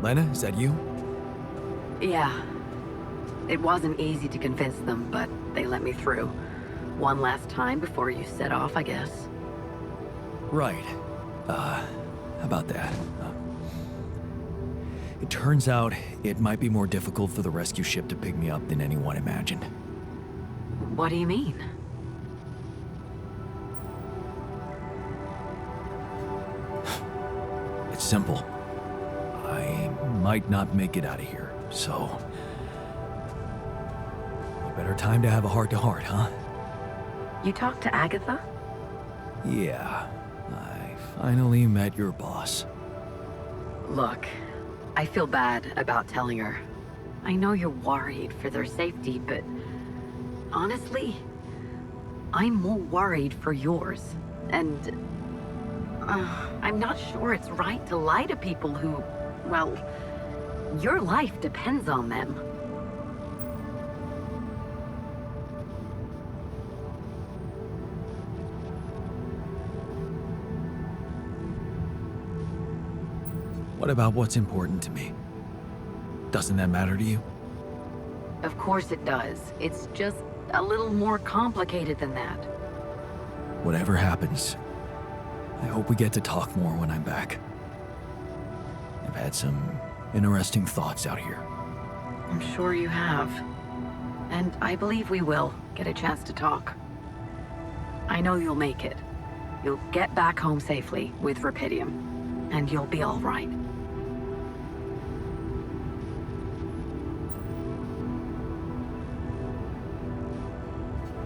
Lena, is that you? Yeah. It wasn't easy to convince them, but they let me through. One last time before you set off, I guess. Right. About that. It turns out it might be more difficult for the rescue ship to pick me up than anyone imagined. What do you mean? It's simple. I might not make it out of here, so... What better time to have a heart-to-heart, huh? You talked to Agatha? Yeah. I finally met your boss. Look, I feel bad about telling her. I know you're worried for their safety, but... honestly, I'm more worried for yours. And... I'm not sure it's right to lie to people who... well, your life depends on them. What about what's important to me? Doesn't that matter to you? Of course it does. It's just a little more complicated than that. Whatever happens, I hope we get to talk more when I'm back. I've had some interesting thoughts out here. I'm sure you have. And I believe we will get a chance to talk. I know you'll make it. You'll get back home safely with Rapidium. And you'll be all right.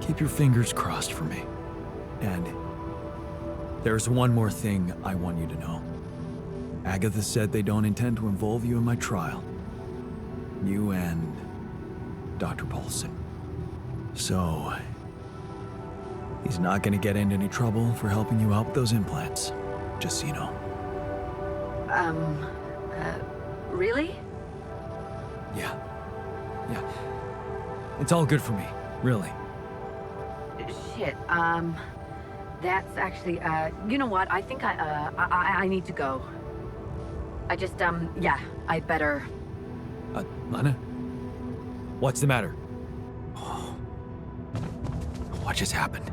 Keep your fingers crossed for me. And there's one more thing I want you to know. Agatha said they don't intend to involve you in my trial. You and Dr. Paulson. So, he's not gonna get into any trouble for helping you out with those implants. Just so you know. Really? Yeah. It's all good for me, really. Shit, that's actually, you know what? I think I need to go. I just, yeah, I'd better... Lana? What's the matter? Oh. What just happened?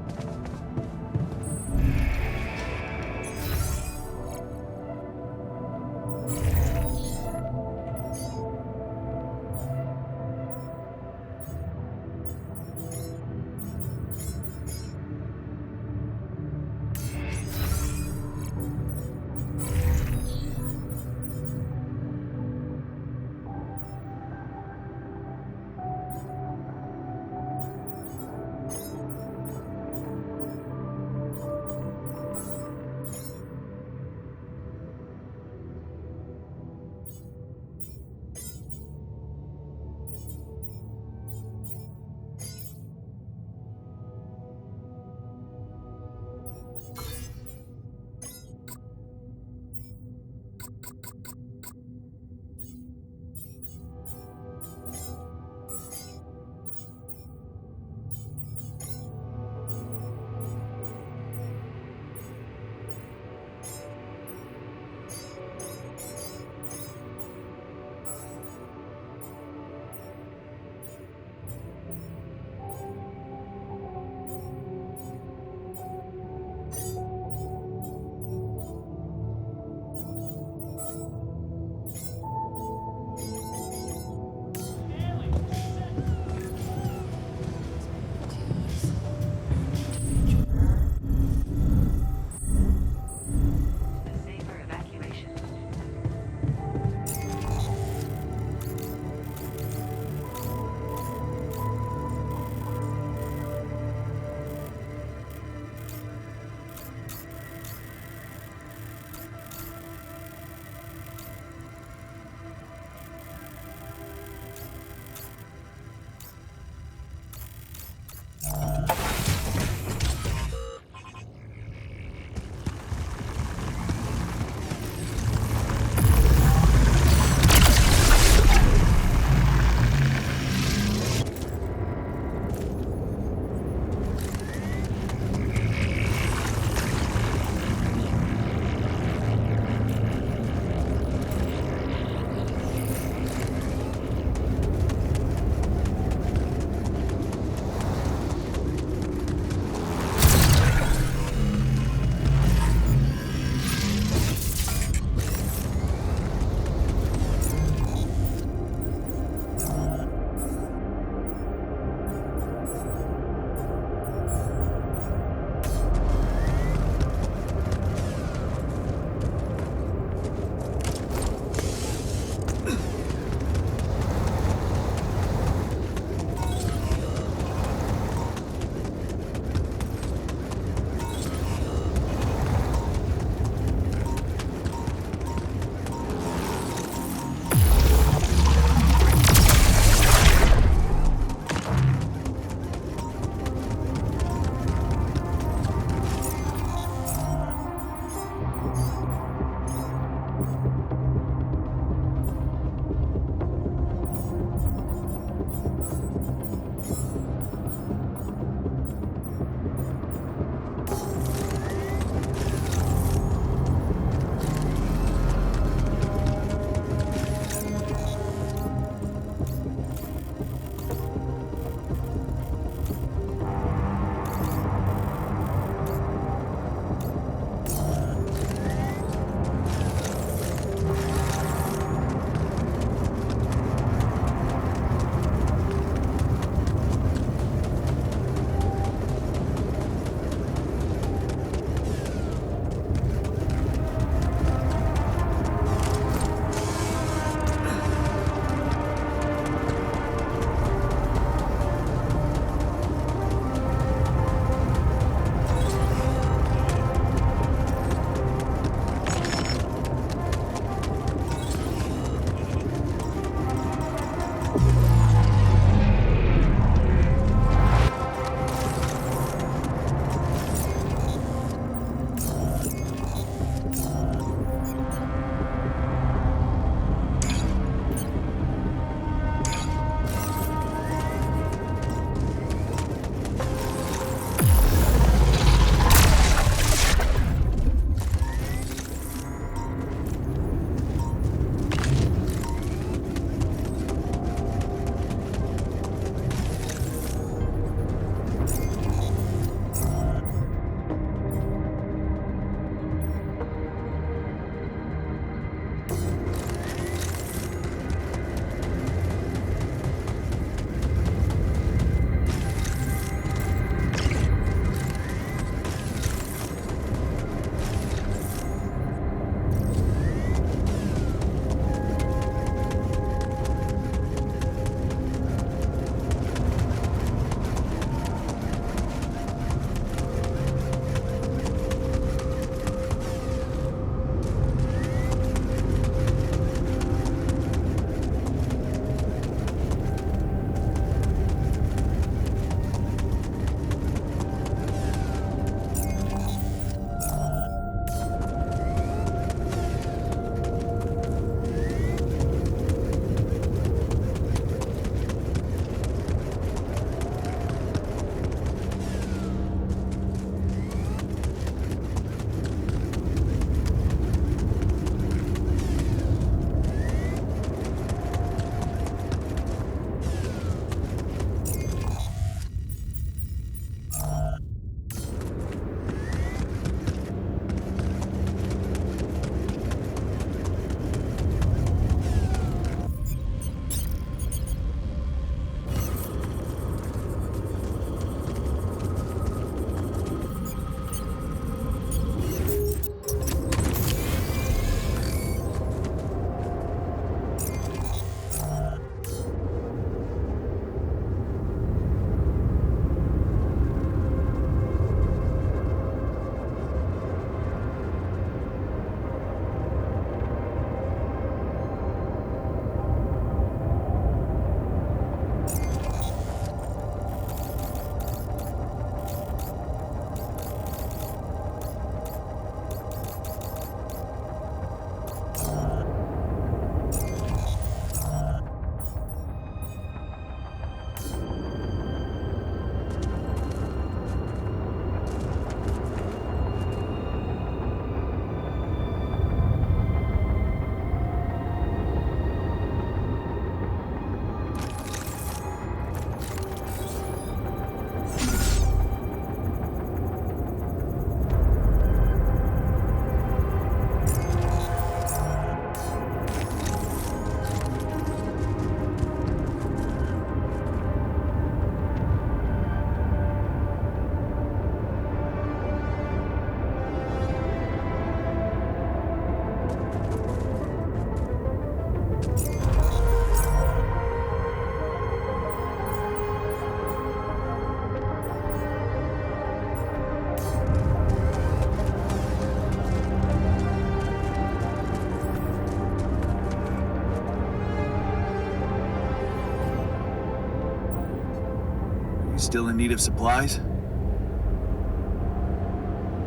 still in need of supplies?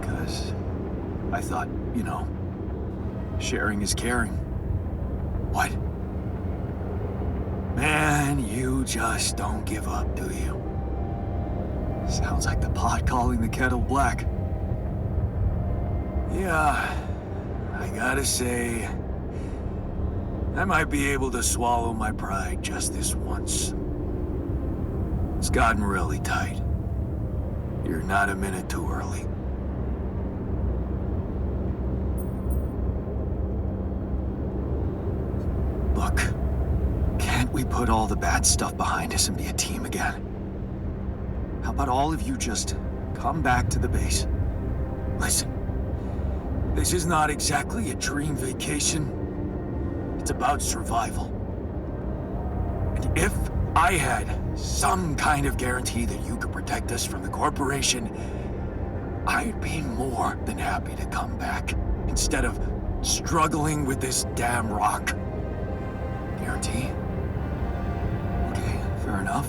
Because I thought, sharing is caring. What? Man, you just don't give up, do you? Sounds like the pot calling the kettle black. Yeah, I gotta say, I might be able to swallow my pride just this once. It's gotten really tight. You're not a minute too early. Look, can't we put all the bad stuff behind us and be a team again? How about all of you just come back to the base? Listen, this is not exactly a dream vacation. It's about survival. And if I had some kind of guarantee that you could protect us from the corporation, I'd be more than happy to come back instead of struggling with this damn rock. Guarantee? Okay, fair enough.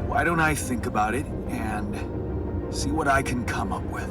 Why don't I think about it and see what I can come up with?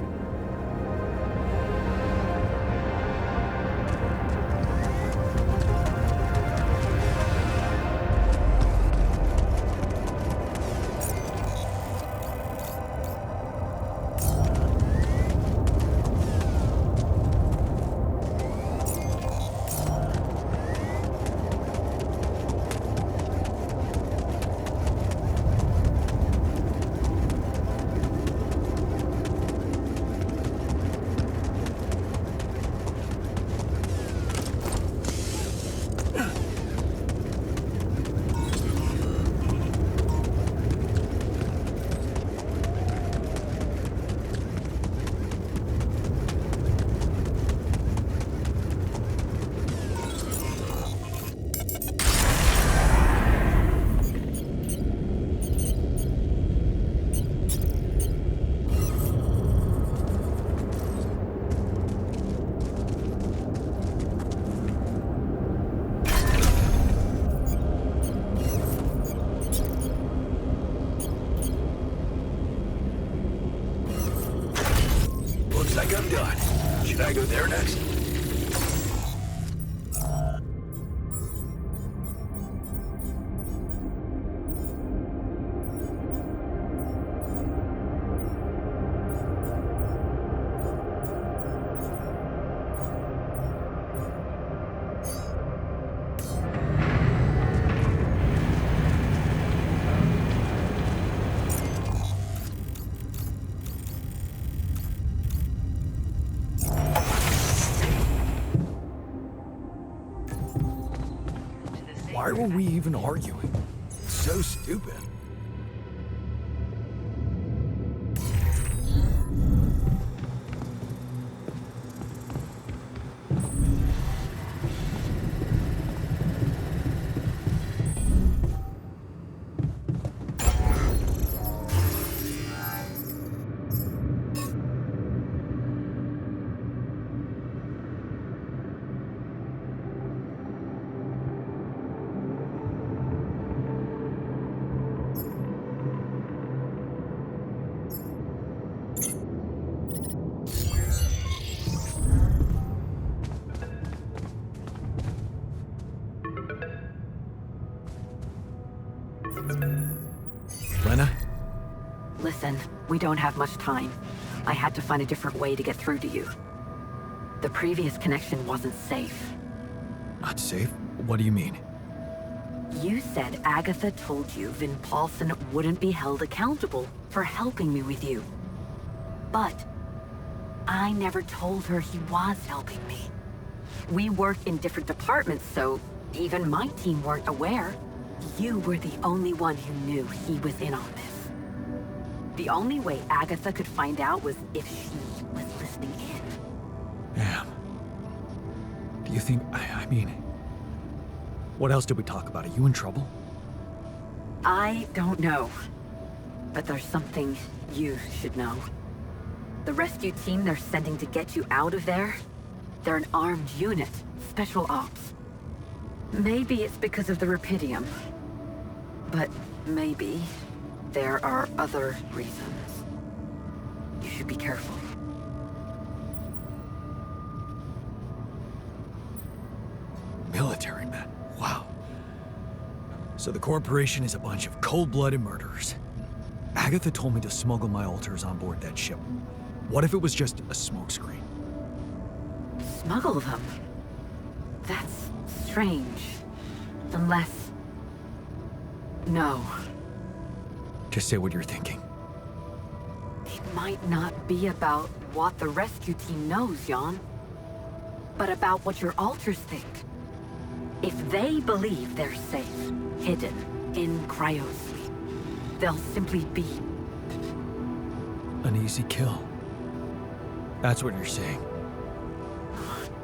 Looks like I'm done. Should I go there next? Why were we even arguing? It's so stupid. Lena? Listen, we don't have much time. I had to find a different way to get through to you. The previous connection wasn't safe. Not safe? What do you mean? You said Agatha told you Vin Paulson wouldn't be held accountable for helping me with you. But I never told her he was helping me. We work in different departments, so even my team weren't aware. You were the only one who knew he was in on this. The only way Agatha could find out was if she was listening in. Damn. Do you think... I mean... What else did we talk about? Are you in trouble? I don't know. But there's something you should know. The rescue team they're sending to get you out of there, they're an armed unit, special ops. Maybe it's because of the Rapidium. But maybe there are other reasons. You should be careful. Military men. Wow. So the corporation is a bunch of cold-blooded murderers. Agatha told me to smuggle my alters on board that ship. What if it was just a smokescreen? Smuggle them? That's strange. Unless... No. Just say what you're thinking. It might not be about what the rescue team knows, Jan. But about what your alters think. If they believe they're safe, hidden, in cryosleep, they'll simply be... An easy kill. That's what you're saying.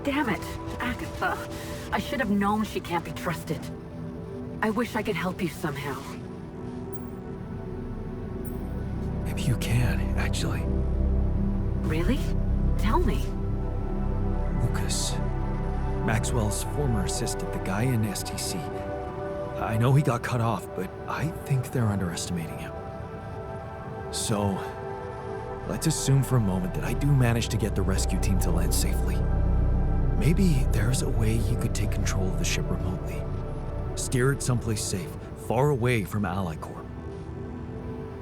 Damn it, Agatha. I should have known she can't be trusted. I wish I could help you somehow. Maybe you can, actually. Really? Tell me. Lucas. Maxwell's former assistant, the guy in STC. I know he got cut off, but I think they're underestimating him. So, let's assume for a moment that I do manage to get the rescue team to land safely. Maybe there's a way you could take control of the ship remotely. Steer it someplace safe, far away from Ally Corp.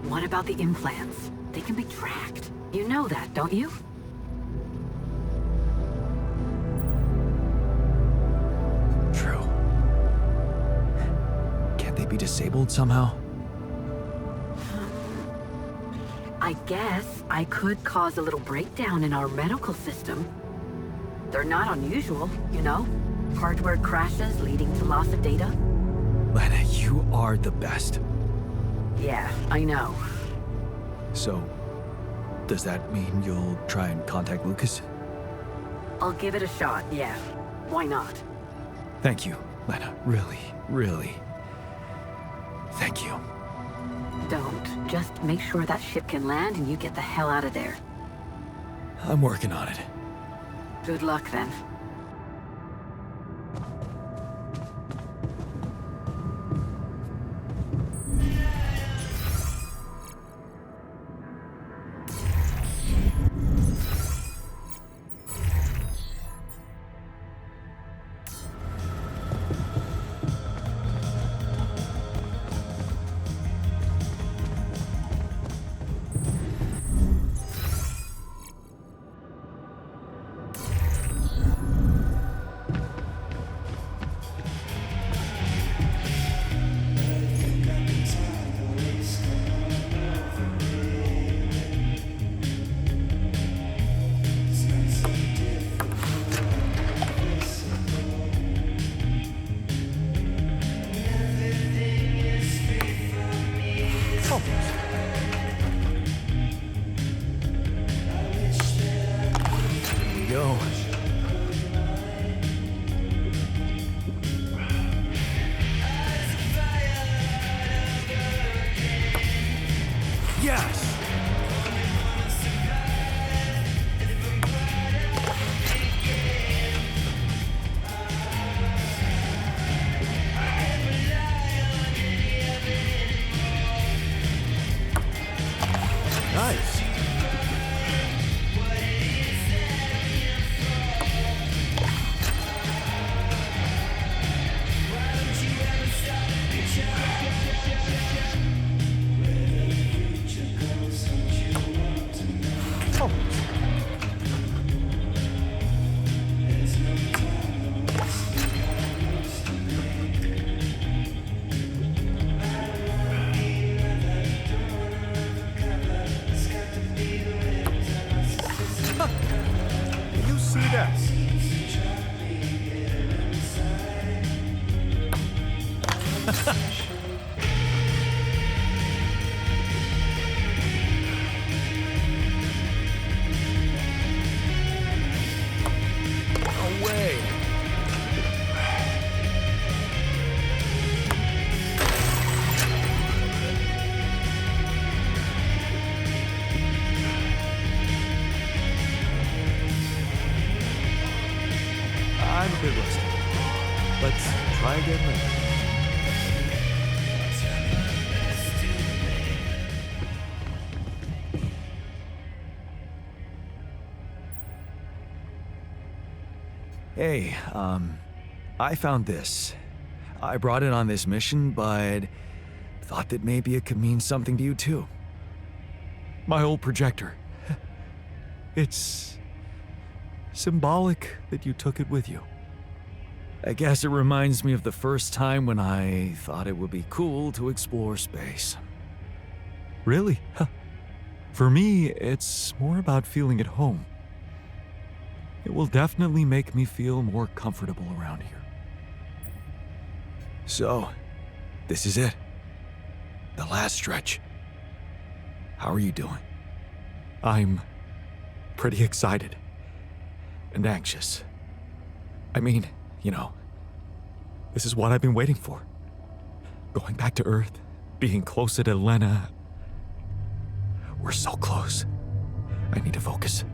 What about the implants? They can be tracked. You know that, don't you? True. Can't they be disabled somehow? I guess I could cause a little breakdown in our medical system. They're not unusual, you know? Hardware crashes leading to loss of data. Lena, you are the best. Yeah, I know. So, does that mean you'll try and contact Lucas? I'll give it a shot, yeah. Why not? Thank you, Lena. Really, really. Thank you. Don't. Just make sure that ship can land and you get the hell out of there. I'm working on it. Good luck, then. Go. Yes! Nice. You see that? No way. I'm a bit rusty. Let's try again later. Hey, I found this. I brought it on this mission, but thought that maybe it could mean something to you too. My old projector. It's symbolic that you took it with you. I guess it reminds me of the first time when I thought it would be cool to explore space. Really? For me, it's more about feeling at home. It will definitely make me feel more comfortable around here. So, this is it. The last stretch. How are you doing? I'm pretty excited and anxious. I mean, you know, this is what I've been waiting for. Going back to Earth, being closer to Lena. We're so close. I need to focus.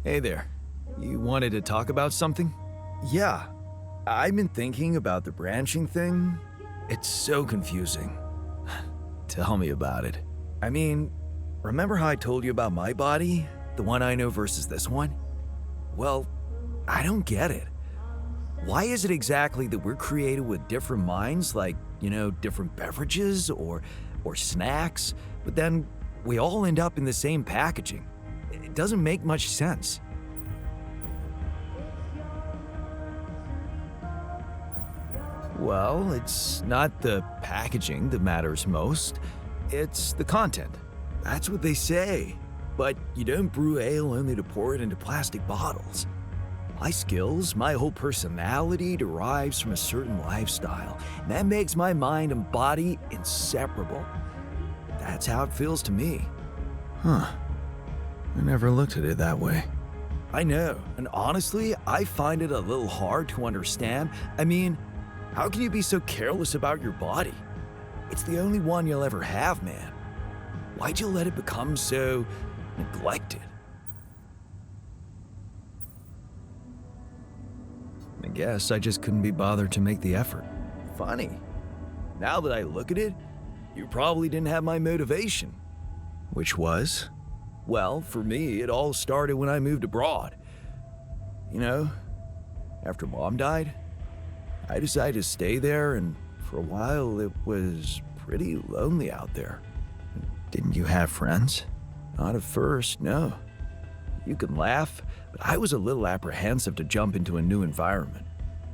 Hey there. You wanted to talk about something? Yeah, I've been thinking about the branching thing. It's so confusing. Tell me about it. I mean, remember how I told you about my body? The one I know versus this one? Well, I don't get it. Why is it exactly that we're created with different minds, like, different beverages or snacks, but then we all end up in the same packaging? It doesn't make much sense. Well, it's not the packaging that matters most. It's the content. That's what they say. But you don't brew ale only to pour it into plastic bottles. My skills, my whole personality derives from a certain lifestyle, and that makes my mind and body inseparable. That's how it feels to me. Huh. I never looked at it that way. I know, and honestly, I find it a little hard to understand. I mean, how can you be so careless about your body? It's the only one you'll ever have, man. Why'd you let it become so neglected? I guess I just couldn't be bothered to make the effort. Funny. Now that I look at it, you probably didn't have my motivation. Which was? Well, for me, it all started when I moved abroad. After Mom died, I decided to stay there, and for a while it was pretty lonely out there. Didn't you have friends? Not at first, no. You can laugh, but I was a little apprehensive to jump into a new environment.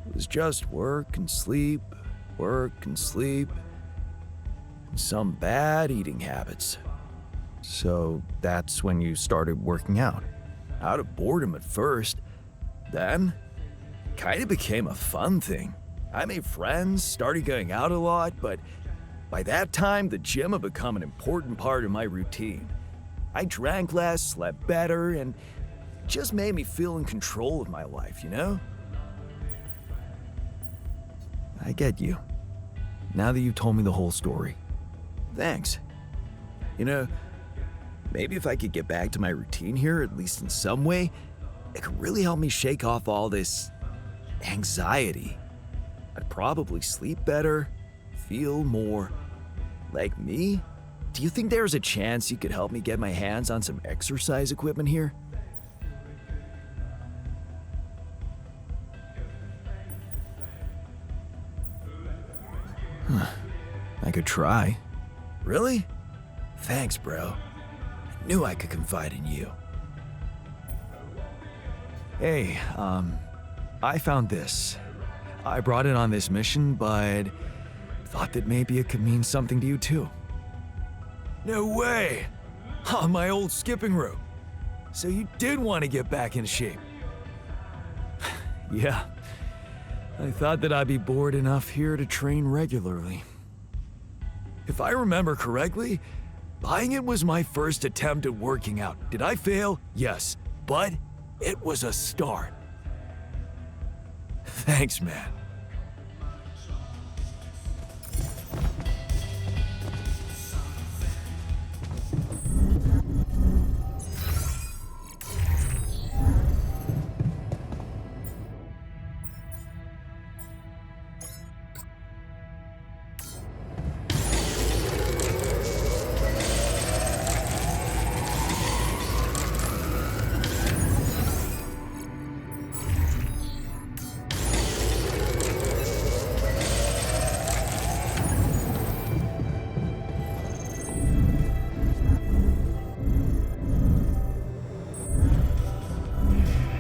It was just work and sleep, and some bad eating habits. So that's when you started working out? Out of boredom at first. Then, it kind of became a fun thing. I made friends, started going out a lot, but by that time, the gym had become an important part of my routine. I drank less, slept better, and it just made me feel in control of my life, I get you. Now that you've told me the whole story. Thanks. Maybe if I could get back to my routine here, at least in some way, it could really help me shake off all this anxiety. I'd probably sleep better, feel more like me. Do you think there's a chance you could help me get my hands on some exercise equipment here? I could try. Really? Thanks, bro. I knew I could confide in you. Hey, I found this. I brought it on this mission, but thought that maybe it could mean something to you too. No way! On my old skipping rope. So you did want to get back in shape. Yeah. I thought that I'd be bored enough here to train regularly. If I remember correctly, buying it was my first attempt at working out. Did I fail? Yes, but it was a start. Thanks, man.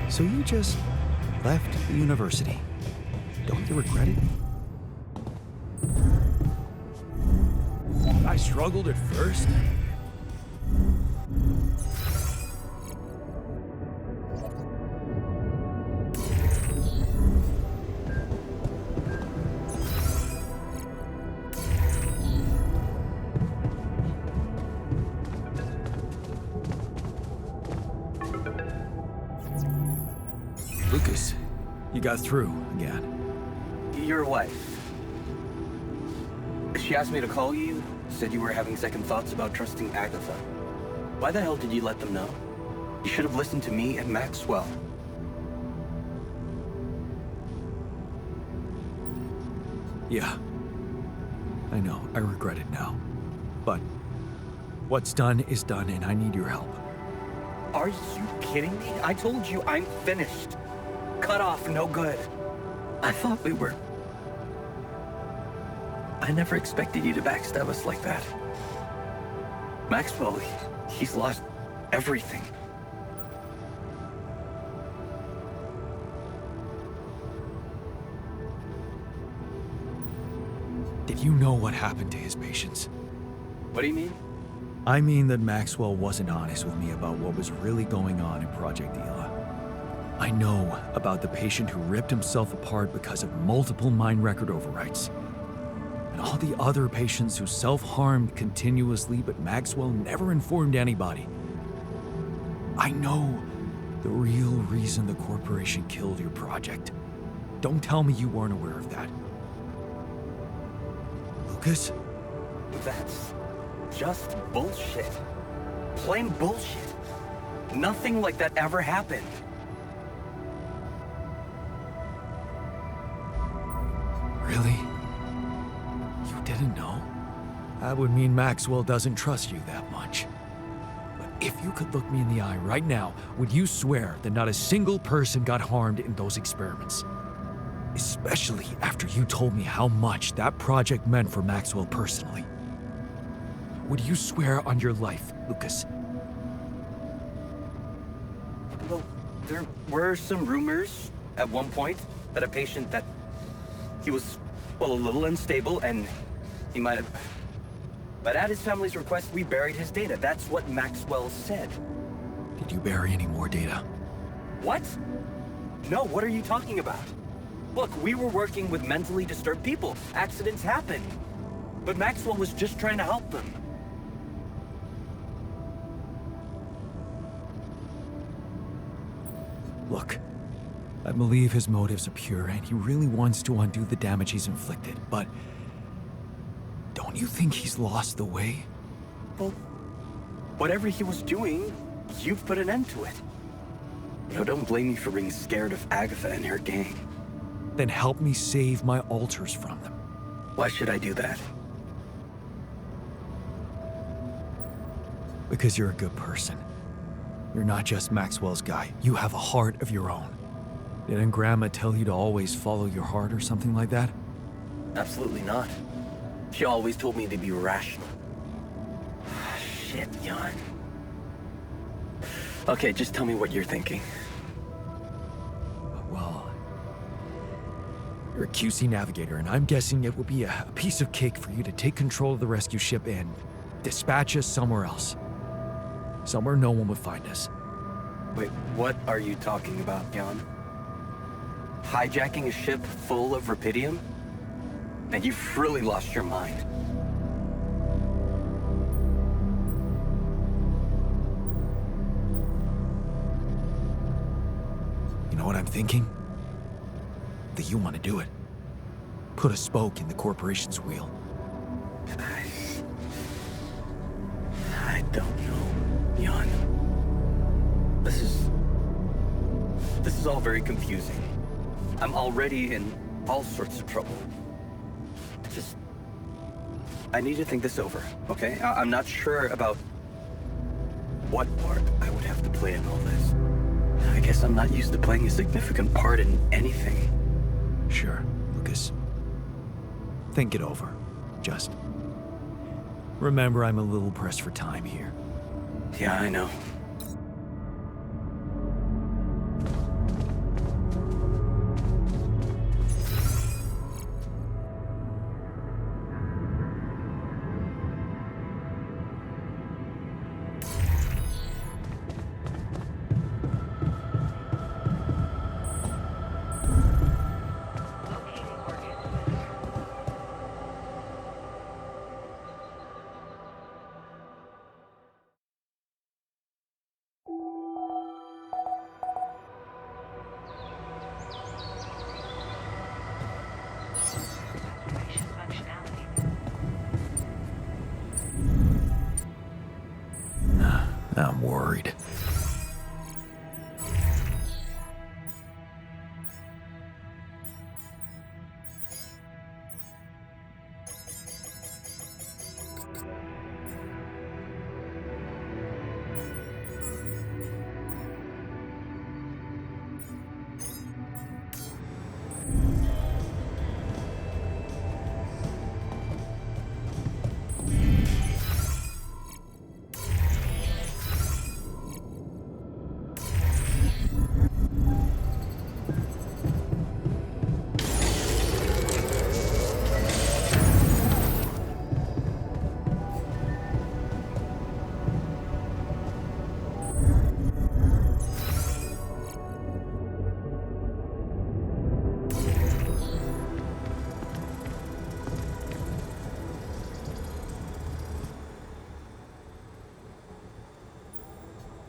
So you just left the university. Don't you regret it? I struggled at first. Lucas, you got through again. Your wife. She asked me to call you, said you were having second thoughts about trusting Agatha. Why the hell did you let them know? You should have listened to me and Maxwell. Yeah. I know, I regret it now. But what's done is done, and I need your help. Are you kidding me? I told you I'm finished. Cut off, no good. I thought we were... I never expected you to backstab us like that. Maxwell, he's lost everything. Did you know what happened to his patients? What do you mean? I mean that Maxwell wasn't honest with me about what was really going on in Project Ela. I know about the patient who ripped himself apart because of multiple mind record overwrites. And all the other patients who self-harmed continuously, but Maxwell never informed anybody. I know the real reason the corporation killed your project. Don't tell me you weren't aware of that. Lucas? That's just bullshit. Plain bullshit. Nothing like that ever happened. Really? You didn't know? That would mean Maxwell doesn't trust you that much. But if you could look me in the eye right now, would you swear that not a single person got harmed in those experiments? Especially after you told me how much that project meant for Maxwell personally. Would you swear on your life, Lucas? Well, there were some rumors at one point that a patient that he was, well, a little unstable and he might have... But at his family's request, we buried his data. That's what Maxwell said. Did you bury any more data? What? No, what are you talking about? Look, we were working with mentally disturbed people. Accidents happen. But Maxwell was just trying to help them. Look, I believe his motives are pure and he really wants to undo the damage he's inflicted, but don't you think he's lost the way? Well, whatever he was doing, you've put an end to it. You know, don't blame me for being scared of Agatha and her gang. Then help me save my alters from them. Why should I do that? Because you're a good person. You're not just Maxwell's guy. You have a heart of your own. Didn't Grandma tell you to always follow your heart or something like that? Absolutely not. She always told me to be rational. Shit, Jan. Okay, just tell me what you're thinking. Well, you're a QC navigator, and I'm guessing it would be a piece of cake for you to take control of the rescue ship and dispatch us somewhere else. Somewhere no one would find us. Wait, what are you talking about, Jan? Hijacking a ship full of rubidium? And you've really lost your mind. You know what I'm thinking? That you want to do it. Put a spoke in the corporation's wheel. I don't know, Jan. This is all very confusing. I'm already in all sorts of trouble. I need to think this over, okay? I'm not sure about what part I would have to play in all this. I guess I'm not used to playing a significant part in anything. Sure, Lucas. Think it over. Just remember I'm a little pressed for time here. Yeah, I know. I'm worried.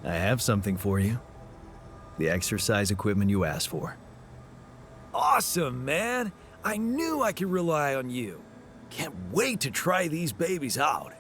I have something for you. The exercise equipment you asked for. Awesome, man! I knew I could rely on you. Can't wait to try these babies out.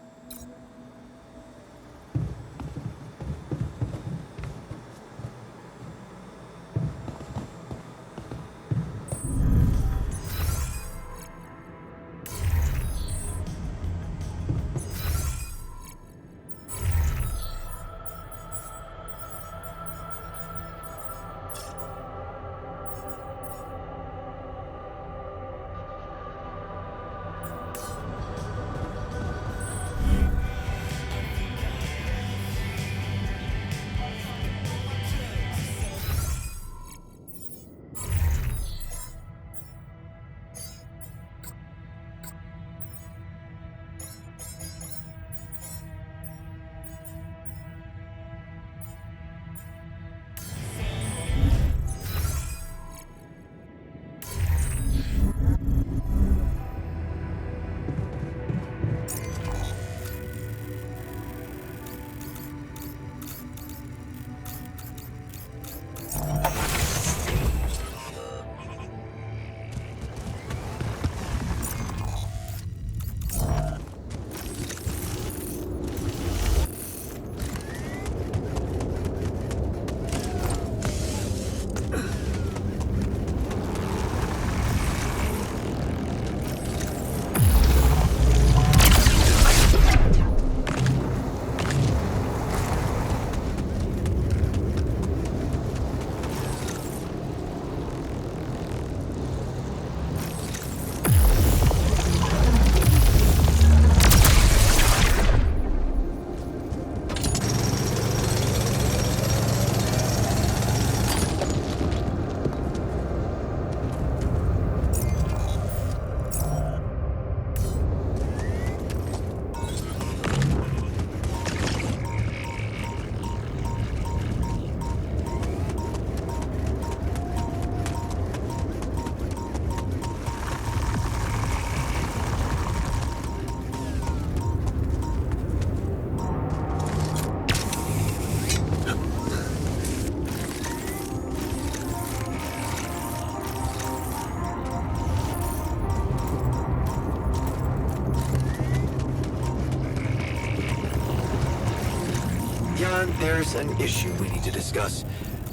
There's an issue we need to discuss.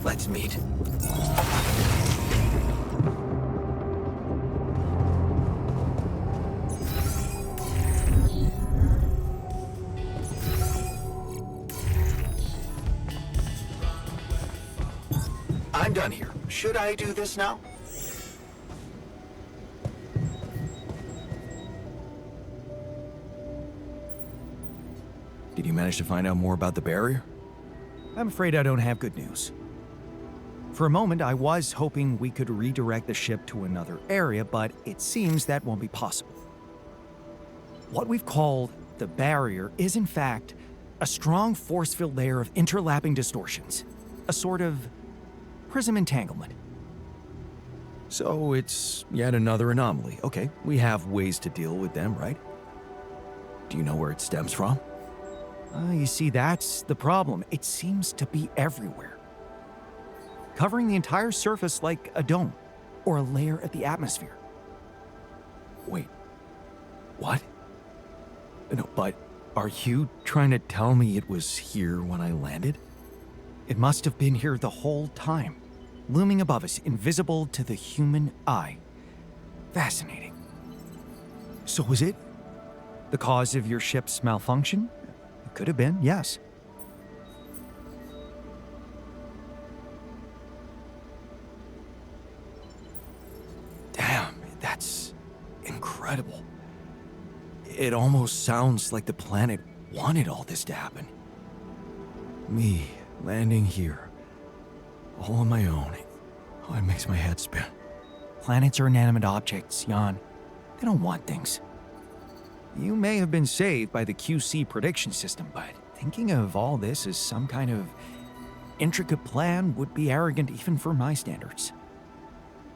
Let's meet. I'm done here. Should I do this now? Did you manage to find out more about the barrier? I'm afraid I don't have good news. For a moment, I was hoping we could redirect the ship to another area, but it seems that won't be possible. What we've called the barrier is, in fact, a strong force-filled layer of interlapping distortions. A sort of prism entanglement. So it's yet another anomaly. Okay, we have ways to deal with them, right? Do you know where it stems from? You see, that's the problem. It seems to be everywhere. Covering the entire surface like a dome, or a layer of the atmosphere. Wait, what? No, but are you trying to tell me it was here when I landed? It must have been here the whole time, looming above us, invisible to the human eye. Fascinating. So was it the cause of your ship's malfunction? It could have been, yes. Damn, that's incredible. It almost sounds like the planet wanted all this to happen. Me landing here, all on my own. Oh, it makes my head spin. Planets are inanimate objects, Jan. They don't want things. You may have been saved by the QC prediction system, but thinking of all this as some kind of intricate plan would be arrogant even for my standards.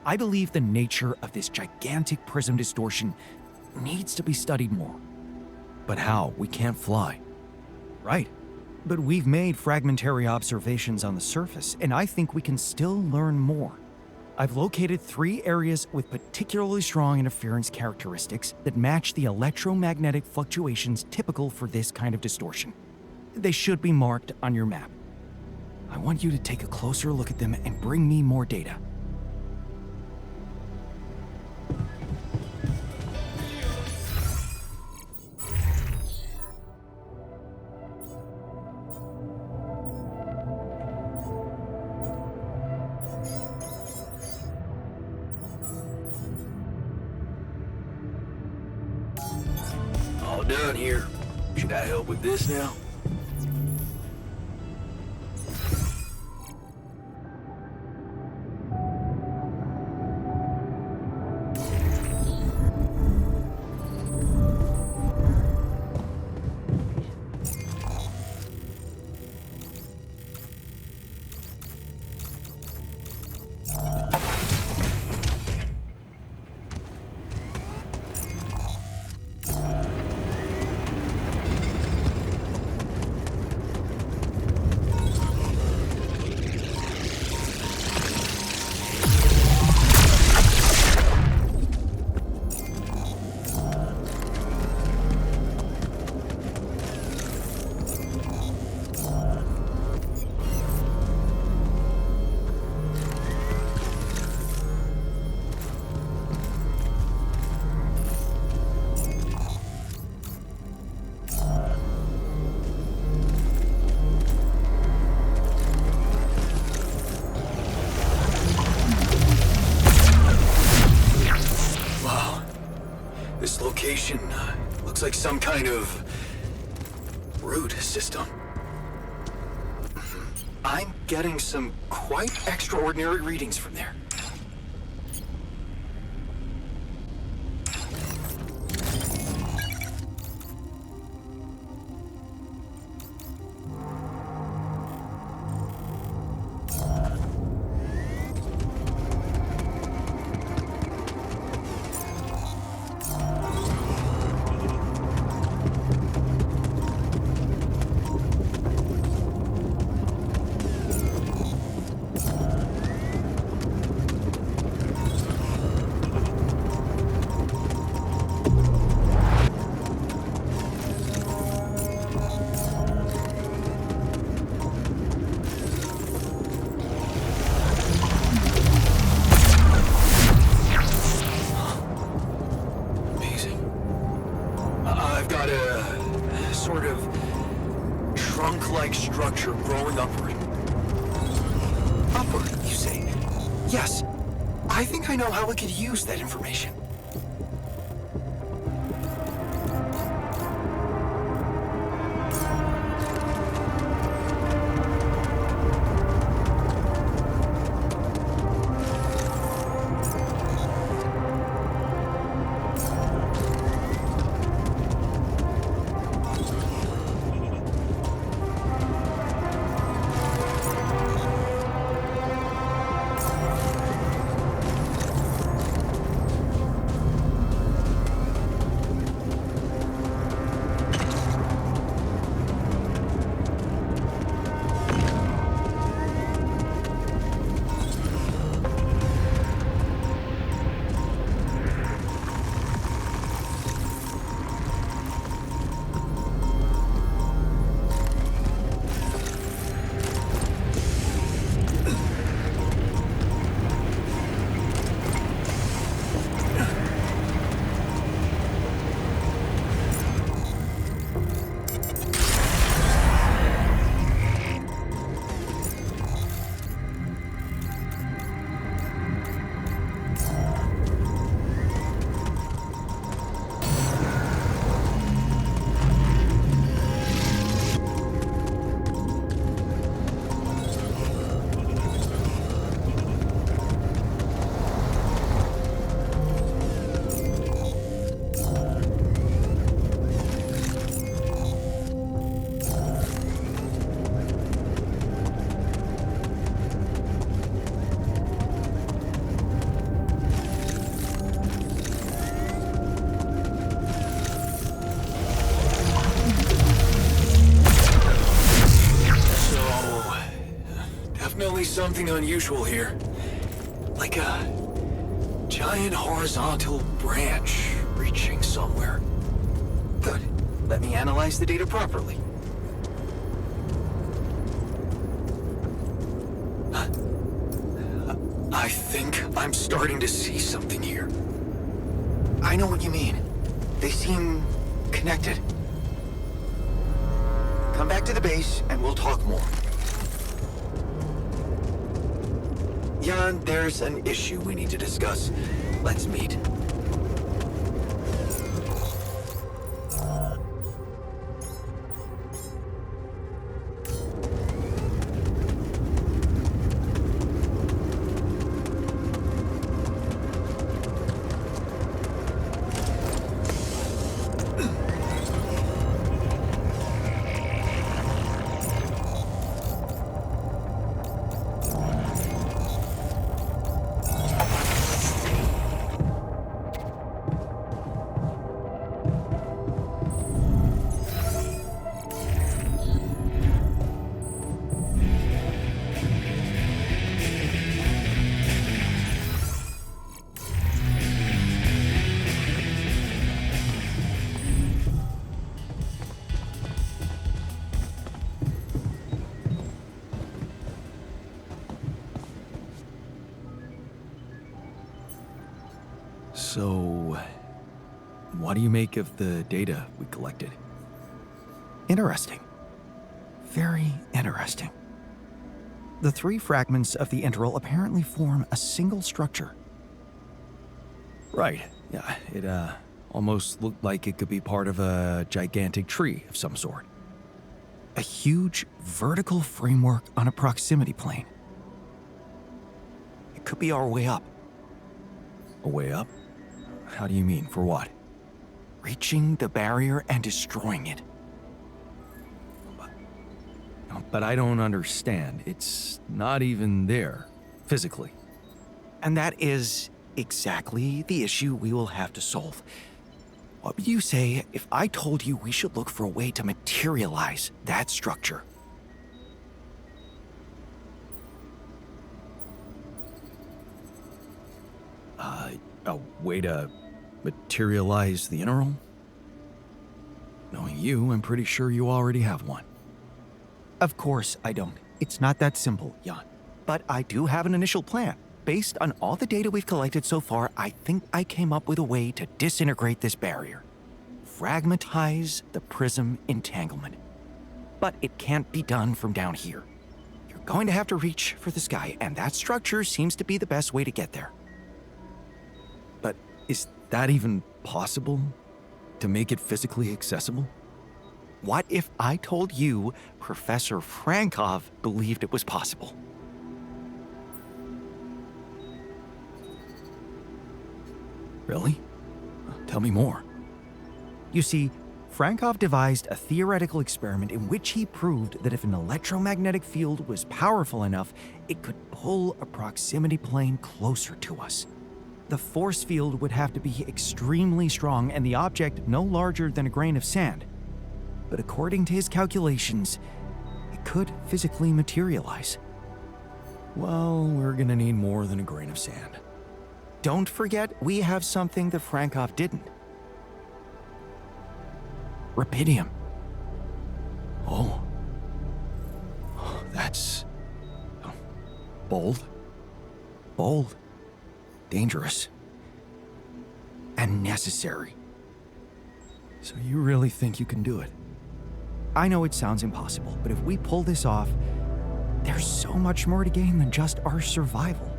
I believe the nature of this gigantic prism distortion needs to be studied more. But how? We can't fly. Right. But we've made fragmentary observations on the surface, and I think we can still learn more. I've located 3 areas with particularly strong interference characteristics that match the electromagnetic fluctuations typical for this kind of distortion. They should be marked on your map. I want you to take a closer look at them and bring me more data. All done here. Should I help with this now? This location looks like some kind of root system. I'm getting some quite extraordinary readings from there. Sort of trunk-like structure growing upward. Upward, you say? Yes. I think I know how we could use that information. definitely something unusual here. Like a giant horizontal branch reaching somewhere. Good. Let me analyze the data properly. I think I'm starting to see something here. I know what you mean. They seem connected. Come back to the base and we'll talk more. Jan, there's an issue we need to discuss. Let's meet. So, what do you make of the data we collected? Interesting. Very interesting. The three fragments of the integral apparently form a single structure. Right. Yeah, it almost looked like it could be part of a gigantic tree of some sort. A huge vertical framework on a proximity plane. It could be our way up. A way up? How do you mean? For what? Reaching the barrier and destroying it. But I don't understand. It's not even there, physically. And that is exactly the issue we will have to solve. What would you say if I told you we should look for a way to materialize that structure? A way to materialize the integral? Knowing you, I'm pretty sure you already have one. Of course I don't. It's not that simple, Jan. But I do have an initial plan. Based on all the data we've collected so far, I think I came up with a way to disintegrate this barrier. Fragmentize the prism entanglement. But it can't be done from down here. You're going to have to reach for the sky, and that structure seems to be the best way to get there. But is that even possible? To make it physically accessible? What if I told you Professor Frankov believed it was possible? Really? Tell me more. You see, Frankov devised a theoretical experiment in which he proved that if an electromagnetic field was powerful enough, it could pull a proximity plane closer to us. The force field would have to be extremely strong and the object no larger than a grain of sand. But according to his calculations, it could physically materialize. Well, we're gonna need more than a grain of sand. Don't forget, we have something that Frankov didn't. Rubidium. Oh. That's... bold. Bold. Dangerous. And necessary. So you really think you can do it? I know it sounds impossible, but if we pull this off, there's so much more to gain than just our survival.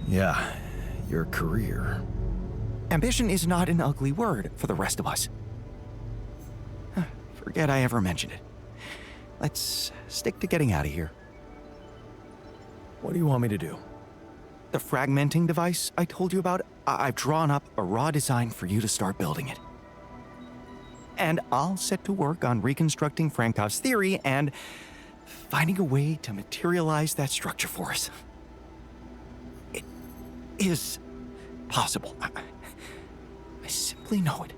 Yeah, your career. Ambition is not an ugly word for the rest of us. Forget I ever mentioned it. Let's stick to getting out of here. What do you want me to do? The fragmenting device I told you about, I've drawn up a raw design for you to start building it. And I'll set to work on reconstructing Frankov's theory and finding a way to materialize that structure for us. It is impossible. I simply know it.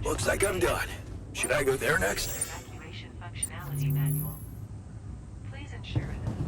Looks like I'm done. Should I go there next? Evacuation functionality manual. Please ensure that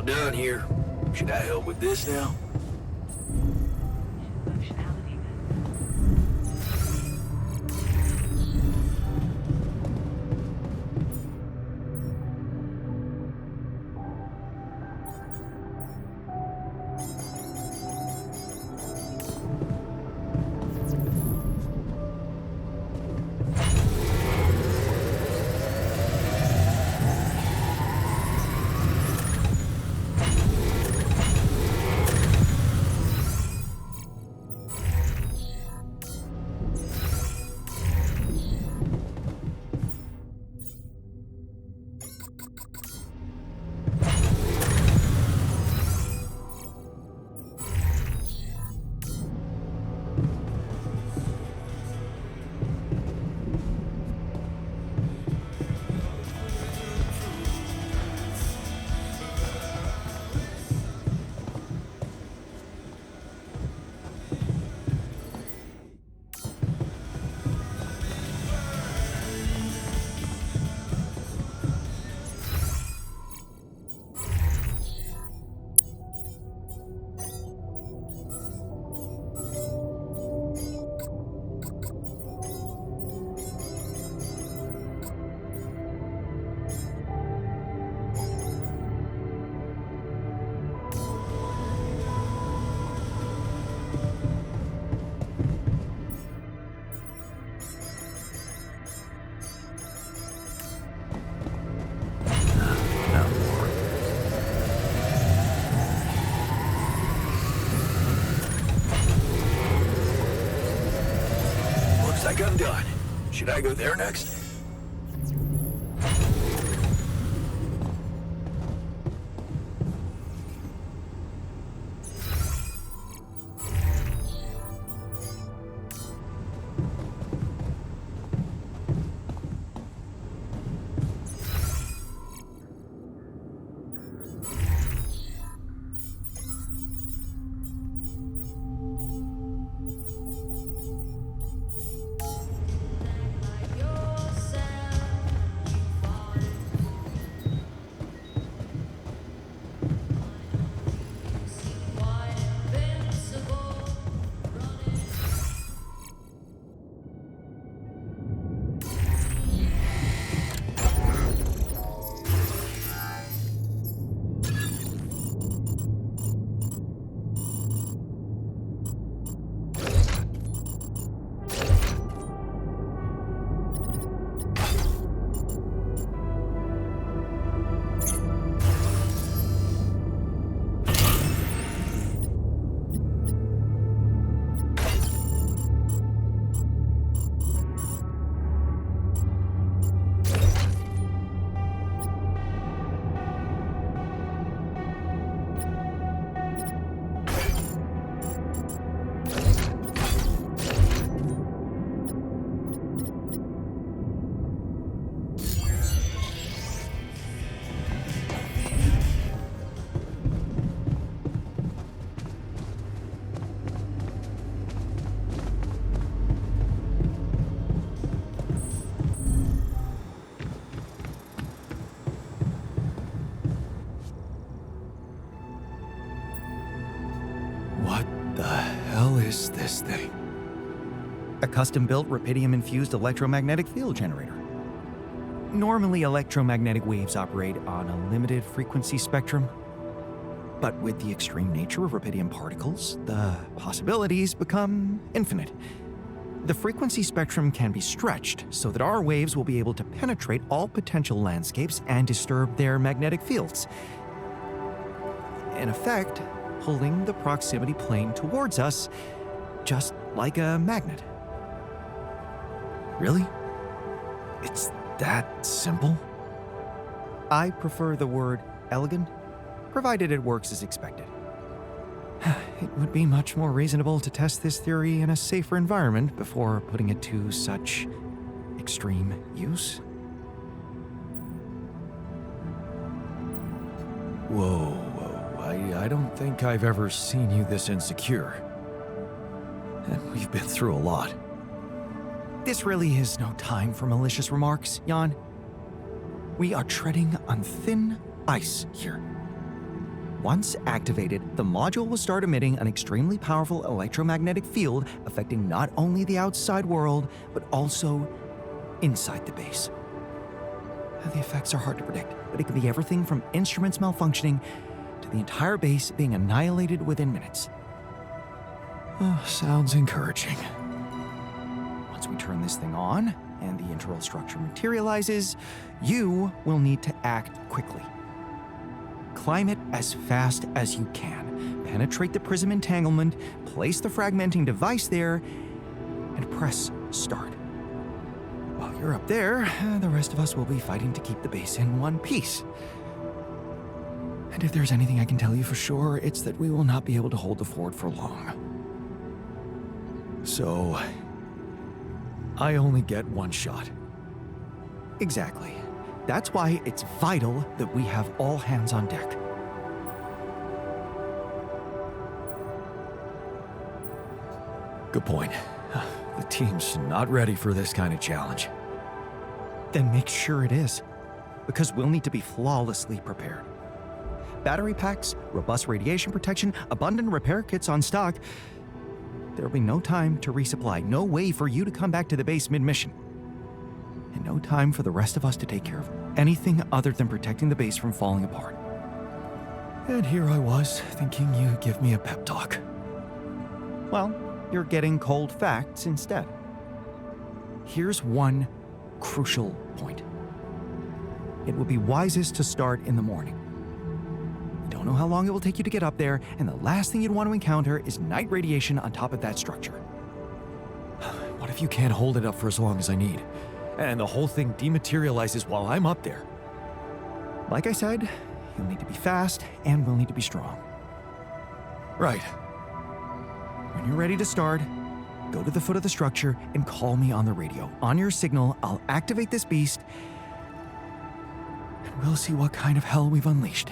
done here. Should I help with this now? Functionality manual. Looks like I'm done. Should I go there next? What the hell is this thing? A custom-built rubidium-infused electromagnetic field generator. Normally, electromagnetic waves operate on a limited frequency spectrum. But with the extreme nature of rubidium particles, the possibilities become infinite. The frequency spectrum can be stretched so that our waves will be able to penetrate all potential landscapes and disturb their magnetic fields. In effect, pulling the proximity plane towards us, just like a magnet. Really? It's that simple? I prefer the word elegant, provided it works as expected. It would be much more reasonable to test this theory in a safer environment before putting it to such extreme use. Whoa. I don't think I've ever seen you this insecure. And we've been through a lot. This really is no time for malicious remarks, Jan. We are treading on thin ice here. Once activated, the module will start emitting an extremely powerful electromagnetic field affecting not only the outside world, but also inside the base. The effects are hard to predict, but it can be everything from instruments malfunctioning to the entire base being annihilated within minutes. Oh, sounds encouraging. Once we turn this thing on and the internal structure materializes, you will need to act quickly. Climb it as fast as you can. Penetrate the prism entanglement, place the fragmenting device there, and press start. While you're up there, the rest of us will be fighting to keep the base in one piece. And if there's anything I can tell you for sure, it's that we will not be able to hold the fort for long. So, I only get one shot. Exactly. That's why it's vital that we have all hands on deck. Good point. The team's not ready for this kind of challenge. Then make sure it is, because we'll need to be flawlessly prepared. Battery packs, robust radiation protection, abundant repair kits on stock. There'll be no time to resupply, no way for you to come back to the base mid-mission. And no time for the rest of us to take care of anything other than protecting the base from falling apart. And here I was, thinking you'd give me a pep talk. Well, you're getting cold facts instead. Here's one crucial point. It would be wisest to start in the morning. You don't know how long it will take you to get up there, and the last thing you'd want to encounter is night radiation on top of that structure. What if you can't hold it up for as long as I need, and the whole thing dematerializes while I'm up there? Like I said, you'll need to be fast, and we'll need to be strong. Right. When you're ready to start, go to the foot of the structure and call me on the radio. On your signal, I'll activate this beast, and we'll see what kind of hell we've unleashed.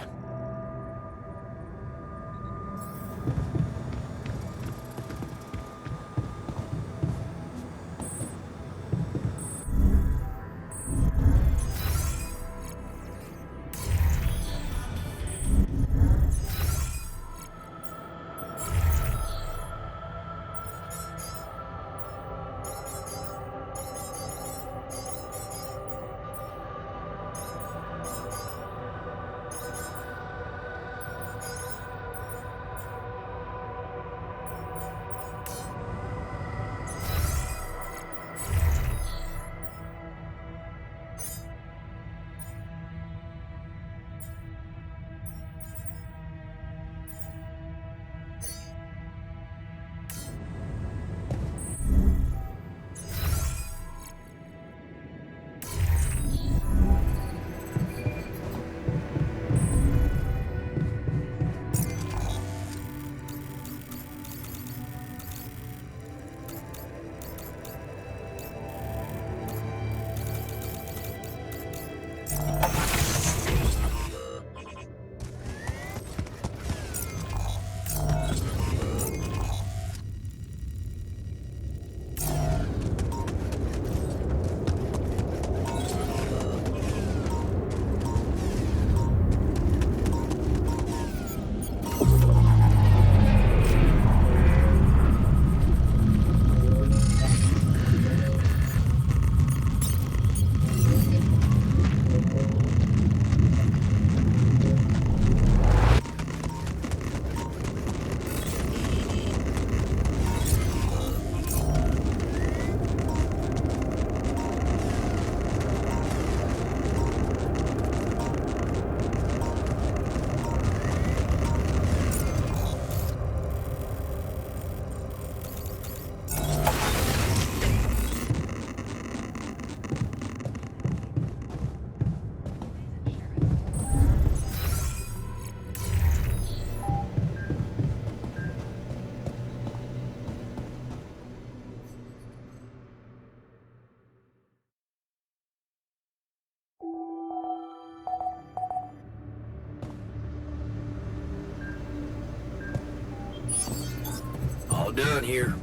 All done here.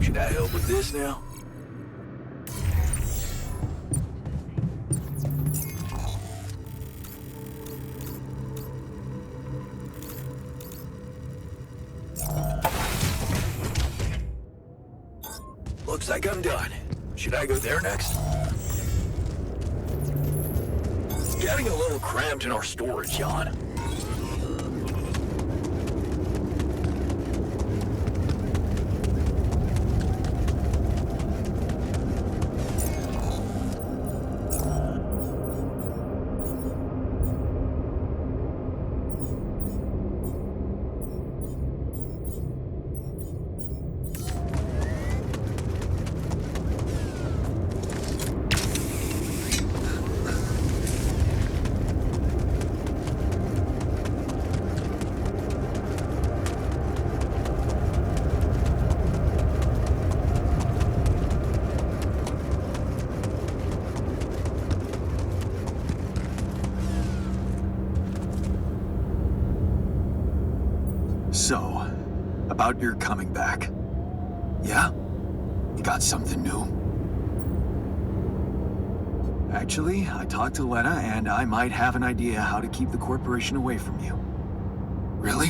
Should I help with this now? Looks like I'm done. Should I go there next? It's getting a little cramped in our storage, Jan. So, about your coming back. Yeah? You got something new? Actually, I talked to Lena, and I might have an idea how to keep the corporation away from you. Really?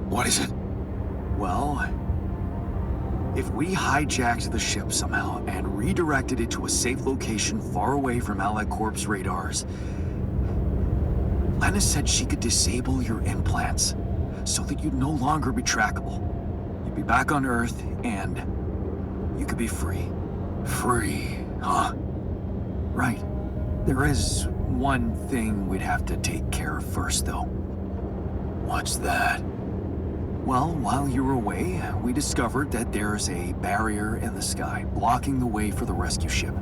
What is it? Well, if we hijacked the ship somehow and redirected it to a safe location far away from Allied Corp's radars, Lena said she could disable your implants so that you'd no longer be trackable. You'd be back on Earth, and you could be free. Free, huh? Right. There is one thing we'd have to take care of first, though. What's that? Well, while you were away, we discovered that there's a barrier in the sky blocking the way for the rescue ship.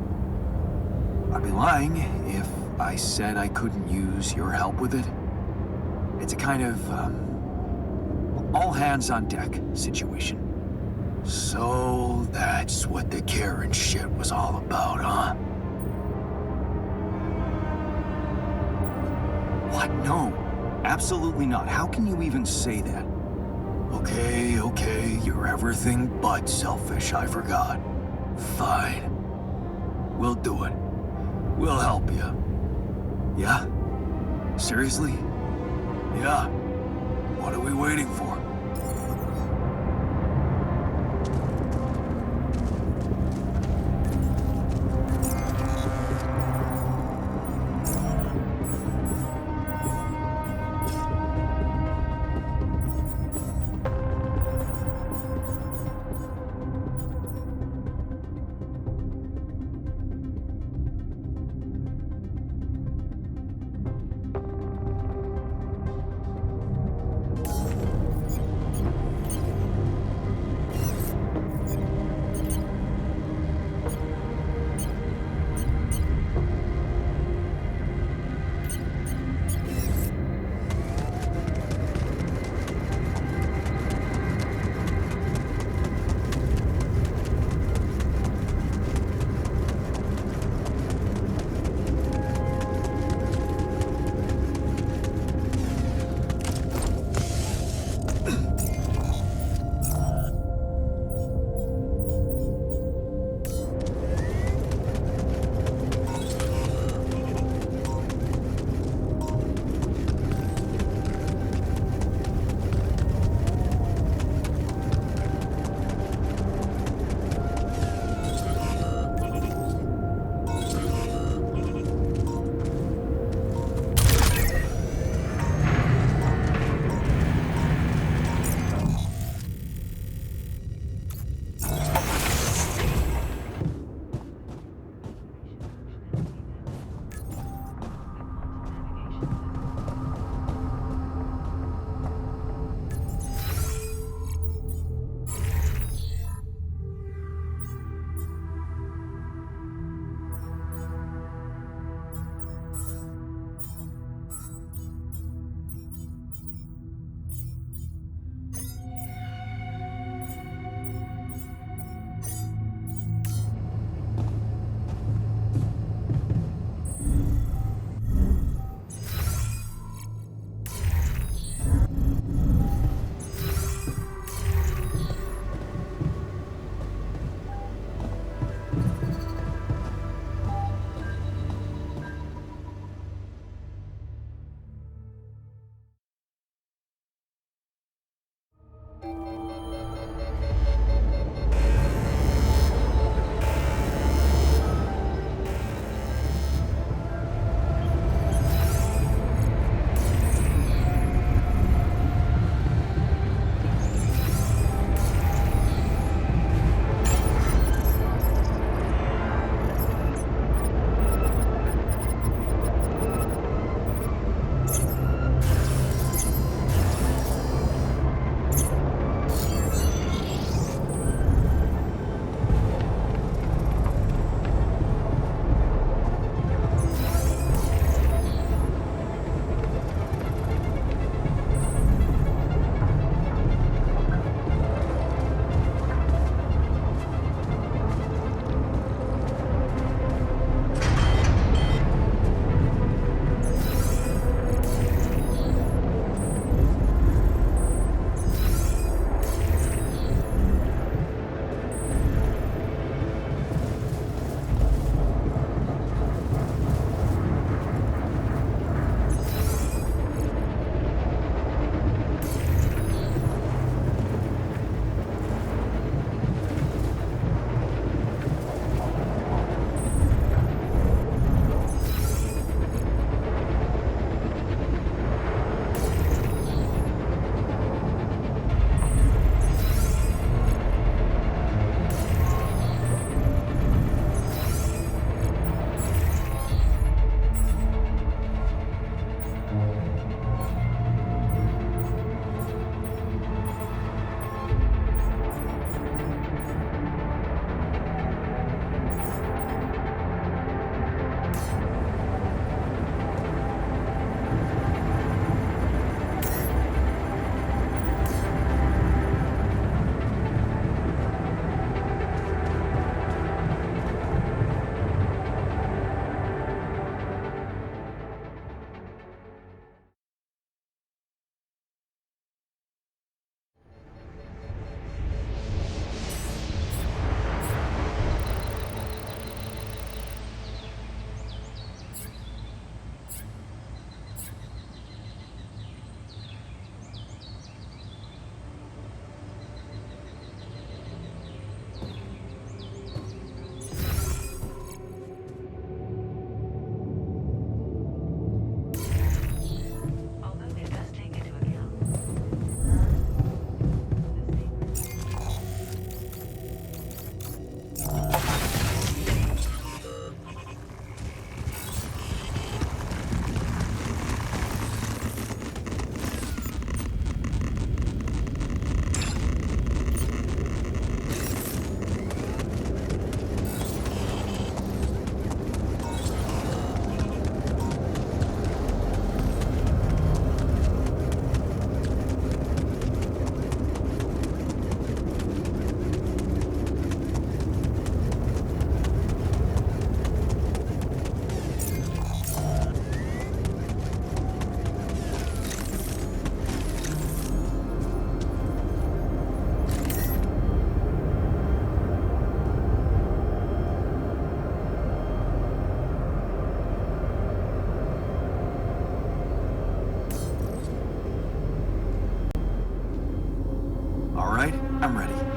I'd be lying if I said I couldn't use your help with it. It's a kind of, all hands on deck situation. So that's what the Karen shit was all about, huh? What? No. Absolutely not. How can you even say that? Okay, you're everything but selfish, I forgot. Fine. We'll do it. We'll help you. Yeah? Seriously? Yeah. What are we waiting for?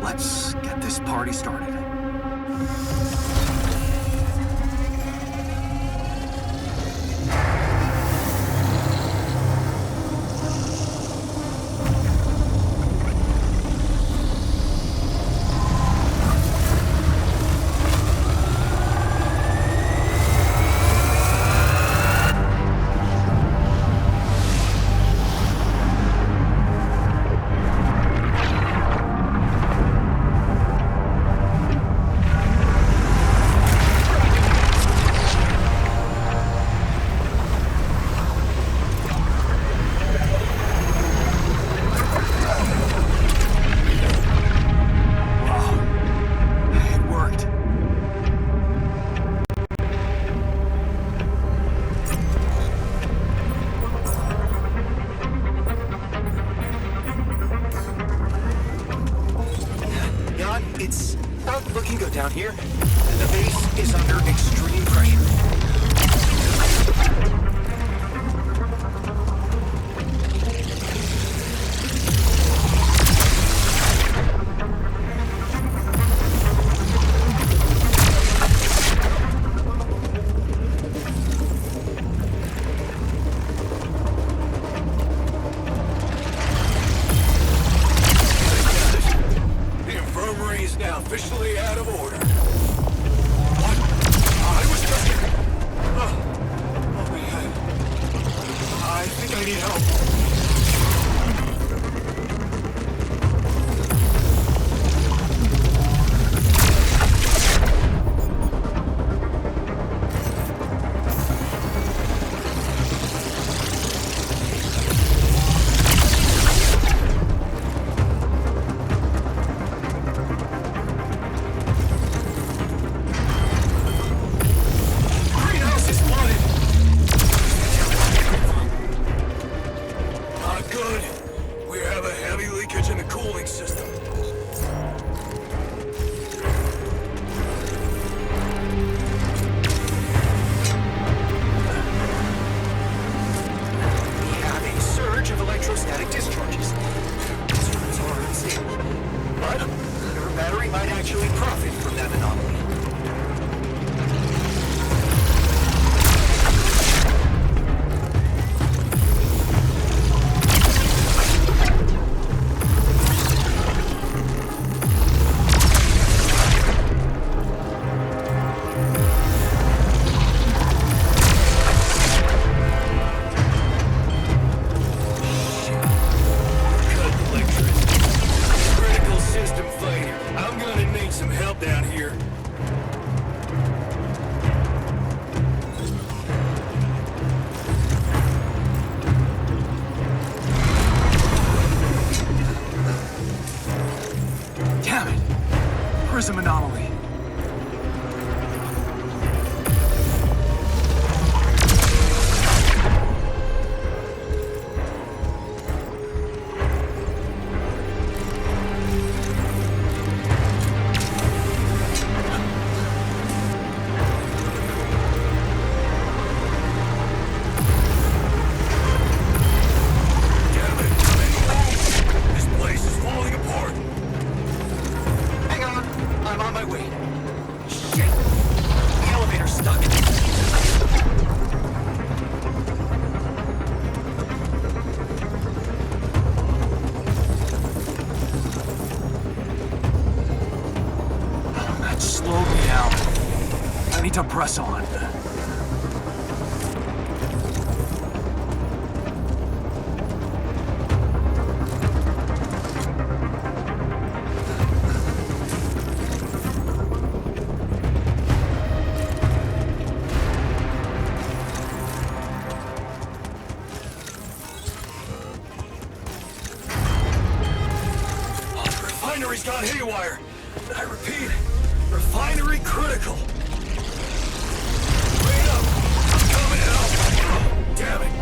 Let's get this party started. It's not looking good down here. The base is under extreme pressure. Now officially out of order. What? I was just... Oh man. I think I need help. Prism anomaly. To press on. Refinery's gone haywire. I repeat, refinery critical. Damn it!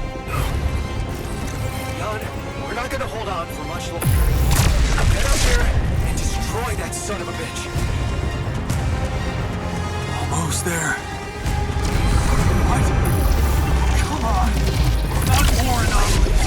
Jan, we're not gonna hold on for much longer. Get up here and destroy that son of a bitch. Almost there. What? Come on. Not more anomalies.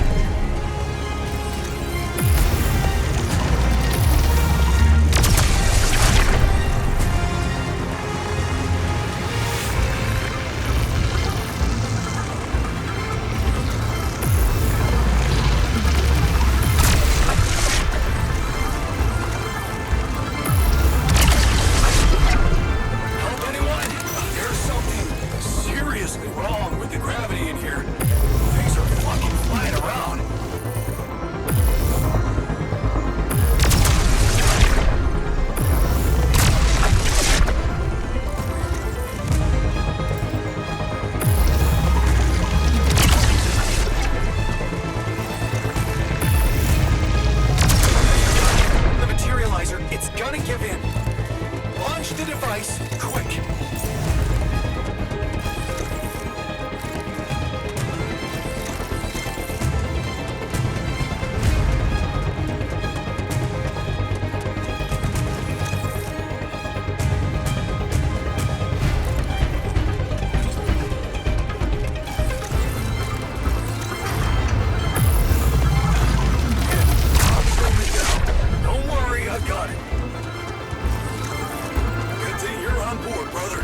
It's gonna give in. Launch the device, quick. Don't worry, I've got it. Good thing you're on board, brother.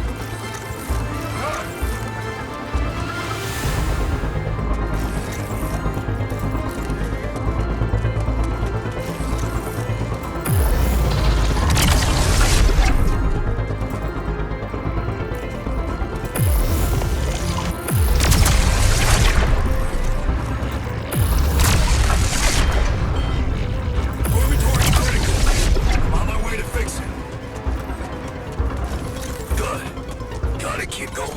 Dormitory critical. I'm on my way to fix it. Good. Gotta keep going.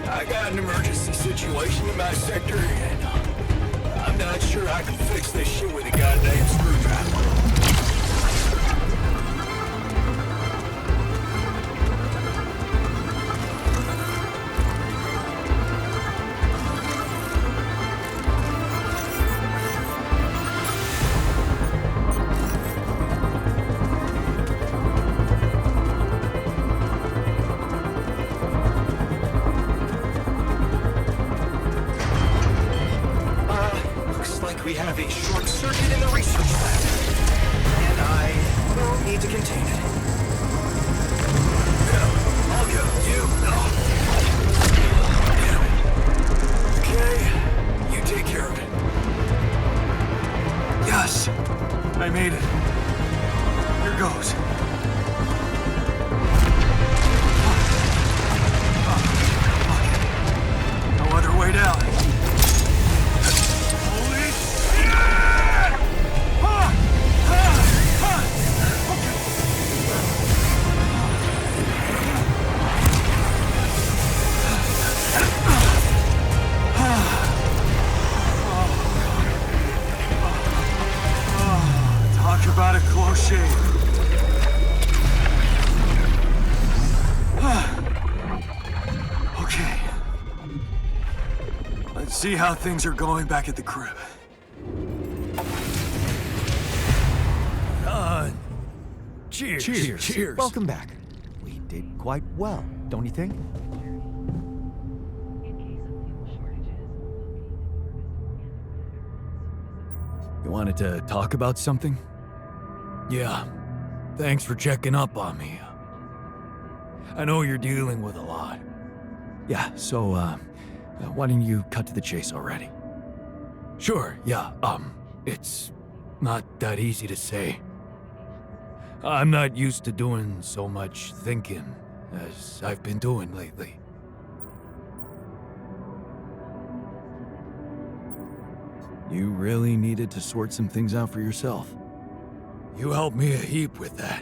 I got an emergency situation in my sector, and I'm not sure I can fix this shit with a goddamn screwdriver. Looks like we have a short circuit in the research lab, and I will need to contain it. Yeah, I'll go. You, no. Damn it. Okay, you take care of it. Yes, I made it. Here goes. No other way down. Holy shit! Talk about a close shave. Okay. Let's see how things are going back at the crib. Cheers. Cheers. Welcome back. We did quite well, don't you think? In case of fuel shortages, You wanted to talk about something? Yeah. Thanks for checking up on me. I know you're dealing with a lot. Yeah, so, why don't you cut to the chase already? Sure, yeah, it's not that easy to say. I'm not used to doing so much thinking as I've been doing lately. You really needed to sort some things out for yourself. You helped me a heap with that.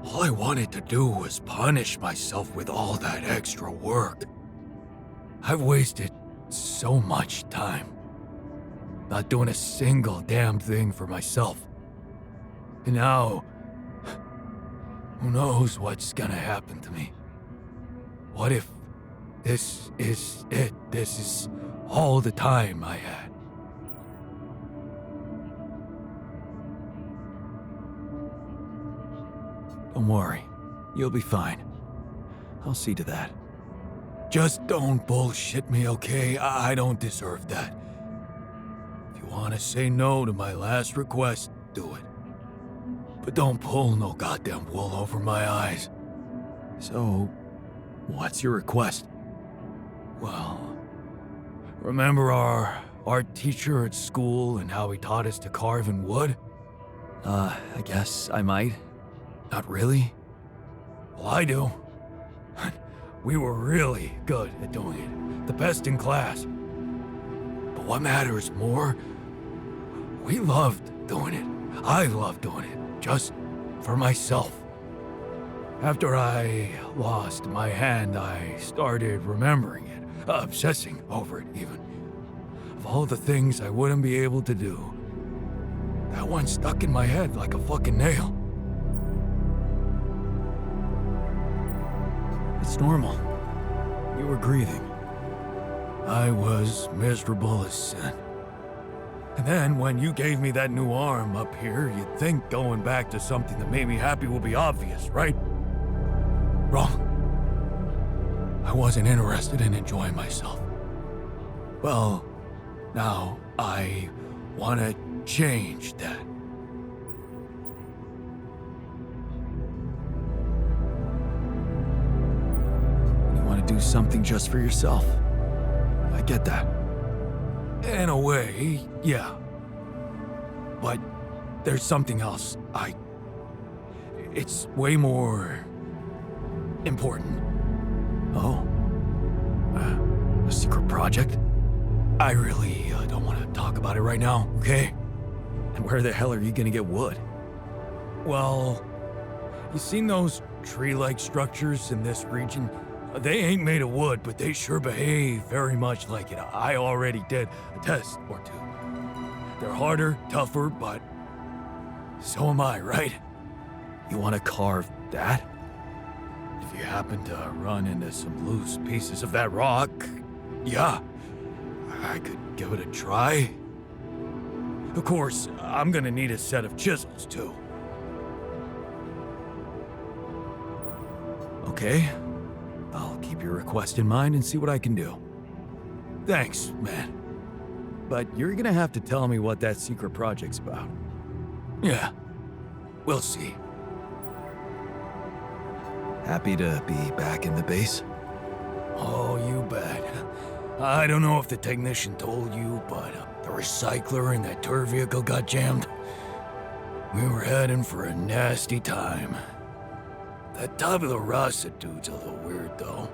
All I wanted to do was punish myself with all that extra work. I've wasted so much time, not doing a single damn thing for myself. And now, who knows what's gonna happen to me? What if this is it? This is all the time I had. Don't worry, you'll be fine. I'll see to that. Just don't bullshit me, okay? I don't deserve that. If you want to say no to my last request, do it. But don't pull no goddamn wool over my eyes. So, what's your request? Well, remember our art teacher at school and how he taught us to carve in wood? I guess I might. Not really. Well, I do. We were really good at doing it. The best in class. But what matters more, we loved doing it. I loved doing it. Just for myself. After I lost my hand, I started remembering it, obsessing over it even. Of all the things I wouldn't be able to do, that one stuck in my head like a fucking nail. It's normal. You were grieving. I was miserable as sin. And then when you gave me that new arm up here, you'd think going back to something that made me happy would be obvious, right? Wrong. I wasn't interested in enjoying myself. Well, now I want to change that. You want to do something just for yourself. I get that. In a way, yeah. But there's something else. It's way more important. Oh? A secret project? I really don't want to talk about it right now, okay? And where the hell are you gonna get wood? Well, you seen those tree-like structures in this region? They ain't made of wood, but they sure behave very much like it. I already did a test or two. They're harder, tougher, but so am I, right? You want to carve that? If you happen to run into some loose pieces of that rock, yeah, I could give it a try. Of course, I'm gonna need a set of chisels, too. Okay. I'll keep your request in mind and see what I can do. Thanks, man. But you're gonna have to tell me what that secret project's about. Yeah, we'll see. Happy to be back in the base? Oh, you bet. I don't know if the technician told you, but the recycler in that tour vehicle got jammed. We were heading for a nasty time. That Tabula Rasa dude's a little weird, though.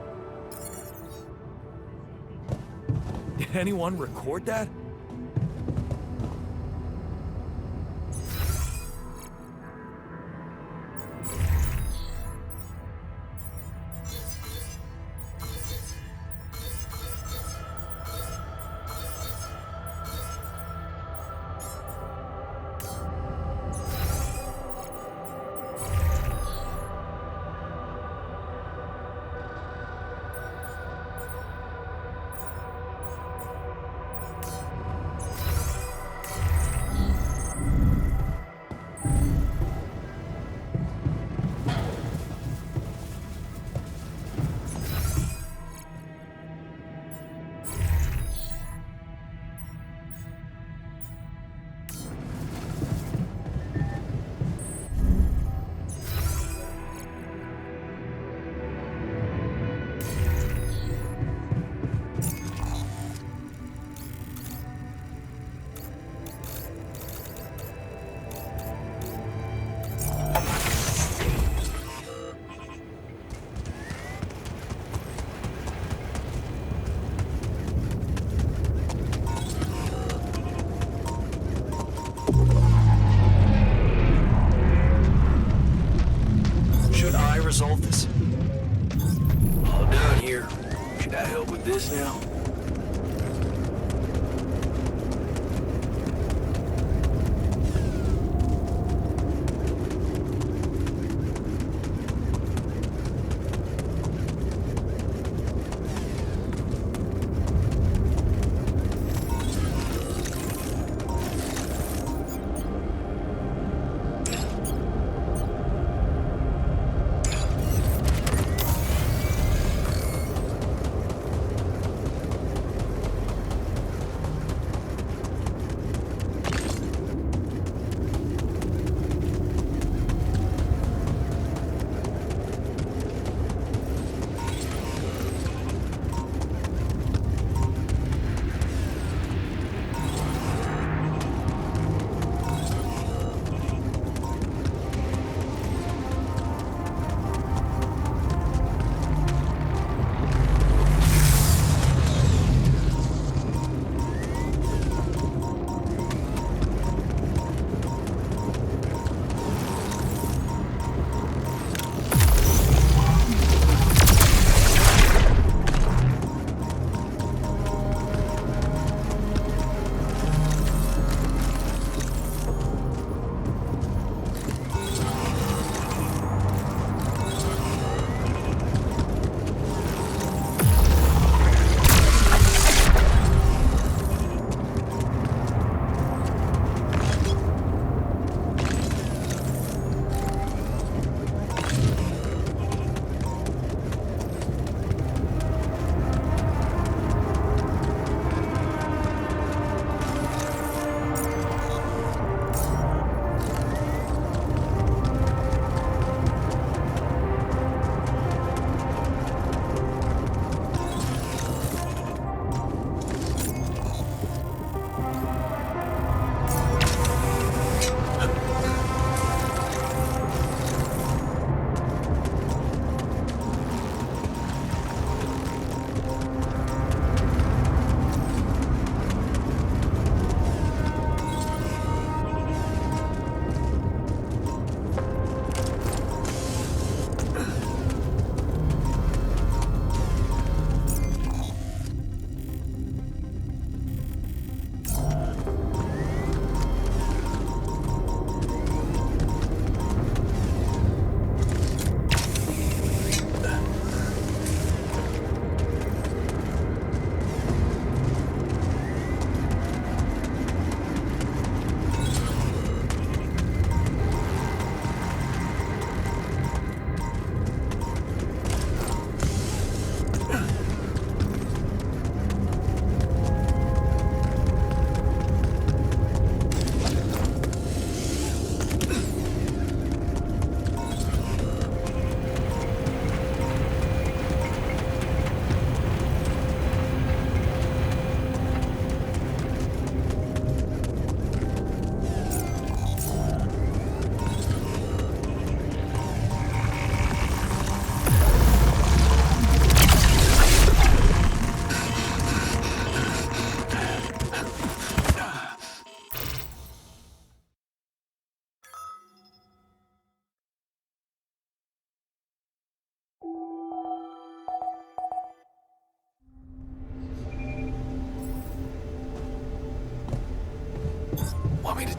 Did anyone record that? Resolve this. All done here. Should I help with this now?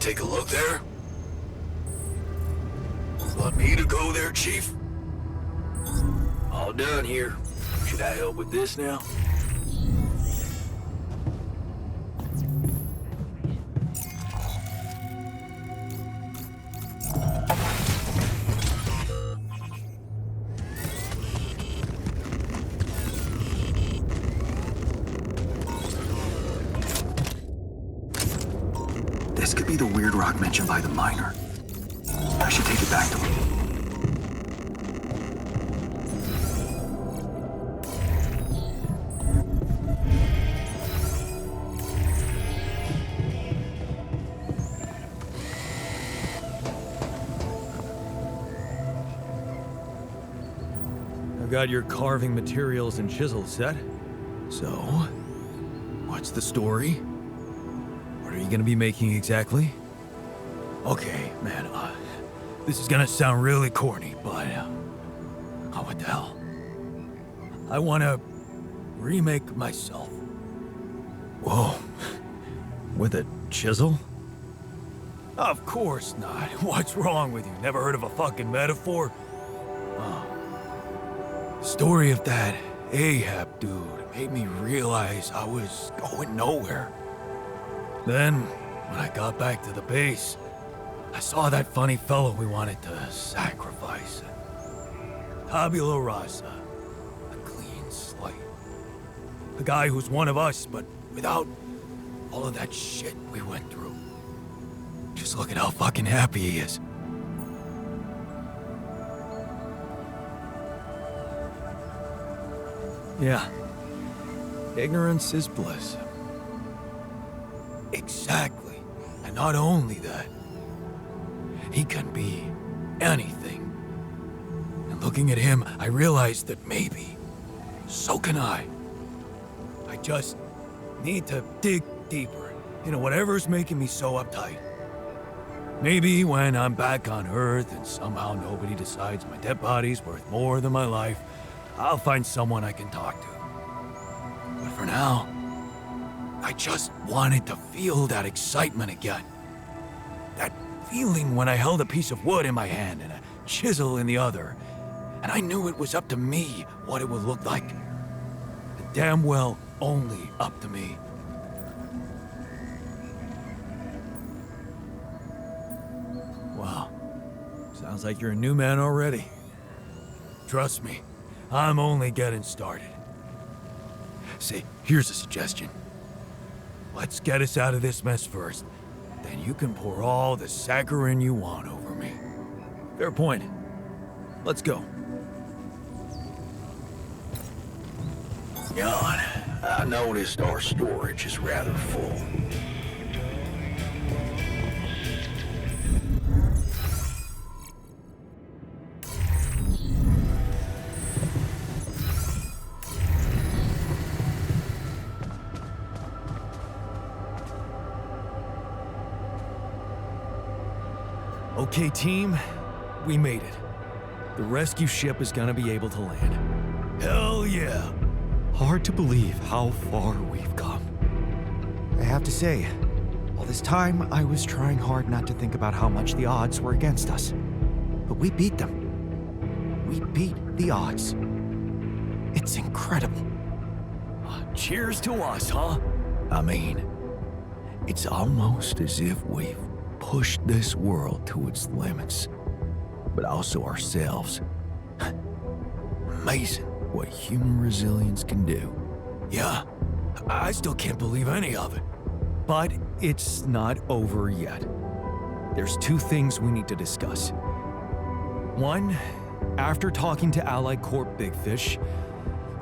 take a look there? Want me to go there, Chief? All done here. Should I help with this now? This could be the weird rock mentioned by the miner. I should take it back to him. I've got your carving materials and chisel set. So, what's the story? What are you gonna be making exactly? Okay, man, this is gonna sound really corny, but, oh, what the hell? I wanna remake myself. Whoa, with a chisel? Of course not. What's wrong with you? Never heard of a fucking metaphor? Story of that Ahab dude made me realize I was going nowhere. Then, when I got back to the base, I saw that funny fellow we wanted to sacrifice. Tabula rasa, a clean slate. A guy who's one of us, but without all of that shit we went through. Just look at how fucking happy he is. Yeah. Ignorance is bliss. Exactly. And not only that, he can be anything. And looking at him, I realized that maybe so can I. I just need to dig deeper into whatever's making me so uptight. Maybe when I'm back on Earth and somehow nobody decides my dead body's worth more than my life, I'll find someone I can talk to. But for now, I just wanted to feel that excitement again. That feeling when I held a piece of wood in my hand and a chisel in the other, and I knew it was up to me what it would look like. And damn well only up to me. Wow. Sounds like you're a new man already. Trust me, I'm only getting started. See, here's a suggestion. Let's get us out of this mess first. Then you can pour all the saccharin you want over me. Fair point. Let's go. Jan, I noticed our storage is rather full. Okay, team, we made it. The rescue ship is gonna be able to land. Hell yeah! Hard to believe how far we've come. I have to say, all this time I was trying hard not to think about how much the odds were against us. But we beat them. We beat the odds. It's incredible. Cheers to us, huh? I mean, it's almost as if we've pushed this world to its limits, but also ourselves. Amazing what human resilience can do. Yeah, I still can't believe any of it. But it's not over yet. There's two things we need to discuss. One, after talking to Allied Corp Big Fish,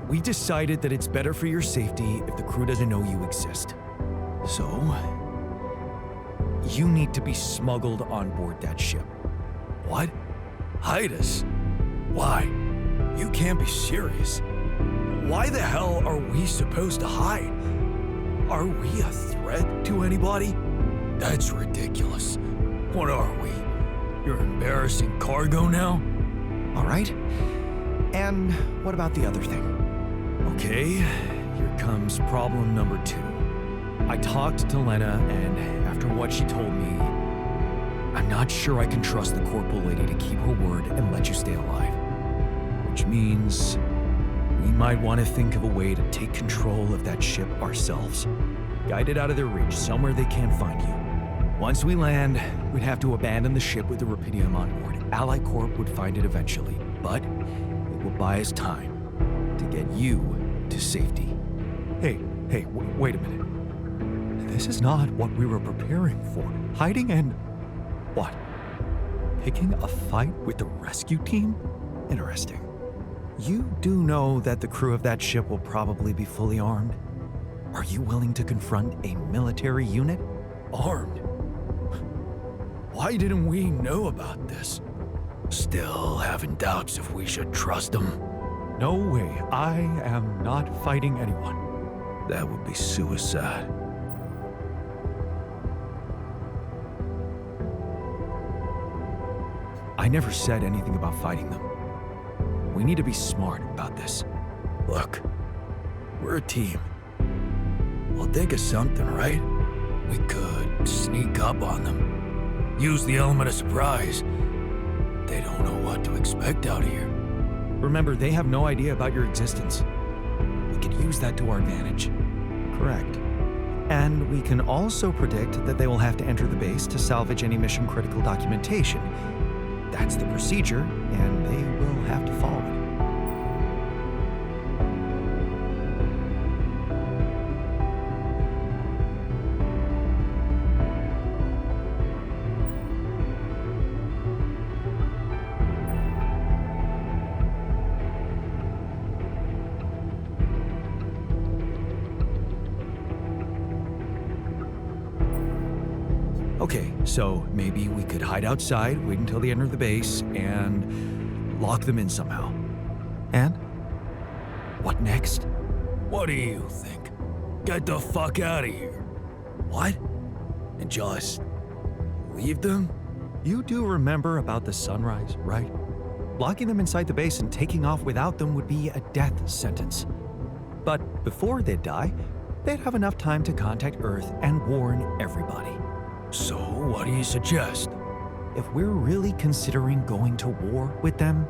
we decided that it's better for your safety if the crew doesn't know you exist. So, you need to be smuggled on board that ship. What? Hide us? Why? You can't be serious. Why the hell are we supposed to hide? Are we a threat to anybody? That's ridiculous. What are we? Your embarrassing cargo now? All right? And what about the other thing? Okay, here comes problem number 2. I talked to Lena, and after what she told me, I'm not sure I can trust the corporal lady to keep her word and let you stay alive. Which means we might want to think of a way to take control of that ship ourselves. Guide it out of their reach, somewhere they can't find you. Once we land, we'd have to abandon the ship with the Rapidium on board. Ally Corp would find it eventually, but it will buy us time to get you to safety. Hey, wait a minute. This is not what we were preparing for. Hiding and... what? Picking a fight with the rescue team? Interesting. You do know that the crew of that ship will probably be fully armed? Are you willing to confront a military unit? Armed? Why didn't we know about this? Still having doubts if we should trust them. No way. I am not fighting anyone. That would be suicide. I never said anything about fighting them. We need to be smart about this. Look, we're a team. We'll think of something, right? We could sneak up on them. Use the element of surprise. They don't know what to expect out here. Remember, they have no idea about your existence. We could use that to our advantage. Correct. And we can also predict that they will have to enter the base to salvage any mission-critical documentation. That's the procedure, and they will have to follow it. Okay, so maybe we could hide outside, wait until they enter the base, and lock them in somehow. And? What next? What do you think? Get the fuck out of here. What? And just leave them? You do remember about the sunrise, right? Locking them inside the base and taking off without them would be a death sentence. But before they'd die, they'd have enough time to contact Earth and warn everybody. So, what do you suggest? If we're really considering going to war with them,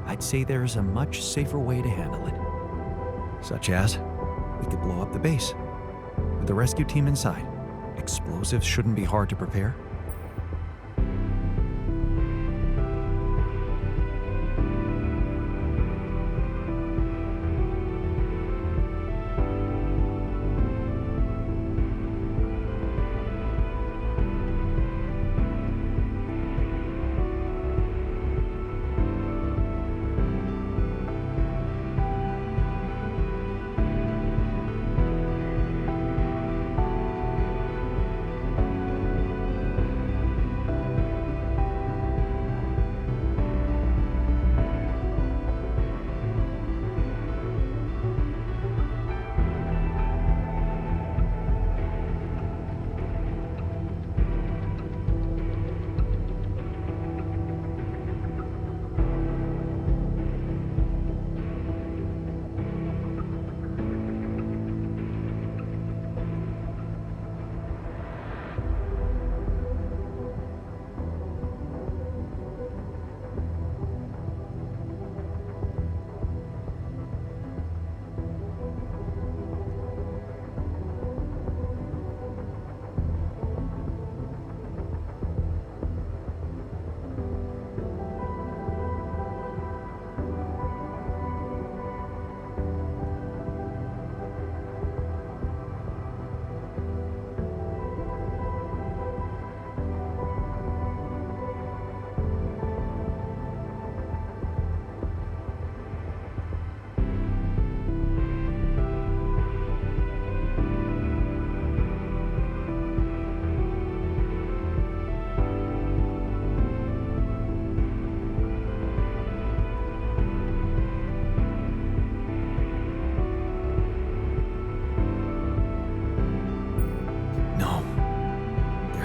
I'd say there's a much safer way to handle it. Such as, we could blow up the base with the rescue team inside. Explosives shouldn't be hard to prepare.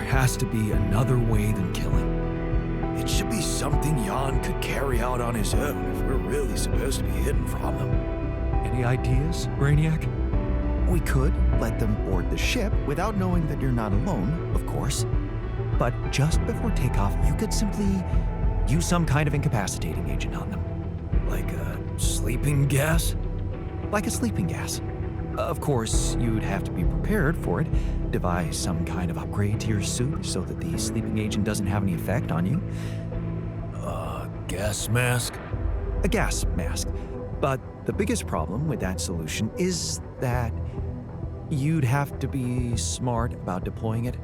Has to be another way than killing. It should be something Jan could carry out on his own if we're really supposed to be hidden from them. Any ideas, Brainiac? We could let them board the ship without knowing that you're not alone, of course. but just before takeoff, you could simply use some kind of incapacitating agent on them. Like a sleeping gas? Like a sleeping gas. Of course, you'd have to be prepared for it, devise some kind of upgrade to your suit so that the sleeping agent doesn't have any effect on you. Gas mask? A gas mask. But the biggest problem with that solution is that you'd have to be smart about deploying it.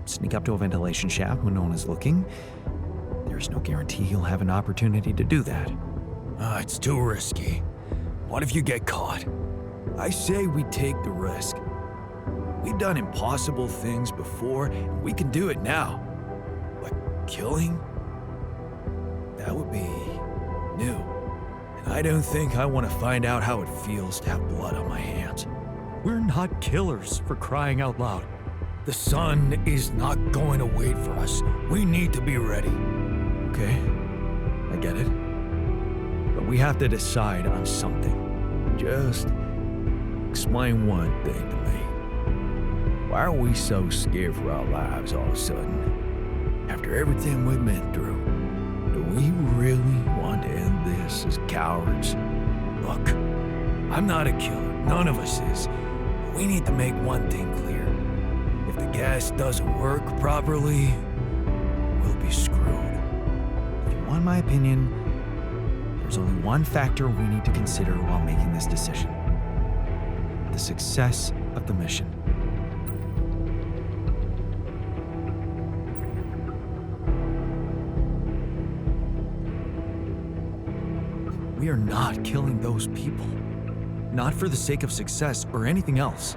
Sneak up to a ventilation shaft when no one is looking. There's no guarantee you'll have an opportunity to do that. It's too risky. What if you get caught? I say we take the risk. We've done impossible things before, and we can do it now. But killing? That would be new. And I don't think I want to find out how it feels to have blood on my hands. We're not killers, for crying out loud. The sun is not going to wait for us. We need to be ready. Okay, I get it. But we have to decide on something. Just explain one thing to me. Why are we so scared for our lives all of a sudden? After everything we've been through, do we really want to end this as cowards? Look, I'm not a killer. None of us is. But we need to make one thing clear. If the gas doesn't work properly, we'll be screwed. If you want my opinion, there's only one factor we need to consider while making this decision: the success of the mission. We are not killing those people. Not for the sake of success or anything else.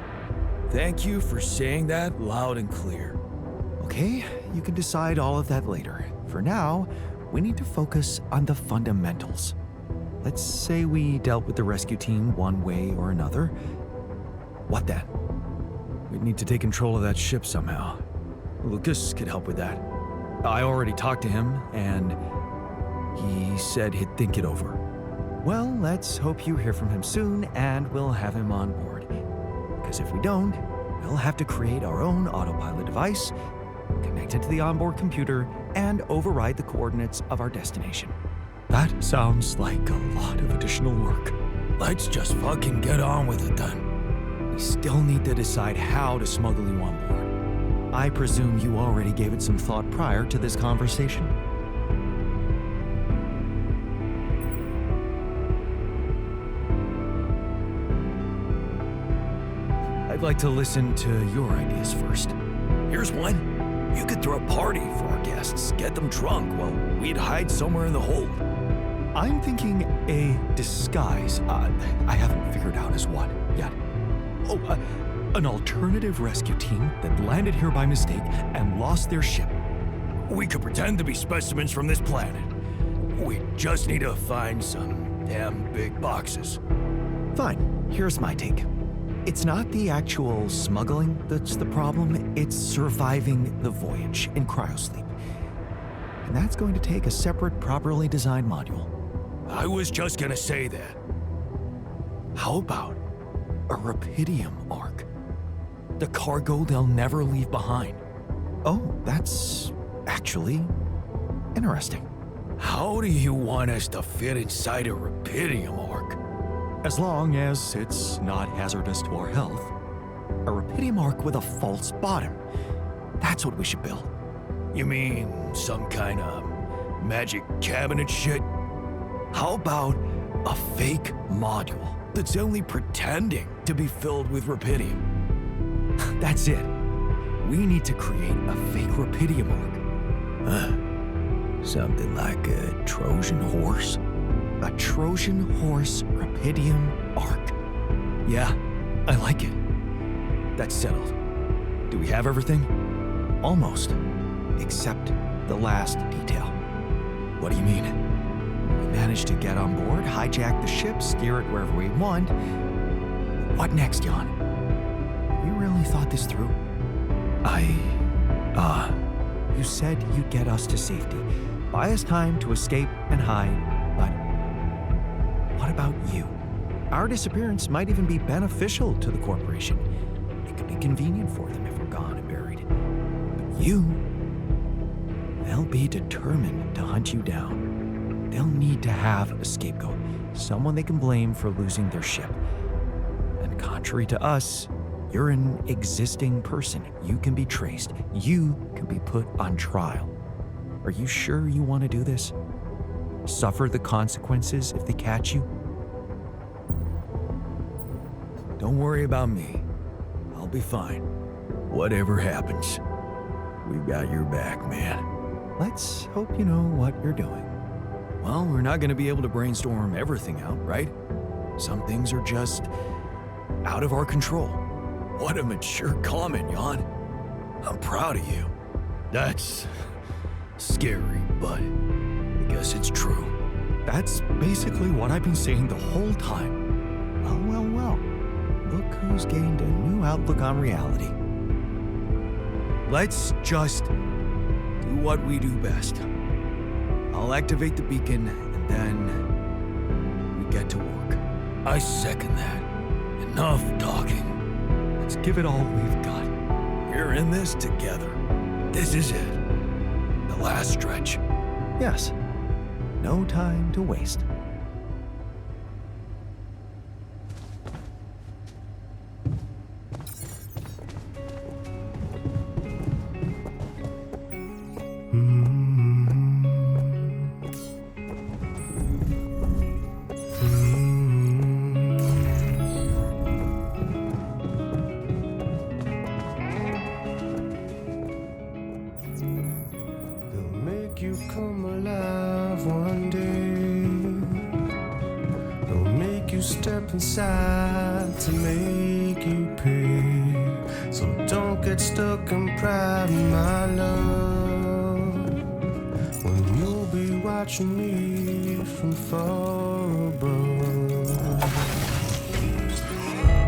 Thank you for saying that loud and clear. Okay, you can decide all of that later. For now, we need to focus on the fundamentals. Let's say we dealt with the rescue team one way or another. What then? We'd need to take control of that ship somehow. Lucas could help with that. I already talked to him, and he said he'd think it over. Well, let's hope you hear from him soon, and we'll have him on board. Because if we don't, we'll have to create our own autopilot device, connect it to the onboard computer, and override the coordinates of our destination. That sounds like a lot of additional work. Let's just fucking get on with it then. We still need to decide how to smuggle you on board. I presume you already gave it some thought prior to this conversation. I'd like to listen to your ideas first. Here's one. You could throw a party for our guests, get them drunk while we'd hide somewhere in the hold. I'm thinking a disguise. I haven't figured out as what yet. Oh, an alternative rescue team that landed here by mistake and lost their ship. We could pretend to be specimens from this planet. We just need to find some damn big boxes. Fine, here's my take. It's not the actual smuggling that's the problem, it's surviving the voyage in cryosleep. And that's going to take a separate, properly designed module. I was just gonna say that. How about a Rapidium arc? The cargo they'll never leave behind. Oh, that's actually interesting. How do you want us to fit inside a Rapidium arc? As long as it's not hazardous to our health. A Rapidium arc with a false bottom. That's what we should build. You mean some kind of magic cabinet shit? How about a fake module that's only pretending to be filled with Rapidium? That's it. We need to create a fake Rapidium arc. Something like a Trojan horse? A Trojan horse Rapidium arc. Yeah, I like it. That's settled. Do we have everything? Almost. Except the last detail. What do you mean? We managed to get on board, hijack the ship, steer it wherever we want. What next, Jan? You really thought this through? You said you'd get us to safety, buy us time to escape and hide, but what about you? Our disappearance might even be beneficial to the corporation. It could be convenient for them if we're gone and buried. But they'll be determined to hunt you down. They'll need to have a scapegoat, someone they can blame for losing their ship. And contrary to us, you're an existing person. You can be traced. You can be put on trial. Are you sure you want to do this? Suffer the consequences if they catch you? Don't worry about me. I'll be fine. Whatever happens, we've got your back, man. Let's hope you know what you're doing. Well, we're not going to be able to brainstorm everything out, right? Some things are just out of our control. What a mature comment, Jan. I'm proud of you. That's scary, but I guess it's true. That's basically what I've been saying the whole time. Well. Look who's gained a new outlook on reality. Let's just do what we do best. I'll activate the beacon, and then we get to work. I second that. Enough talking. Let's give it all we've got. We're in this together. This is it. The last stretch. Yes. No time to waste. You come alive one day. They'll make you step inside to make you pay. So don't get stuck in pride, my love, when you'll be watching me from far above.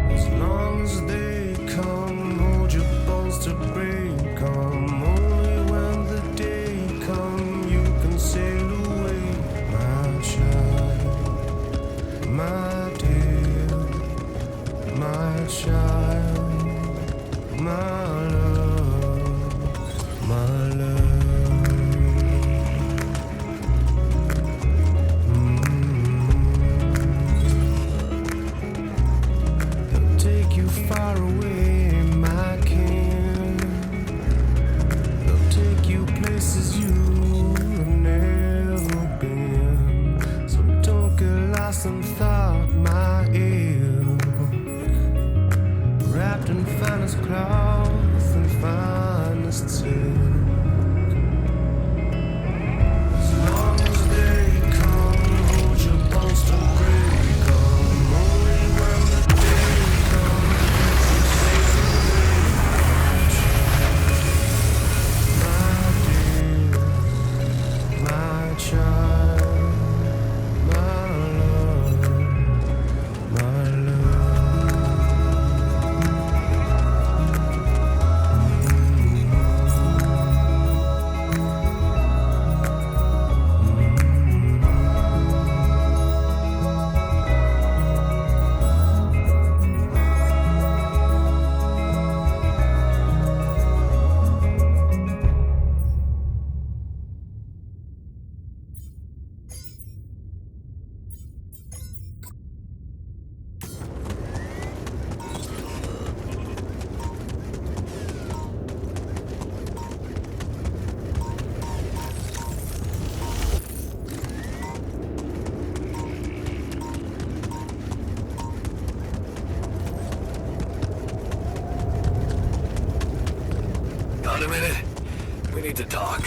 As long as they come, hold your bones to break them. Only when the day come you can sail away, my child, my dear, my child, my love, my love. They'll take you far away, my king. They'll take you places you have never been. So don't get lost in thought, my ilk, wrapped in finest cloth and finest silk. As long as they come, hold your bones to break 'em. Only when the day comes, you sail away, my child, my love, my love. Got a minute? We need to talk.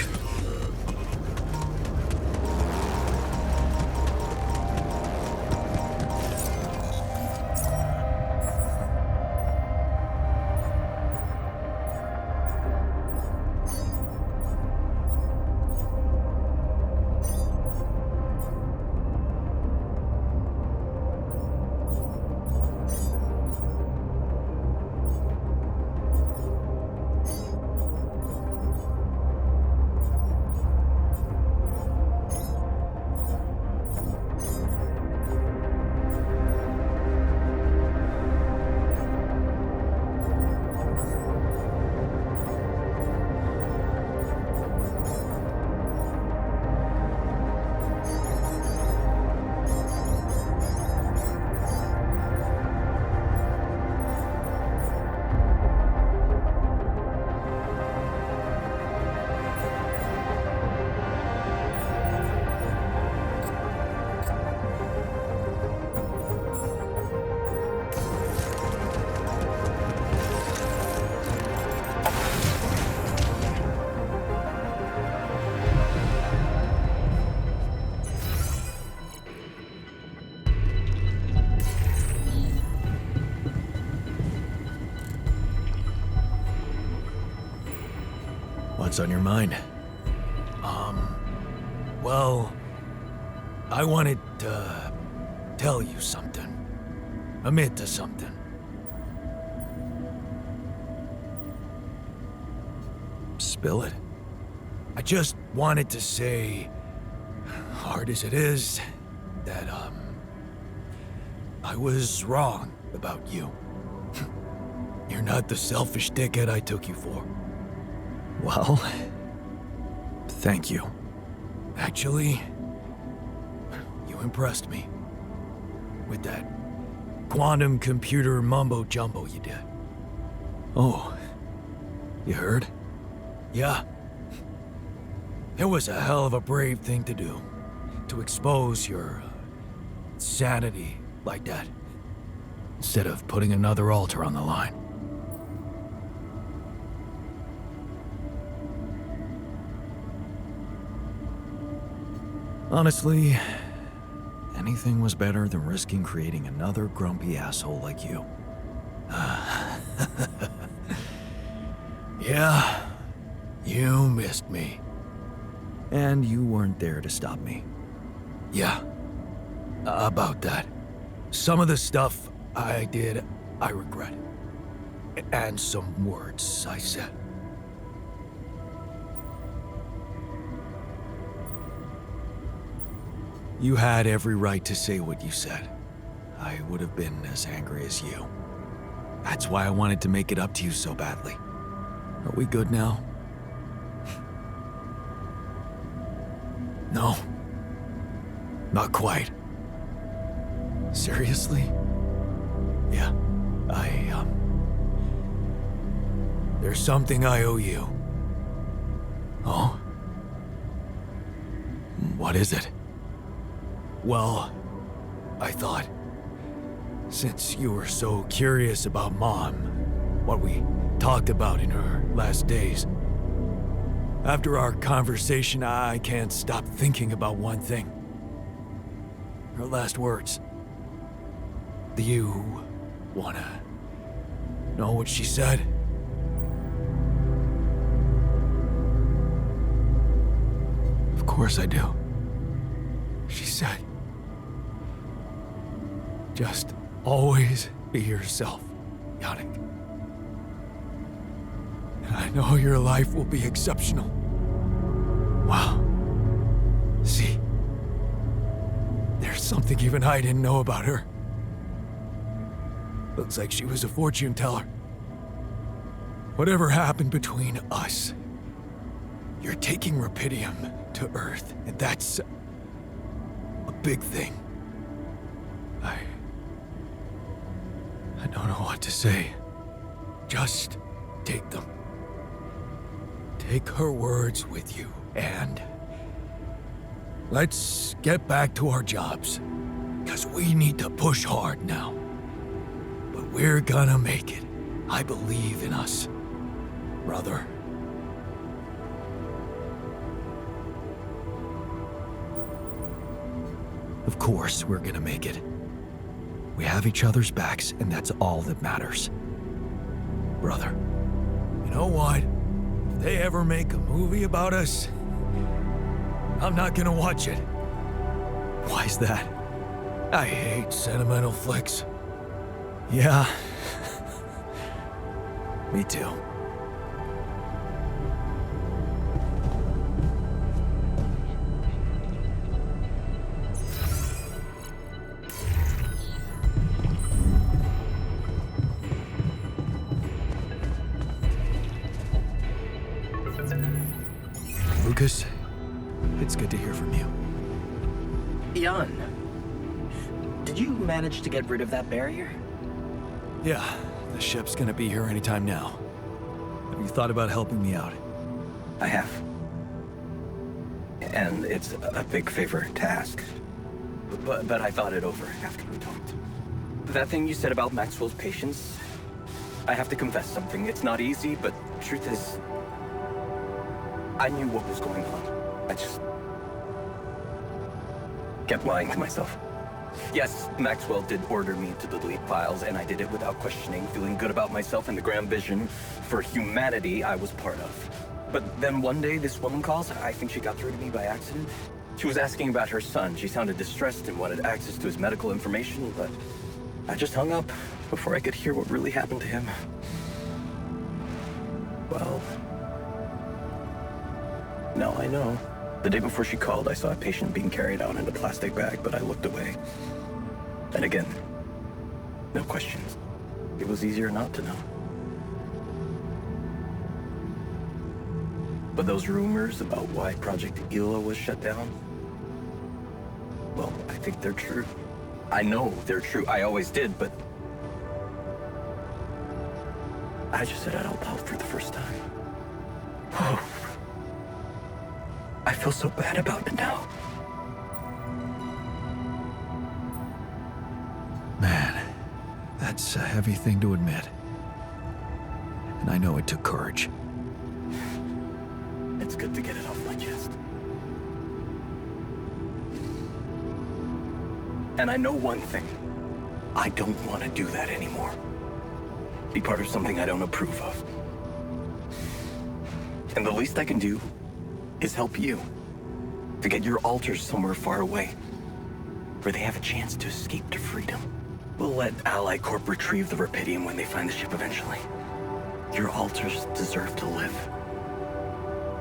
What's on your mind? Well, I wanted to tell you something. Admit to something. Spill it. I just wanted to say, hard as it is, that, I was wrong about you. You're not the selfish dickhead I took you for. Well, thank you. Actually, you impressed me with that quantum computer mumbo jumbo you did. Oh, you heard? Yeah. It was a hell of a brave thing to do, to expose your sanity like that, instead of putting another altar on the line. Honestly, anything was better than risking creating another grumpy asshole like you. Yeah, you missed me. And you weren't there to stop me. Yeah, about that. Some of the stuff I did, I regret. And some words I said. You had every right to say what you said. I would have been as angry as you. That's why I wanted to make it up to you so badly. Are we good now? No. Not quite. Seriously? Yeah, there's something I owe you. Oh? What is it? Well, I thought, since you were so curious about Mom, what we talked about in her last days, after our conversation, I can't stop thinking about one thing. Her last words. Do you wanna know what she said? Of course I do. She said, just always be yourself, Yannick. And I know your life will be exceptional. Wow. See, there's something even I didn't know about her. Looks like she was a fortune teller. Whatever happened between us, you're taking Rapidium to Earth, and that's a big thing. I don't know what to say. Just take them. Take her words with you, and let's get back to our jobs. Because we need to push hard now. But we're gonna make it. I believe in us, brother. Of course we're gonna make it. We have each other's backs, and that's all that matters. Brother, you know what? If they ever make a movie about us, I'm not gonna watch it. Why's that? I hate sentimental flicks. Yeah. Me too. Lucas, it's good to hear from you. Jan, did you manage to get rid of that barrier? Yeah, the ship's gonna be here anytime now. Have you thought about helping me out? I have. And it's a big favor to ask. But I thought it over after we talked. That thing you said about Maxwell's patience, I have to confess something. It's not easy, but truth is, I knew what was going on. I just kept lying to myself. Yes, Maxwell did order me to delete files, and I did it without questioning, feeling good about myself and the grand vision for humanity I was part of. But then one day, this woman calls. I think she got through to me by accident. She was asking about her son. She sounded distressed and wanted access to his medical information, but I just hung up before I could hear what really happened to him. Well, now I know. The day before she called, I saw a patient being carried out in a plastic bag, but I looked away. And again, no questions. It was easier not to know. But those rumors about why Project Ela was shut down, well, I think they're true. I know they're true. I always did, but I just said it out loud for the first time. Oh. I feel so bad about it now. Man, that's a heavy thing to admit. And I know it took courage. It's good to get it off my chest. And I know one thing. I don't want to do that anymore. Be part of something I don't approve of. And the least I can do is help you to get your alters somewhere far away, where they have a chance to escape to freedom. We'll let Ally Corp retrieve the Rapidium when they find the ship eventually. Your alters deserve to live.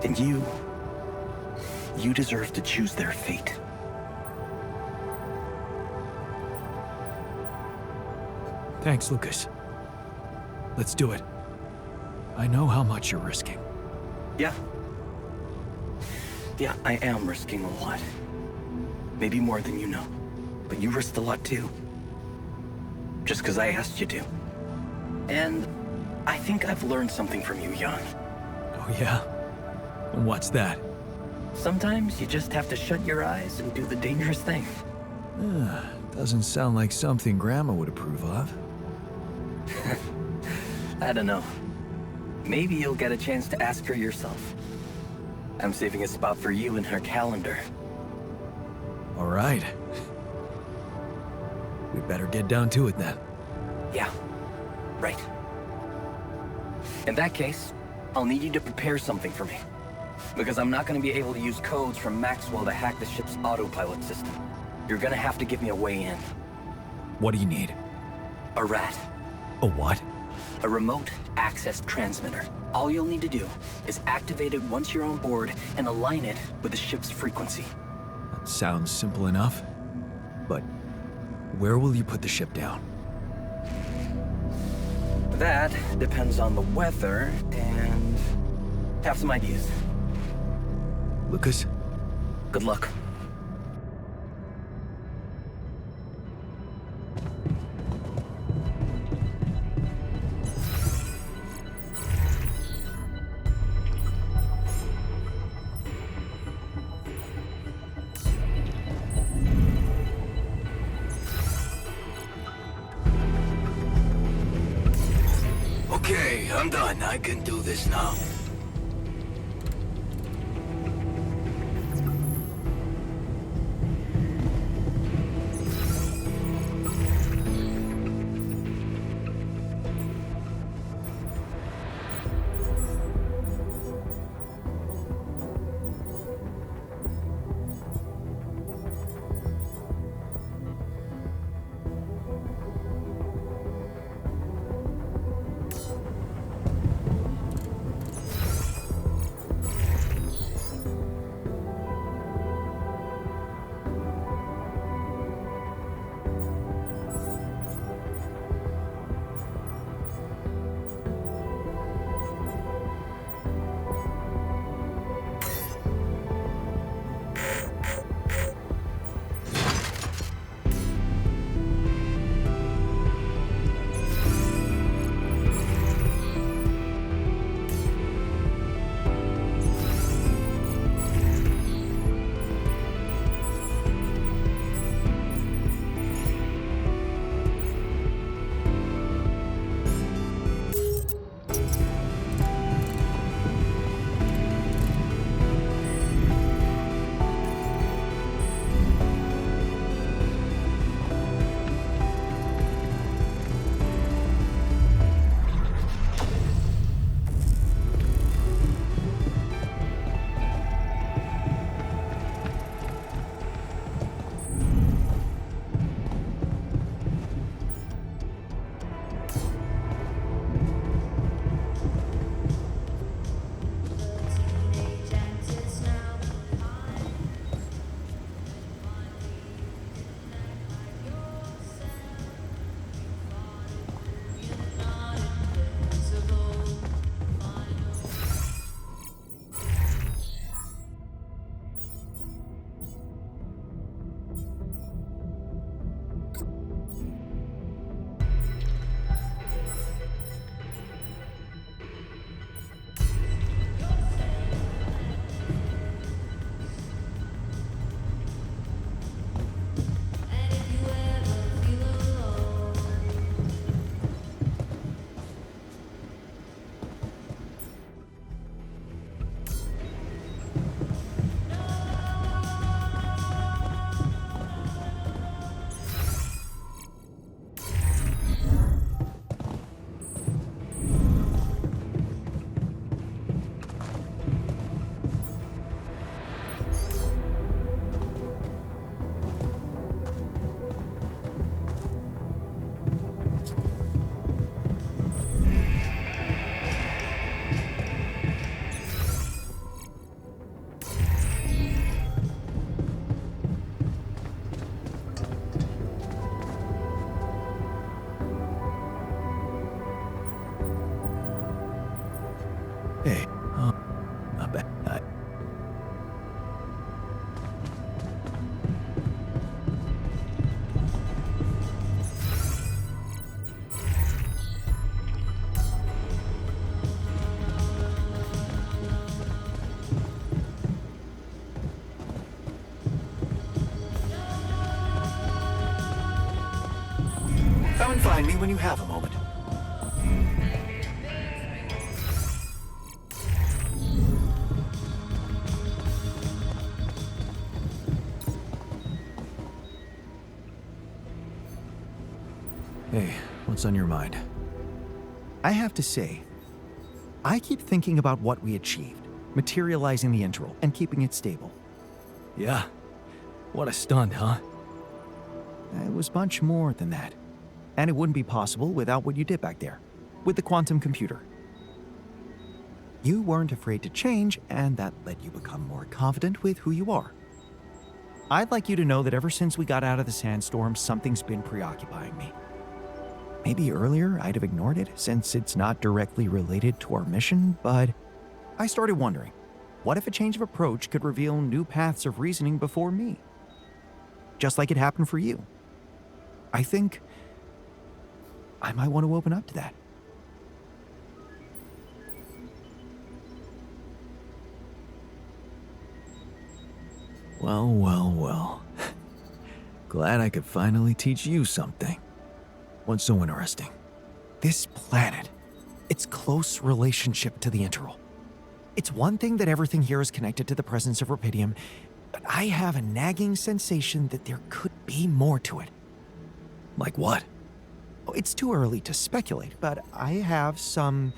And you deserve to choose their fate. Thanks, Lucas. Let's do it. I know how much you're risking. Yeah, I am risking a lot. Maybe more than you know. But you risked a lot too. Just because I asked you to. And I think I've learned something from you, Jan. Oh yeah? And what's that? Sometimes you just have to shut your eyes and do the dangerous thing. Doesn't sound like something Grandma would approve of. I don't know. Maybe you'll get a chance to ask her yourself. I'm saving a spot for you in her calendar. All right. We better get down to it then. Yeah, right. In that case, I'll need you to prepare something for me. Because I'm not going to be able to use codes from Maxwell to hack the ship's autopilot system. You're going to have to give me a way in. What do you need? A rat. A what? A remote access transmitter. All you'll need to do is activate it once you're on board and align it with the ship's frequency. That sounds simple enough. But where will you put the ship down? That depends on the weather and have some ideas. Lucas? Good luck. Okay, I'm done. I can do this now. Come and find me when you have a moment. Hey, what's on your mind? I have to say, I keep thinking about what we achieved, materializing the interval and keeping it stable. Yeah. What a stunt, huh? It was much more than that. And it wouldn't be possible without what you did back there, with the quantum computer. You weren't afraid to change, and that let you become more confident with who you are. I'd like you to know that ever since we got out of the sandstorm, something's been preoccupying me. Maybe earlier I'd have ignored it since it's not directly related to our mission, but I started wondering, what if a change of approach could reveal new paths of reasoning before me? Just like it happened for you. I think I might want to open up to that. Well, well, well. Glad I could finally teach you something. What's so interesting? This planet, its close relationship to the interval. It's one thing that everything here is connected to the presence of rubidium, but I have a nagging sensation that there could be more to it. Like what? It's too early to speculate, but I have some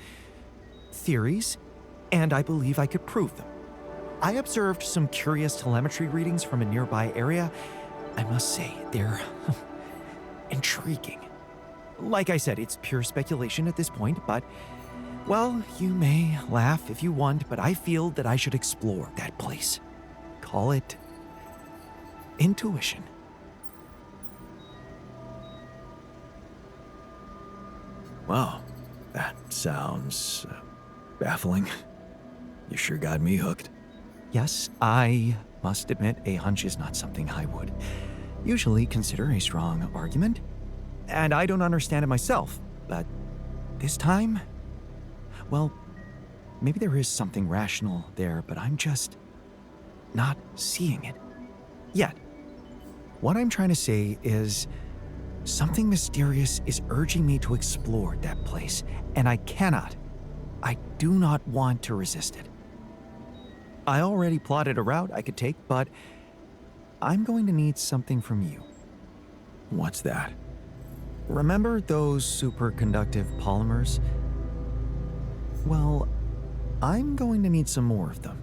theories, and I believe I could prove them. I observed some curious telemetry readings from a nearby area. I must say, they're intriguing. Like I said, it's pure speculation at this point, but, well, you may laugh if you want, but I feel that I should explore that place. Call it intuition. Wow, that sounds baffling. You sure got me hooked. Yes, I must admit a hunch is not something I would usually consider a strong argument. And I don't understand it myself, but this time, well, maybe there is something rational there, but I'm just not seeing it yet. What I'm trying to say is something mysterious is urging me to explore that place, and I do not want to resist it. I already plotted a route I could take, but I'm going to need something from you. What's that? Remember those superconductive polymers? Well, I'm going to need some more of them.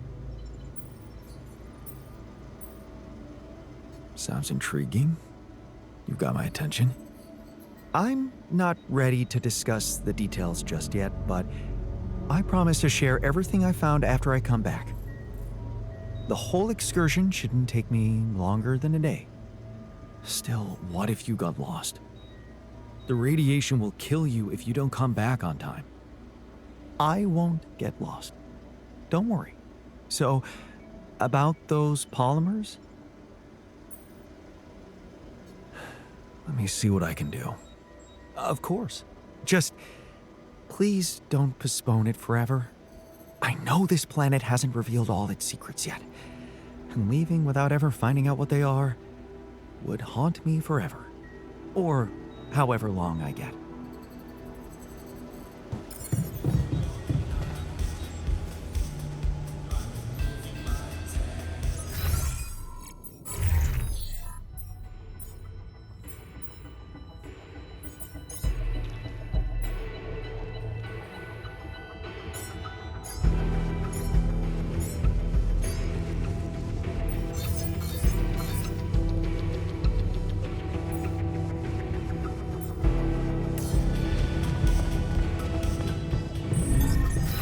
Sounds intriguing. You've got my attention. I'm not ready to discuss the details just yet, but I promise to share everything I found after I come back. The whole excursion shouldn't take me longer than a day. Still, what if you got lost? The radiation will kill you if you don't come back on time. I won't get lost. Don't worry. So, about those polymers? Let me see what I can do. Of course. Just, please don't postpone it forever. I know this planet hasn't revealed all its secrets yet, and leaving without ever finding out what they are would haunt me forever. Or however long I get.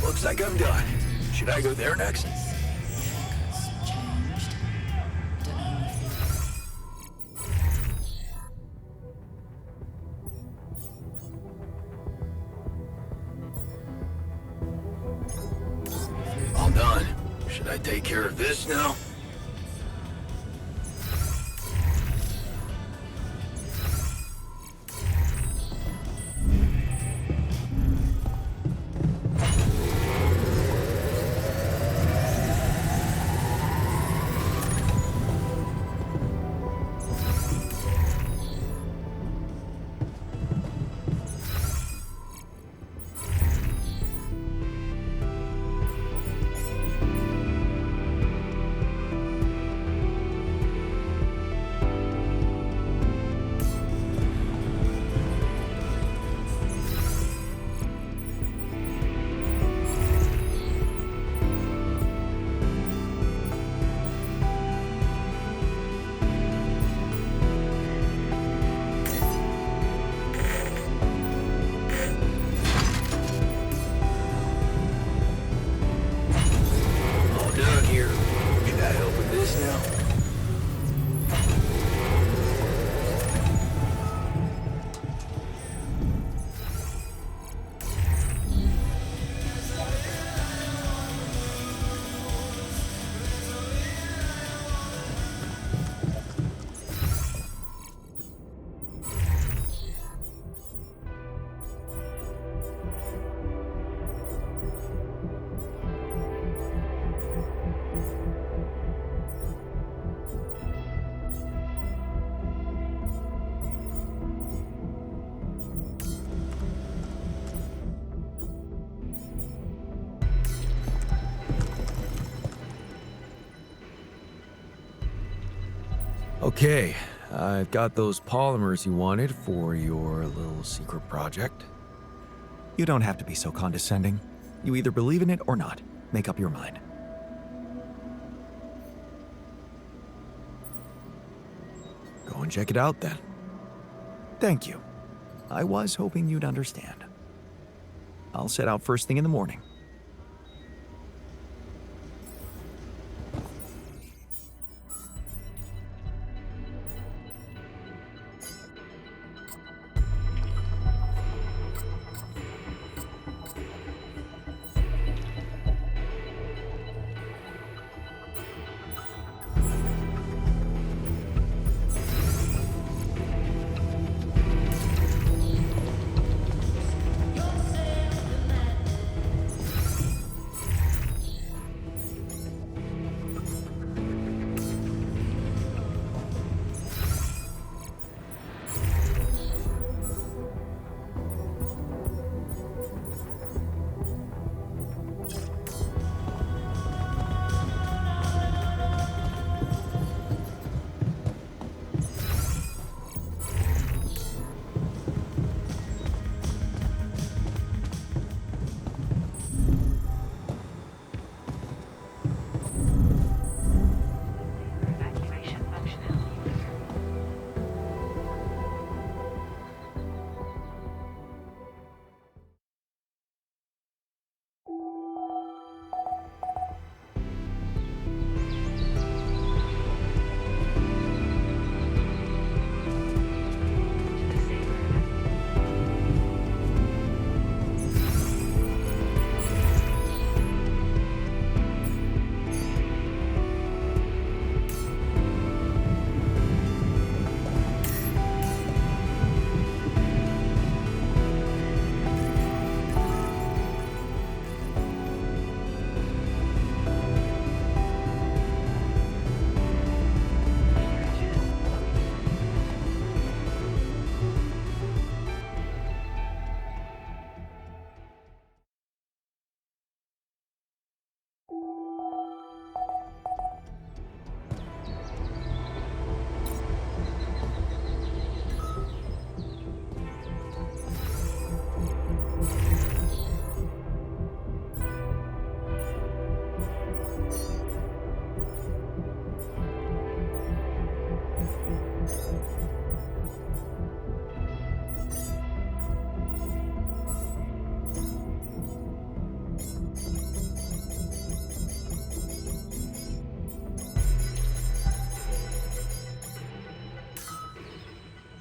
Looks like I'm done. Should I go there next? All done. Should I take care of this now? Okay, I've got those polymers you wanted for your little secret project. You don't have to be so condescending. You either believe in it or not. Make up your mind. Go and check it out then. Thank you. I was hoping you'd understand. I'll set out first thing in the morning. Evacuation functionality.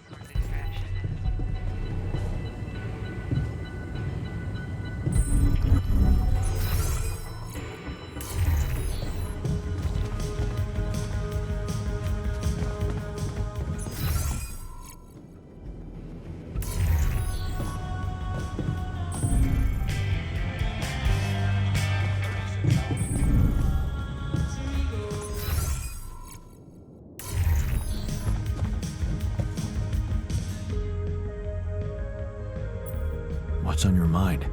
Source extraction. What's on your mind?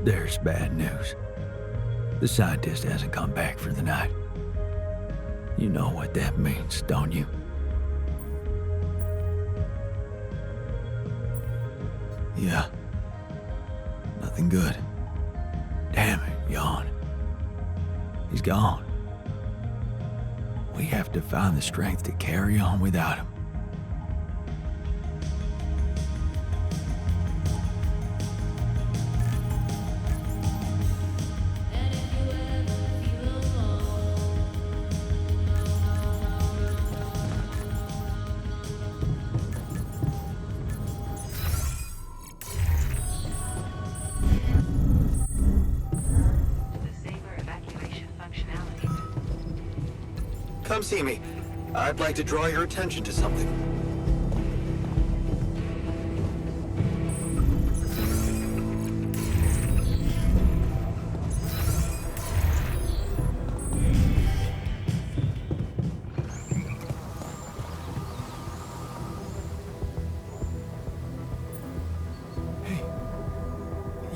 There's bad news. The scientist hasn't come back for the night. You know what that means, don't you? Yeah. Nothing good. Damn it, Yawn. He's gone. We have to find the strength to carry on without him. Disable evacuation functionality. Come see me. I'd like to draw your attention to something.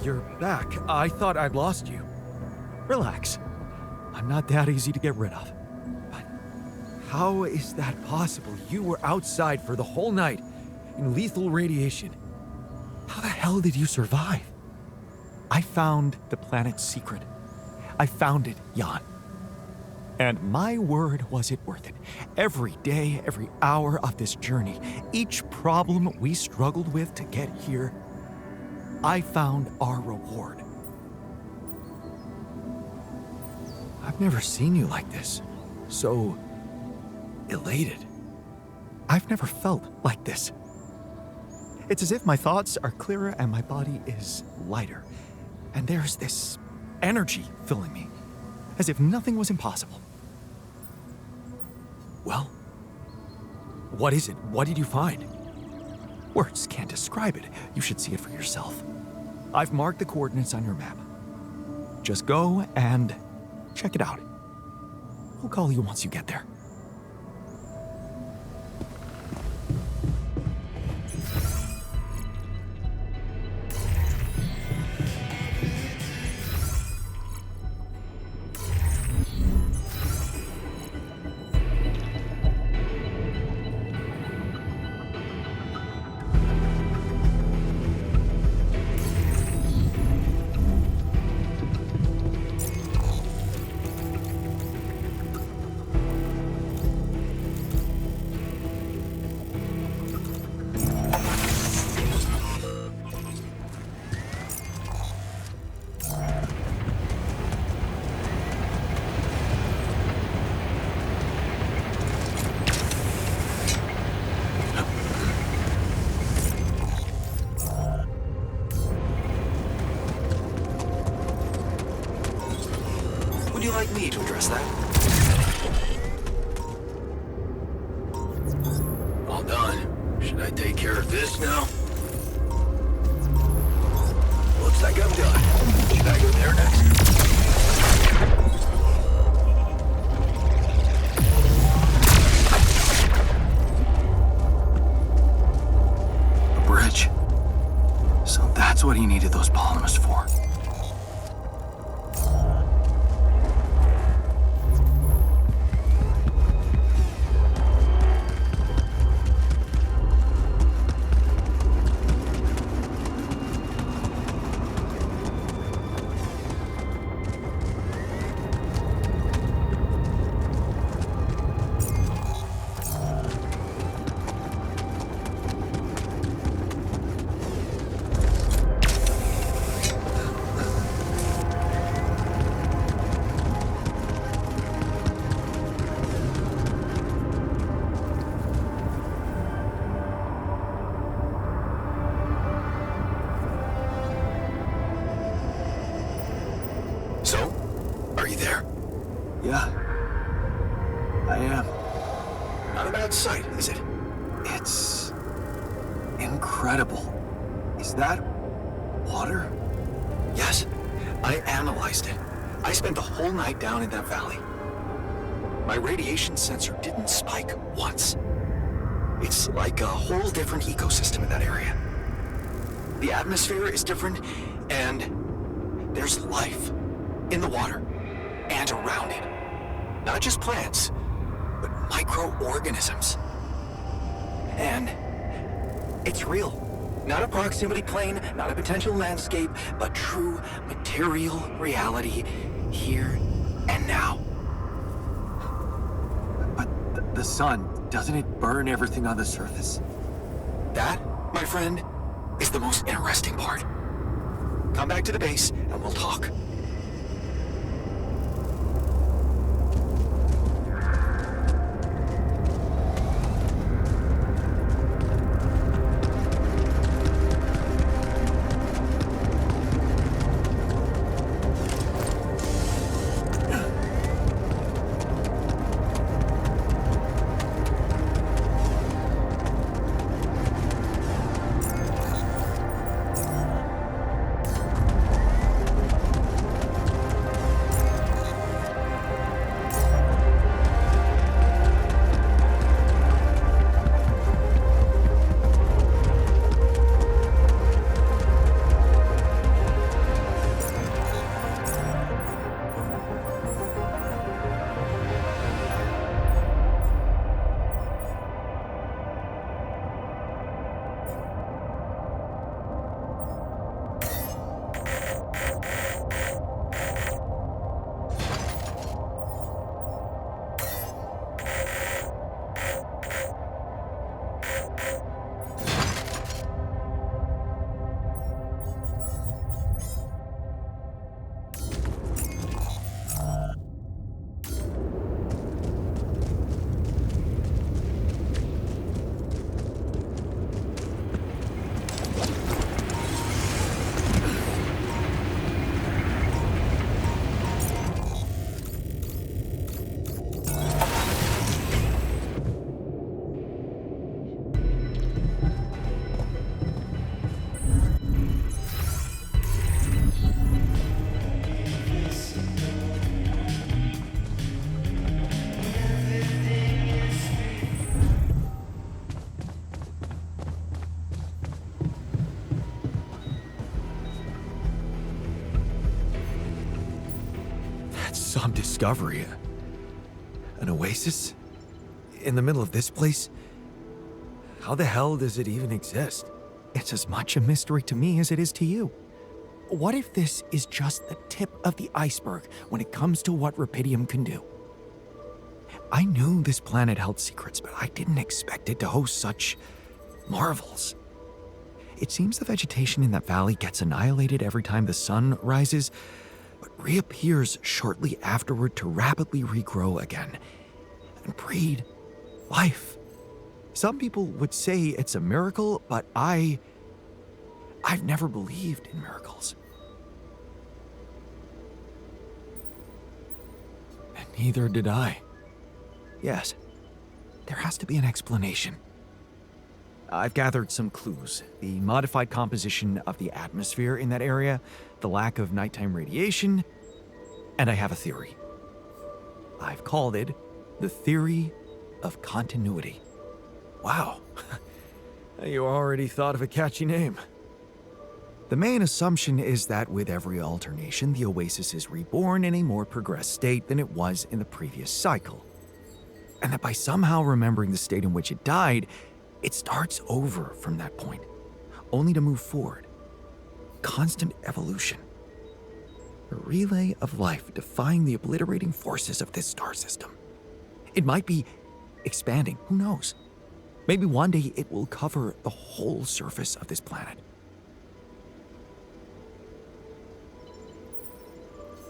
You're back. I thought I'd lost you. Relax. I'm not that easy to get rid of. But How is that possible? You were outside for the whole night in lethal radiation. How the hell did you survive? I found the planet's secret. I found it, Jan. And my word, was it worth it. Every day, every hour of this journey, each problem we struggled with to get here, I found our reward. I've never seen you like this. So elated. I've never felt like this. It's as if my thoughts are clearer and my body is lighter. And there's this energy filling me, as if nothing was impossible. Well, what is it? What did you find? Words can't describe it. You should see it for yourself. I've marked the coordinates on your map. Just go and check it out. I'll call you once you get there. Would you like me to address that? All done. Should I take care of this now? Looks like I'm done. Should I go there next? A bridge. So that's what he needed those polymers for. So, are you there? Yeah, I am. Not a bad sight, is it? It's incredible. Is that water? Yes, I analyzed it. I spent the whole night down in that valley. My radiation sensor didn't spike once. It's like a whole different ecosystem in that area. The atmosphere is different, and there's life in the water and around it. Not just plants, but microorganisms. And it's real. Not a proximity plane, not a potential landscape, but true material reality here and now. But the sun, doesn't it burn everything on the surface? That, my friend, is the most interesting part. Come back to the base and we'll talk. some discovery. An oasis? In the middle of this place? How the hell does it even exist? It's as much a mystery to me as it is to you. What if this is just the tip of the iceberg when it comes to what Rapidium can do? I knew this planet held secrets, but I didn't expect it to host such marvels. It seems the vegetation in that valley gets annihilated every time the sun rises, but reappears shortly afterward to rapidly regrow again and breed life. Some people would say it's a miracle, but I've never believed in miracles. And neither did I. Yes, there has to be an explanation. I've gathered some clues. The modified composition of the atmosphere in that area, the lack of nighttime radiation, and I have a theory. I've called it the theory of continuity. Wow. You already thought of a catchy name. The main assumption is that with every alternation, the oasis is reborn in a more progressed state than it was in the previous cycle. And that by somehow remembering the state in which it died, it starts over from that point, only to move forward. Constant evolution. A relay of life defying the obliterating forces of this star system. It might be expanding, who knows? Maybe one day it will cover the whole surface of this planet.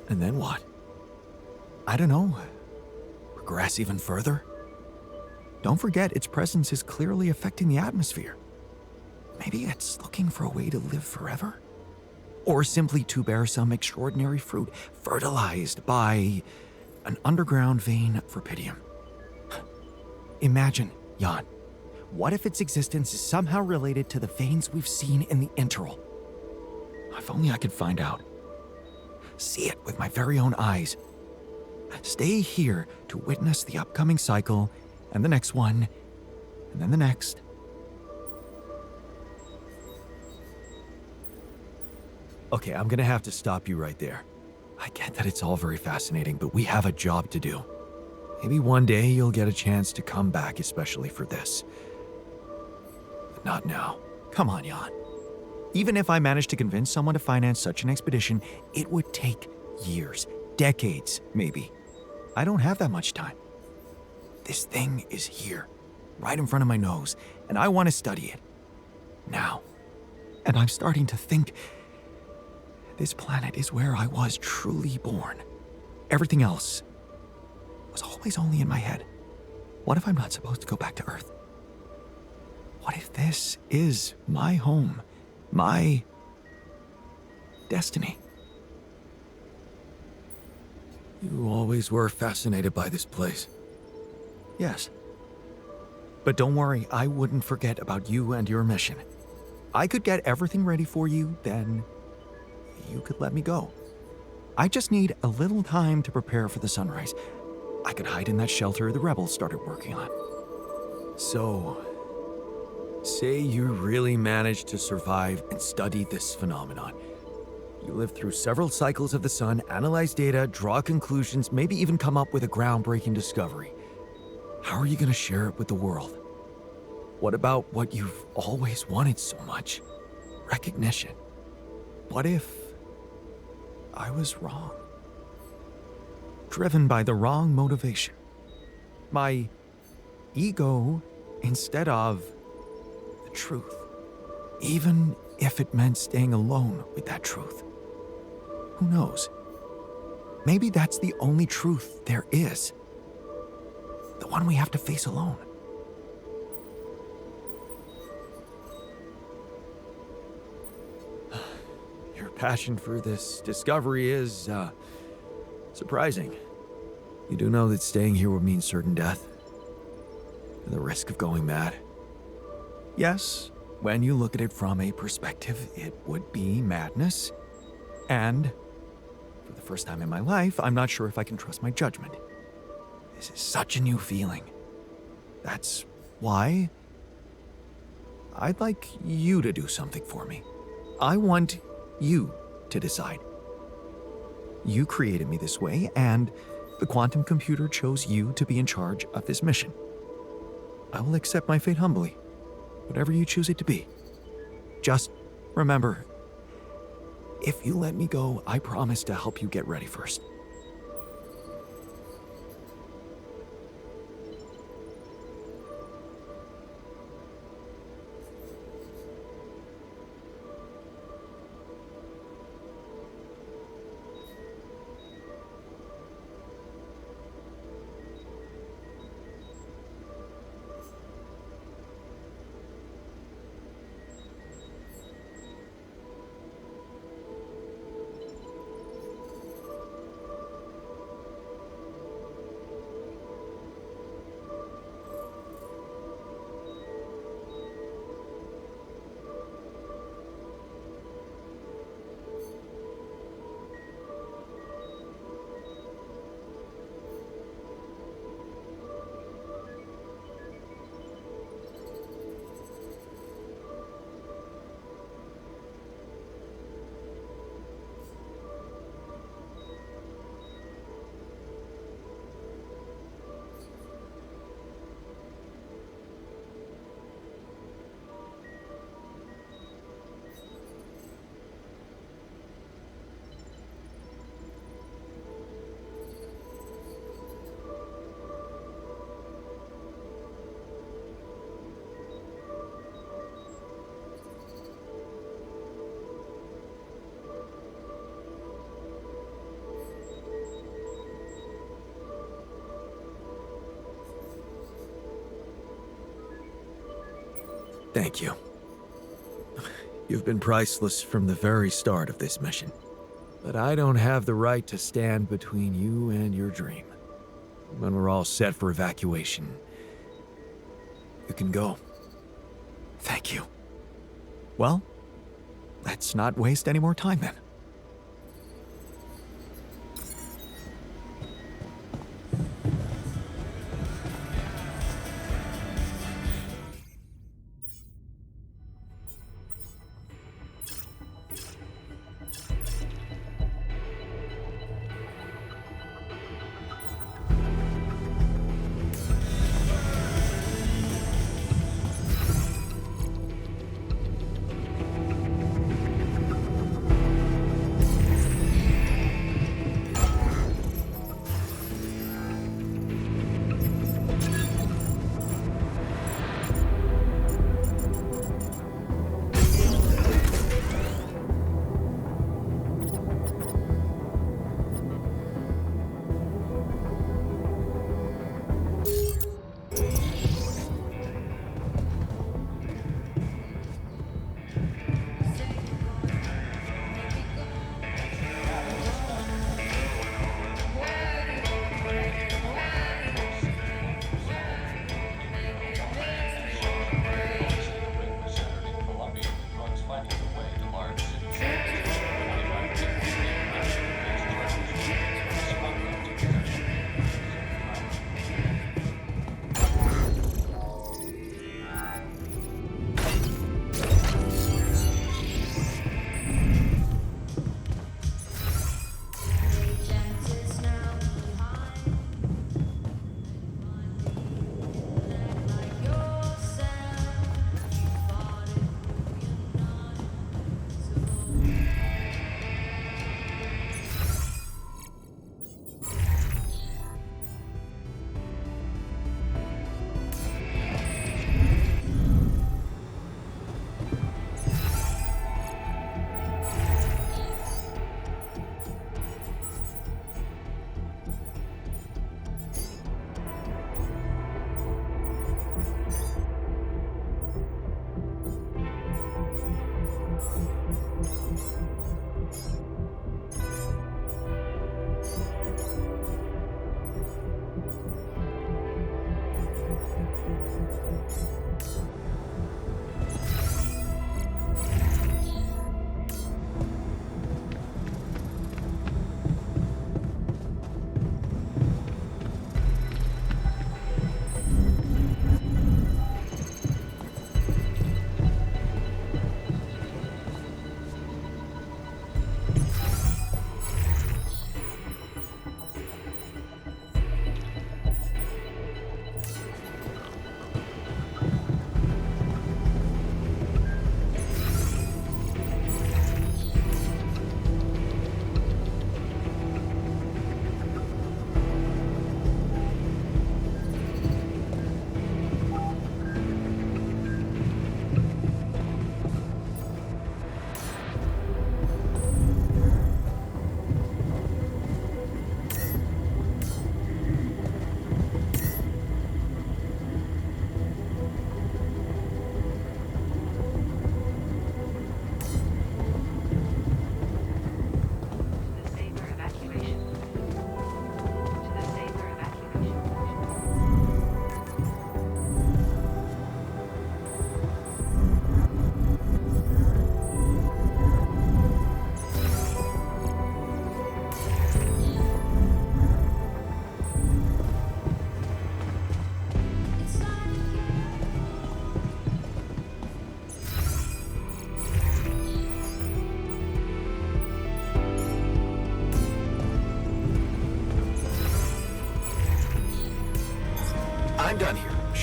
And then what? I don't know. Progress even further? Don't forget, its presence is clearly affecting the atmosphere. Maybe it's looking for a way to live forever? Or simply to bear some extraordinary fruit, fertilized by an underground vein of Rapidium. Imagine, Jan, what if its existence is somehow related to the veins we've seen in the interval? If only I could find out. See it with my very own eyes. Stay here to witness the upcoming cycle, and the next one, and then the next. Okay, I'm gonna have to stop you right there. I get that it's all very fascinating, but we have a job to do. Maybe one day you'll get a chance to come back, especially for this. But not now. Come on, Jan. Even if I managed to convince someone to finance such an expedition, it would take years, decades, maybe. I don't have that much time. This thing is here, right in front of my nose, and I want to study it. Now. And I'm starting to think this planet is where I was truly born. Everything else was always only in my head. What if I'm not supposed to go back to Earth? What if this is my home, my destiny? You always were fascinated by this place. Yes. But don't worry, I wouldn't forget about you and your mission. I could get everything ready for you, then you could let me go. I just need a little time to prepare for the sunrise. I could hide in that shelter the rebels started working on. So, say you really managed to survive and study this phenomenon. You lived through several cycles of the sun, analyze data, draw conclusions, maybe even come up with a groundbreaking discovery. How are you going to share it with the world? What about what you've always wanted so much? Recognition. What if I was wrong? Driven by the wrong motivation. My ego instead of the truth. Even if it meant staying alone with that truth. Who knows? Maybe that's the only truth there is. The one we have to face alone. Your passion for this discovery is, surprising. You do know that staying here would mean certain death. And the risk of going mad. Yes, when you look at it from a perspective, it would be madness. And for the first time in my life, I'm not sure if I can trust my judgment. This is such a new feeling. That's why I'd like you to do something for me. I want you to decide. You created me this way, and the quantum computer chose you to be in charge of this mission. I will accept my fate humbly, whatever you choose it to be. Just remember, if you let me go, I promise to help you get ready first. Thank you. You've been priceless from the very start of this mission. But I don't have the right to stand between you and your dream. When we're all set for evacuation, you can go. Thank you. Well, let's not waste any more time then.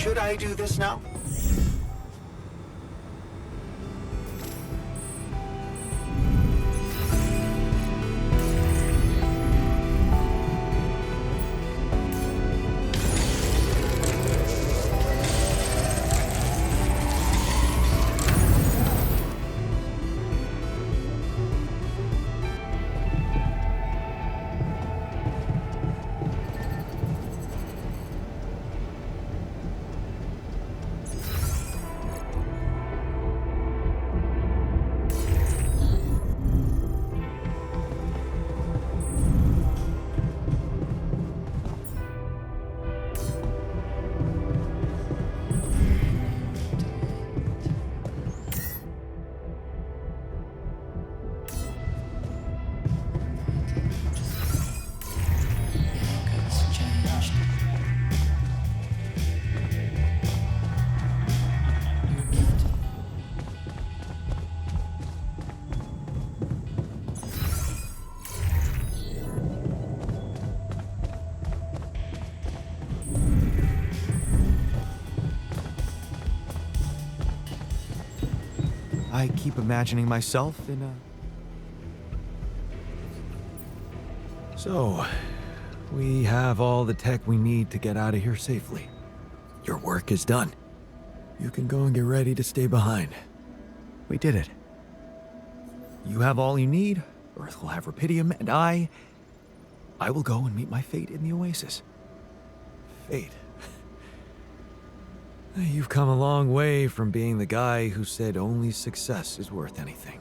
Should I do this now? I keep imagining myself in a... So, we have all the tech we need to get out of here safely. Your work is done. You can go and get ready to stay behind. We did it. You have all you need, Earth will have Rapidium, and I will go and meet my fate in the Oasis. Fate. You've come a long way from being the guy who said only success is worth anything.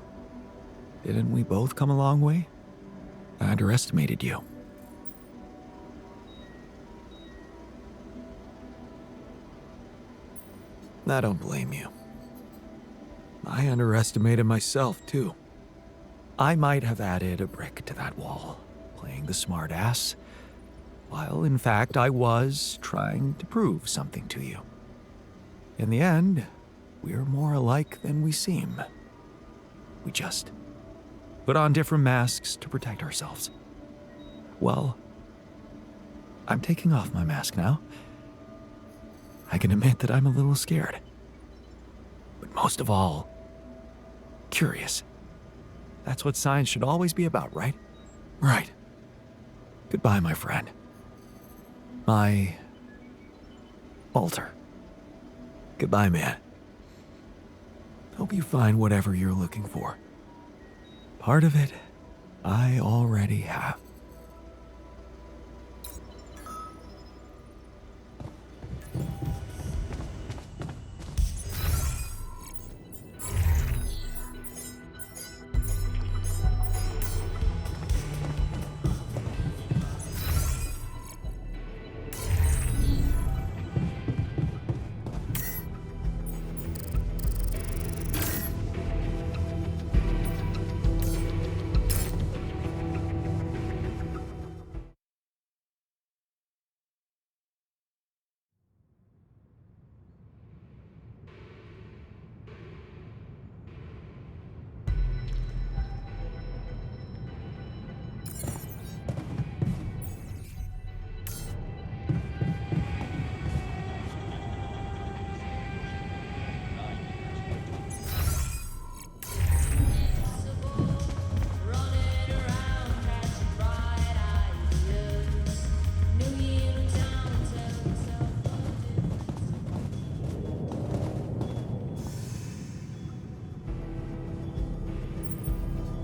Didn't we both come a long way? I underestimated you. I don't blame you. I underestimated myself, too. I might have added a brick to that wall, playing the smart ass, while in fact I was trying to prove something to you. In the end, we're more alike than we seem. We just put on different masks to protect ourselves. Well, I'm taking off my mask now. I can admit that I'm a little scared. But most of all, curious. That's what science should always be about, right? Right. Goodbye, my friend. My alter. Goodbye, man. Hope you find whatever you're looking for. Part of it, I already have.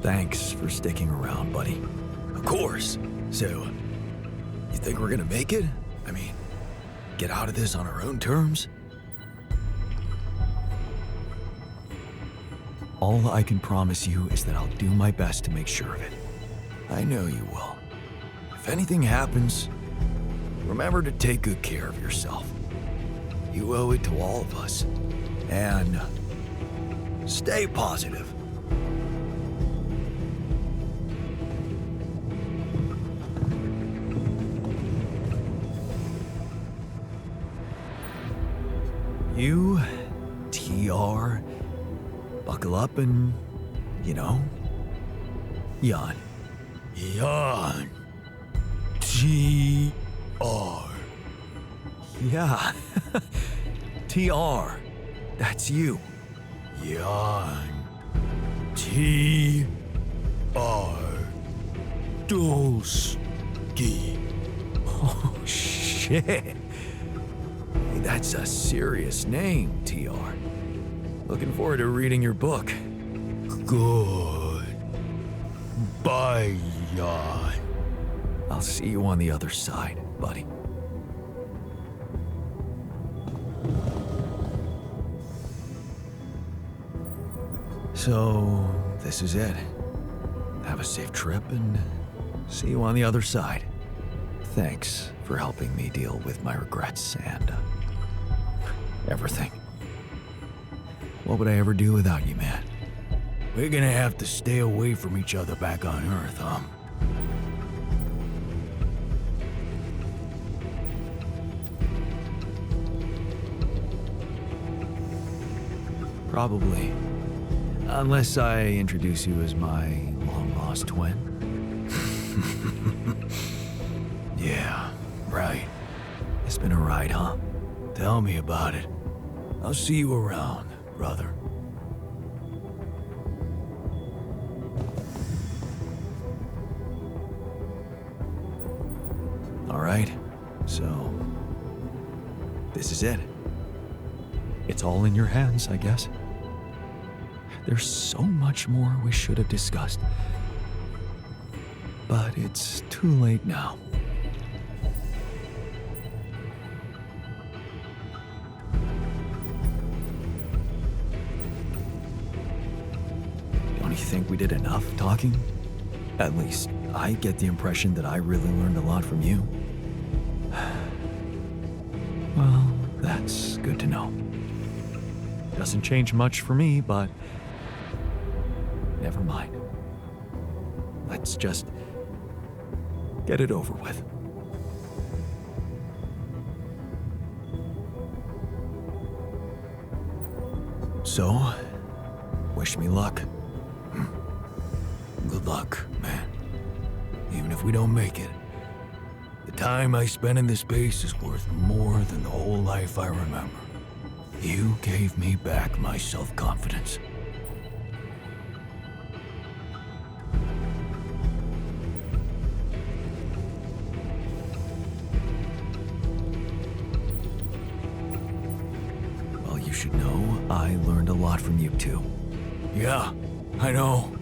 Thanks for sticking around, buddy. Of course. So, you think we're gonna make it? I mean, get out of this on our own terms? All I can promise you is that I'll do my best to make sure of it. I know you will. If anything happens, remember to take good care of yourself. You owe it to all of us. And stay positive. You, TR, buckle up and, yawn. Yawn. TR. Yeah, TR. That's you. Jan. T. R. Dolsky. Oh, shit. Hey, that's a serious name, TR. Looking forward to reading your book. Good. Bye, Jan. I'll see you on the other side, buddy. So, this is it. Have a safe trip and see you on the other side. Thanks for helping me deal with my regrets and everything. What would I ever do without you, man? We're gonna have to stay away from each other back on Earth, huh? Probably. Unless I introduce you as my long-lost twin. Yeah, right. It's been a ride, huh? Tell me about it. I'll see you around, brother. All right. So, this is it. It's all in your hands, I guess. There's so much more we should have discussed. But it's too late now. Don't you think we did enough talking? At least, I get the impression that I really learned a lot from you. Well, that's good to know. Doesn't change much for me, but never mind. Let's just get it over with. So, wish me luck. Good luck, man. Even if we don't make it, the time I spent in this base is worth more than the whole life I remember. You gave me back my self-confidence. Well, you should know I learned a lot from you too. Yeah, I know.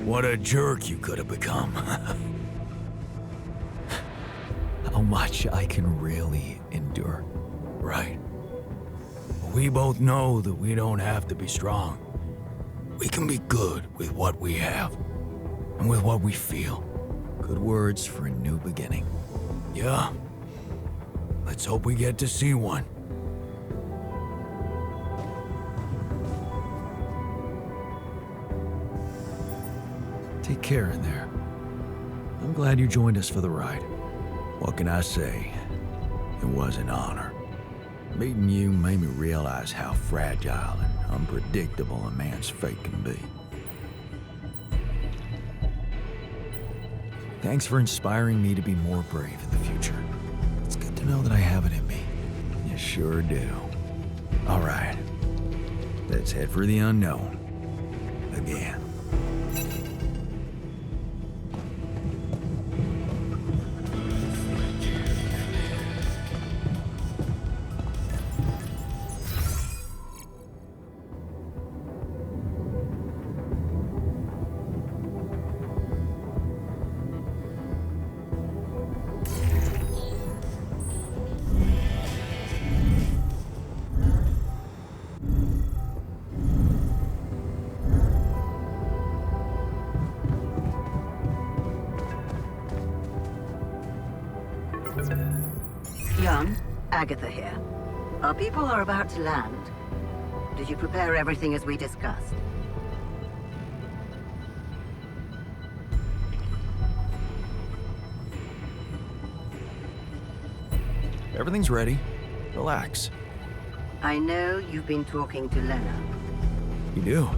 What a jerk you could have become. How much I can really endure. Right. We both know that we don't have to be strong. We can be good with what we have and with what we feel. Good words for a new beginning. Yeah. Let's hope we get to see one. Take care in there. I'm glad you joined us for the ride. What can I say? It was an honor. Meeting you made me realize how fragile and unpredictable a man's fate can be. Thanks for inspiring me to be more brave in the future. It's good to know that I have it in me. You sure do. All right. Let's head for the unknown. Again. Young, Agatha here. Our people are about to land. Did you prepare everything as we discussed? Everything's ready. Relax. I know you've been talking to Lena. You do?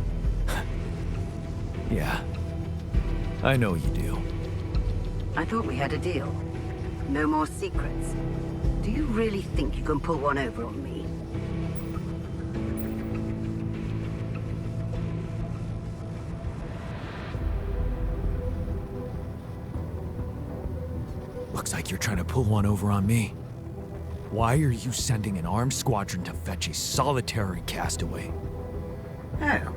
Yeah. I know you do. I thought we had a deal. No more secrets. Do you really think you can pull one over on me? Looks like you're trying to pull one over on me. Why are you sending an armed squadron to fetch a solitary castaway? Oh,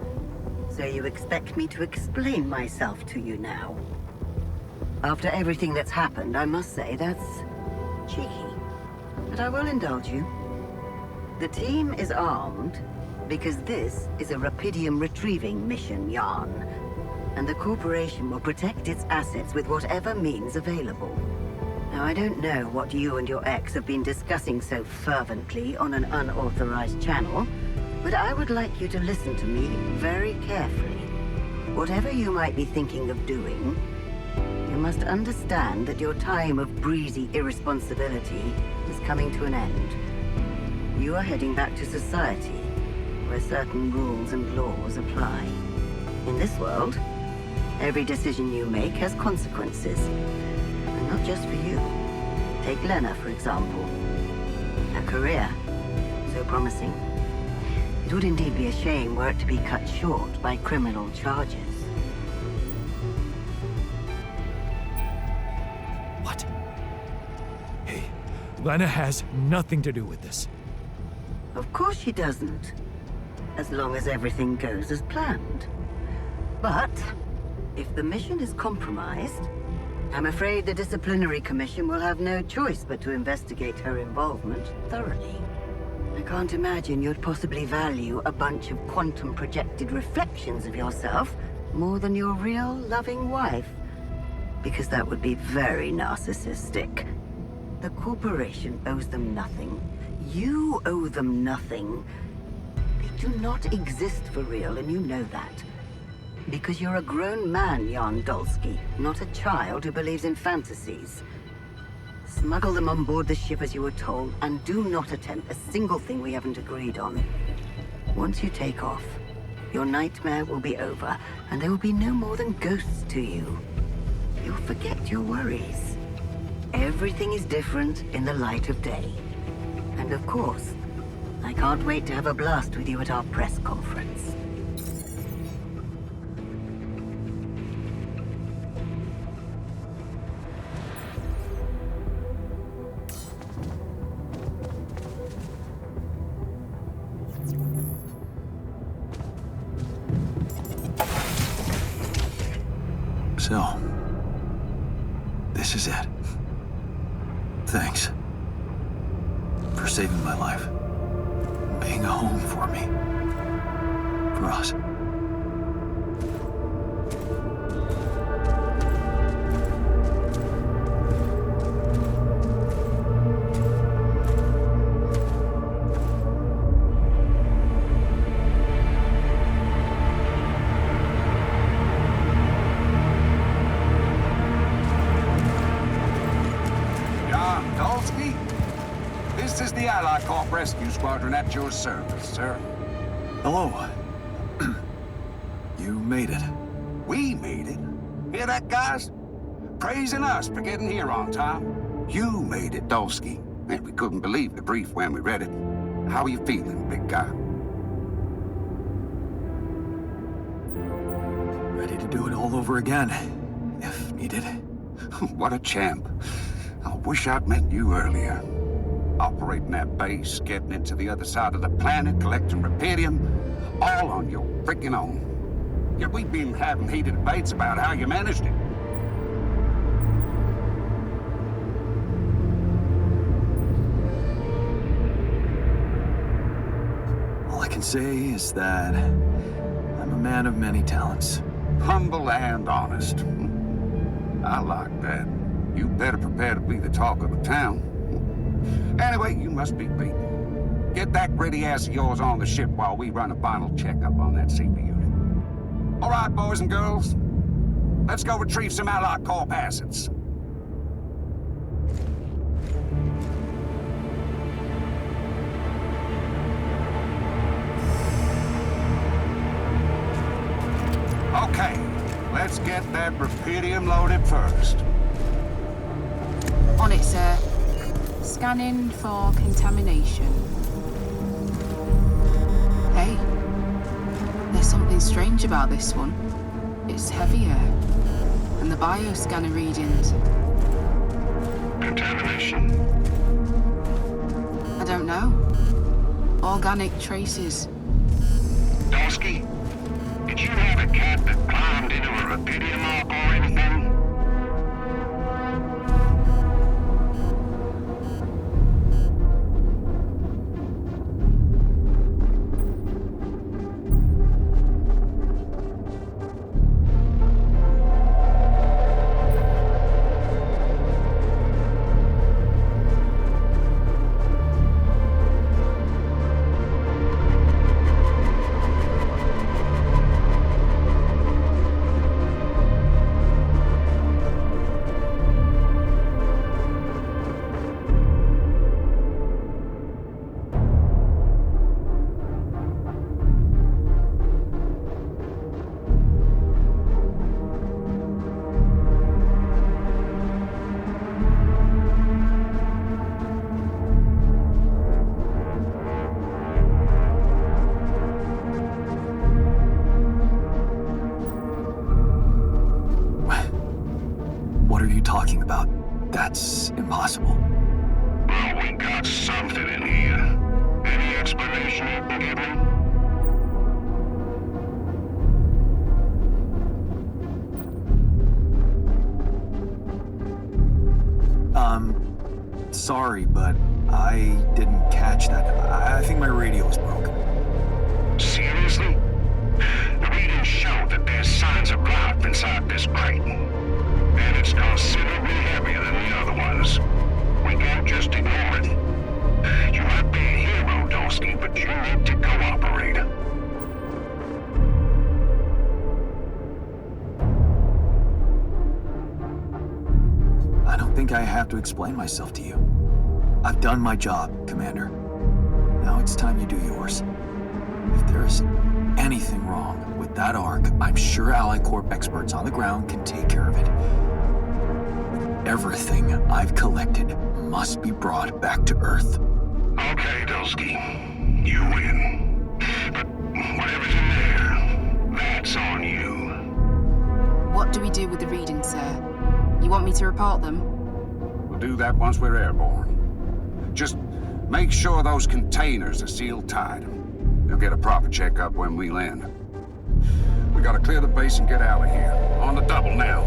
so you expect me to explain myself to you now? After everything that's happened, I must say that's cheeky. But I will indulge you. The team is armed because this is a Rapidium retrieving mission, Jan. And the corporation will protect its assets with whatever means available. Now, I don't know what you and your ex have been discussing so fervently on an unauthorized channel, but I would like you to listen to me very carefully. Whatever you might be thinking of doing, you must understand that your time of breezy irresponsibility is coming to an end. You are heading back to society, where certain rules and laws apply. In this world, every decision you make has consequences. And not just for you. Take Lena, for example. A career, so promising. It would indeed be a shame were it to be cut short by criminal charges. What? Hey, Lena has nothing to do with this. Of course she doesn't. As long as everything goes as planned. But, if the mission is compromised, I'm afraid the disciplinary commission will have no choice but to investigate her involvement thoroughly. I can't imagine you'd possibly value a bunch of quantum-projected reflections of yourself more than your real, loving wife. Because that would be very narcissistic. The corporation owes them nothing. You owe them nothing. They do not exist for real, and you know that. Because you're a grown man, Jan Dolsky, not a child who believes in fantasies. Smuggle them on board the ship as you were told, and do not attempt a single thing we haven't agreed on. Once you take off, your nightmare will be over, and there will be no more than ghosts to you. You'll forget your worries. Everything is different in the light of day. And of course, I can't wait to have a blast with you at our press conference. So, this is it. Thanks for saving my life, being a home for me, for us. Rescue Squadron at your service, sir. Hello. You made it. We made it. Hear that, guys? Praising us for getting here on time. You made it, Dolsky. And we couldn't believe the brief when we read it. How are you feeling, big guy? Ready to do it all over again, if needed. What a champ. I wish I'd met you earlier. Operating that base, getting into the other side of the planet, collecting Rapidium, all on your freaking own. Yet we've been having heated debates about how you managed it. All I can say is that I'm a man of many talents. Humble and honest. I like that. You better prepare to be the talk of the town. Anyway, you must be beaten. Get that gritty ass of yours on the ship while we run a final checkup on that CB unit. All right, boys and girls. Let's go retrieve some Allied Corp assets. Okay, let's get that Rapidium loaded first. On it, sir. Scanning for contamination. Hey, there's something strange about this one. It's heavier, and the bioscanner readings. contamination? I don't know. Organic traces. Dosky, did you have a cat that climbed into a Rapidia mark or anything? Talking about? That's impossible. Well, we got something in here. Any explanation you can give me? Sorry, but I didn't catch that. I think my radio was broken. Seriously? The readings show that there's signs of life inside this crate. And it's considerably heavier than the other ones. We can't just ignore it. You might be a hero, Dosky, but you need to cooperate. I don't think I have to explain myself to you. I've done my job, Commander. Now it's time you do yours. If there's anything wrong with that Ark, I'm sure Ally Corp experts on the ground can take care of it. Everything I've collected must be brought back to Earth. Okay, Dosky. You win. But whatever's in there, that's on you. What do we do with the readings, sir? You want me to report them? We'll do that once we're airborne. Just make sure those containers are sealed tight. They'll get a proper checkup when we land. We gotta clear the base and get out of here. On the double now.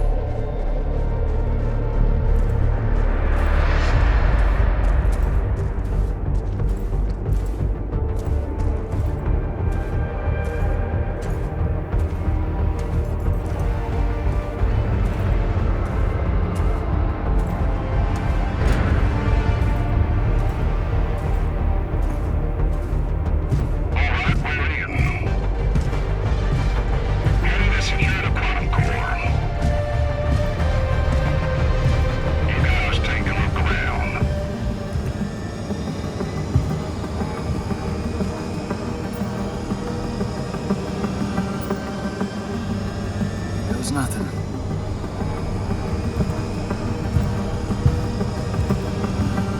Nothing.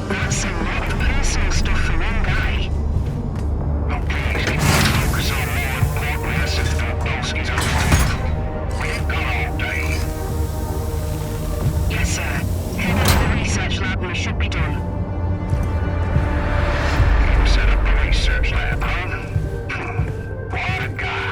That's a lot of personal stuff for one guy. Oh, please, can you focus on more important assets than Dosky's own? We've got all day. Yes, sir. Head to the research lab and it should be done. You set up the research lab, huh? What a guy.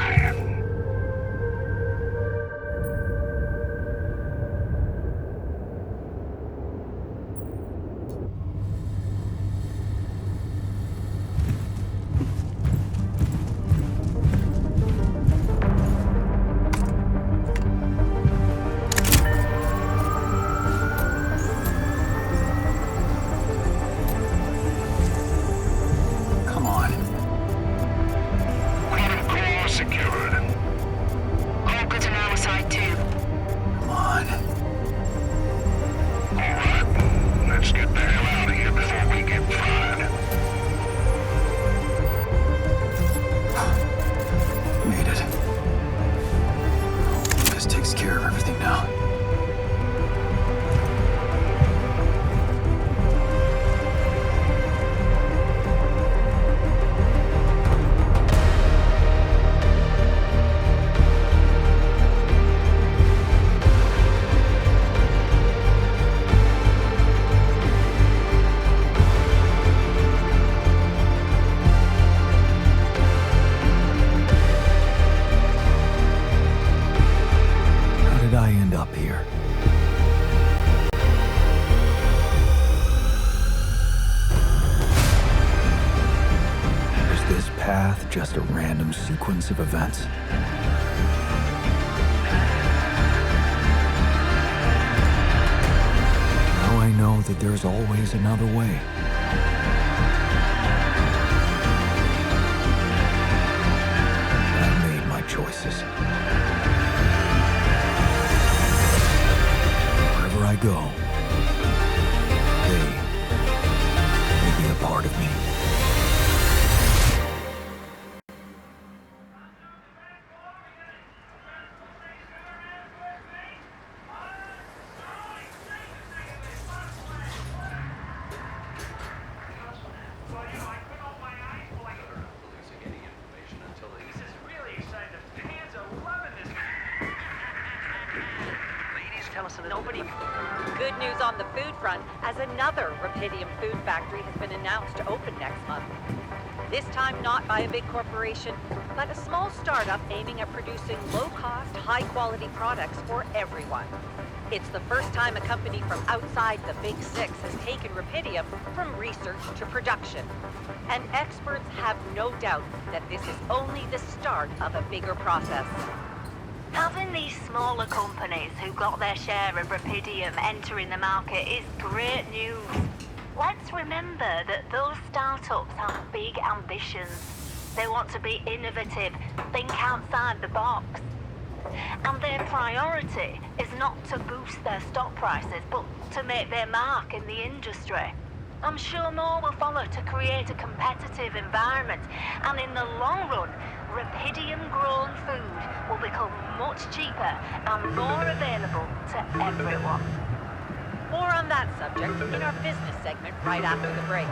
here. Is this path just a random sequence of events? Now I know that there's always another way. I made my choices. Wherever I go, they will be a part of me. Good news on the food front, as another Rapidium food factory has been announced to open next month. This time not by a big corporation, but a small startup aiming at producing low-cost, high-quality products for everyone. It's the first time a company from outside the Big Six has taken Rapidium from research to production. And experts have no doubt that this is only the start of a bigger process. Having these smaller companies who got their share of Rapidium entering the market is great news. Let's remember that those startups have big ambitions. They want to be innovative, think outside the box. And their priority is not to boost their stock prices, but to make their mark in the industry. I'm sure more will follow to create a competitive environment, and in the long run, Rapidium-grown food will become much cheaper and more available to everyone. More on that subject in our business segment right after the break.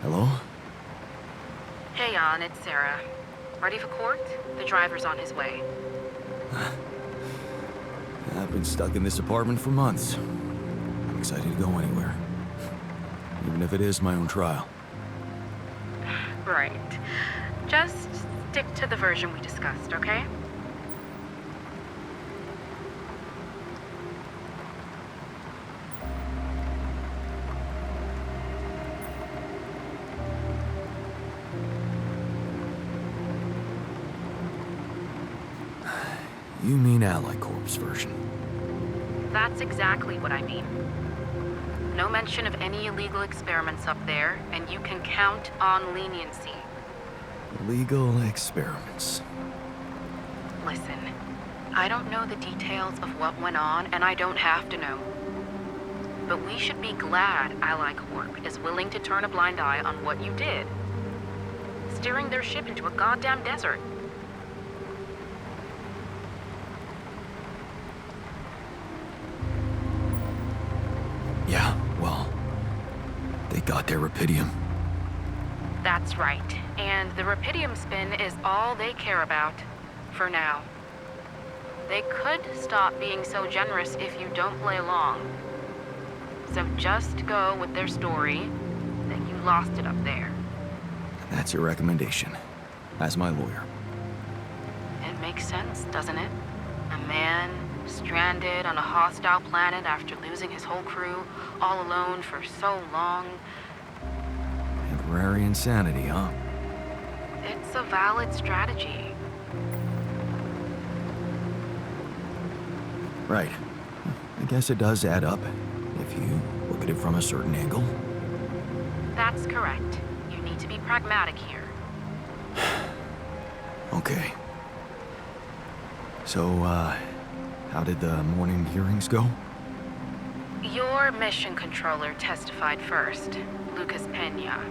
Hello? Hey, Jan, it's Sarah. Ready for court? The driver's on his way. I've been stuck in this apartment for months. I'm excited to go anywhere. Even if it is my own trial. Right. Just stick to the version we discussed, okay? You mean Ally Corp's version? That's exactly what I mean. No mention of any illegal experiments up there, and you can count on leniency. Legal experiments. Listen, I don't know the details of what went on, and I don't have to know. But we should be glad Ally Corp is willing to turn a blind eye on what you did. Steering their ship into a goddamn desert. Yeah, well, they got their Rapidium. That's right. And the Rapidium spin is all they care about. For now. They could stop being so generous if you don't play along. So just go with their story that you lost it up there. That's your recommendation, as my lawyer. It makes sense, doesn't it? A man stranded on a hostile planet after losing his whole crew, all alone for so long. Temporary insanity, huh? It's a valid strategy. Right. I guess it does add up, if you look at it from a certain angle. That's correct. You need to be pragmatic here. Okay. So, how did the morning hearings go? Your mission controller testified first, Lucas Pena.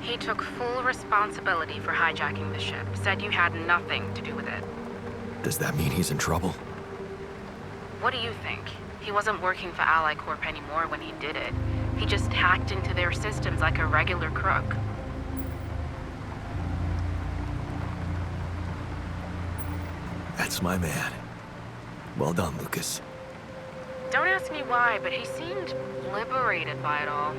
He took full responsibility for hijacking the ship, said you had nothing to do with it. Does that mean he's in trouble? What do you think? He wasn't working for Ally Corp anymore when he did it. He just hacked into their systems like a regular crook. That's my man. Well done, Lucas. Don't ask me why, but he seemed liberated by it all.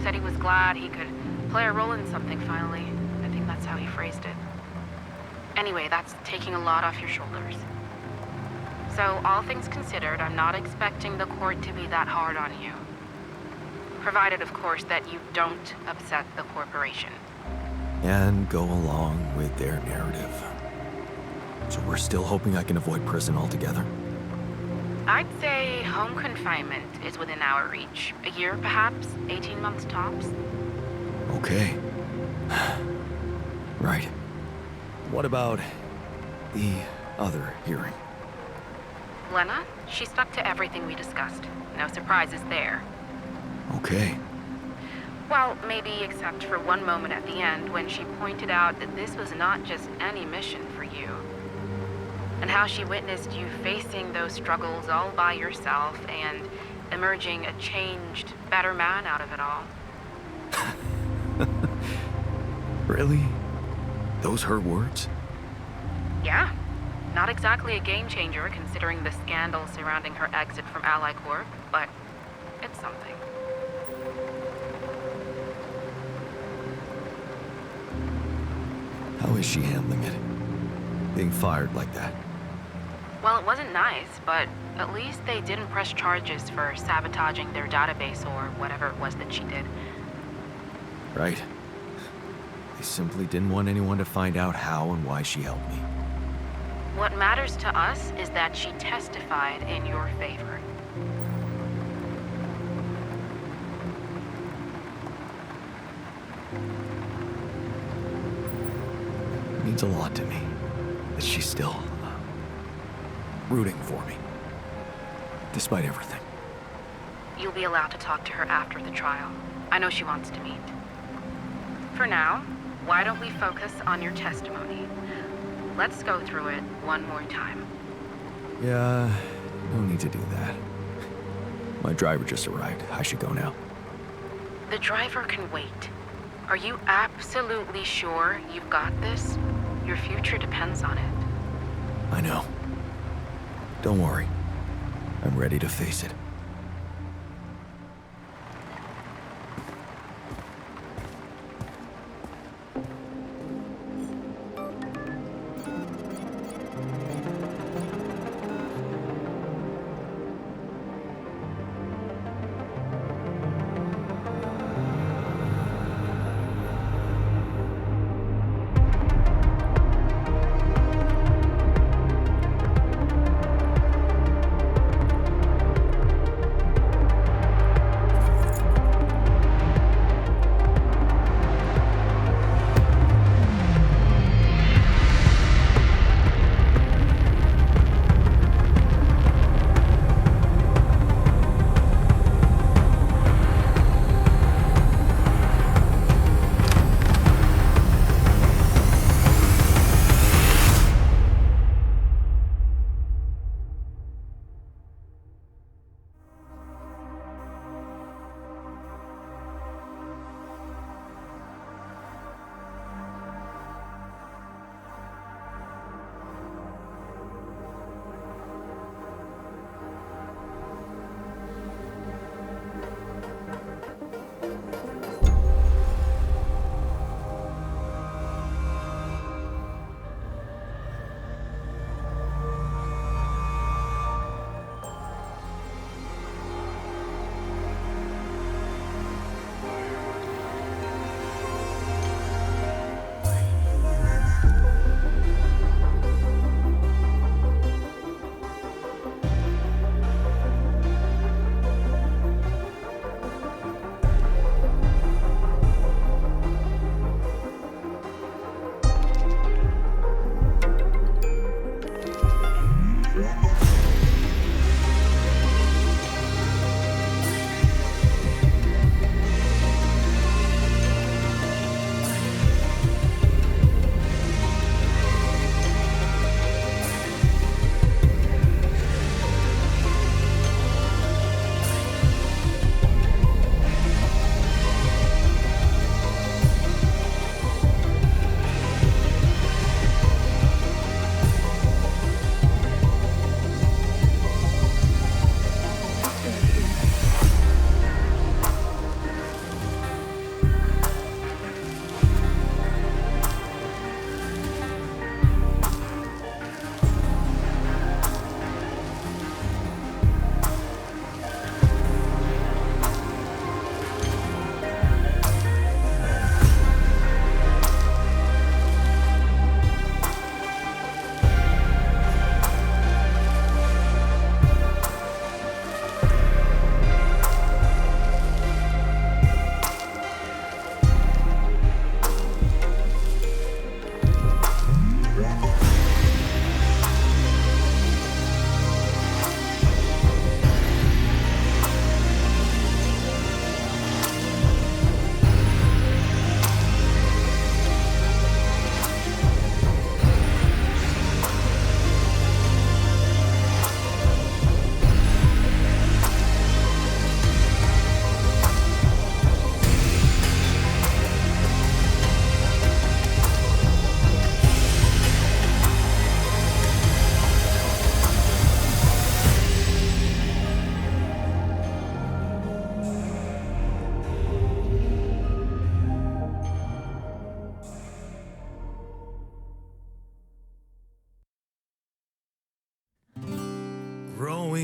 Said he was glad he could play a role in something finally. I think that's how he phrased it. Anyway, that's taking a lot off your shoulders. So, all things considered, I'm not expecting the court to be that hard on you. Provided, of course, that you don't upset the corporation. And go along with their narrative. So we're still hoping I can avoid prison altogether? I'd say home confinement is within our reach. A year, perhaps? 18 months tops? Okay. Right. What about the other hearing? Lena, she stuck to everything we discussed. No surprises there. Okay. Well, maybe except for one moment at the end when she pointed out that this was not just any mission for you. And how she witnessed you facing those struggles all by yourself and emerging a changed, better man out of it all. Really? Those her words? Yeah. Not exactly a game changer considering the scandal surrounding her exit from Ally Corp, but it's something. How is she handling it? Being fired like that? Well, it wasn't nice, but at least they didn't press charges for sabotaging their database or whatever it was that she did. Right. They simply didn't want anyone to find out how and why she helped me. What matters to us is that she testified in your favor. It means a lot to me that she's still rooting for me, despite everything. You'll be allowed to talk to her after the trial. I know she wants to meet. For now, why don't we focus on your testimony? Let's go through it one more time. Yeah, no need to do that. My driver just arrived. I should go now. The driver can wait. Are you absolutely sure you've got this? Your future depends on it. I know. Don't worry. I'm ready to face it.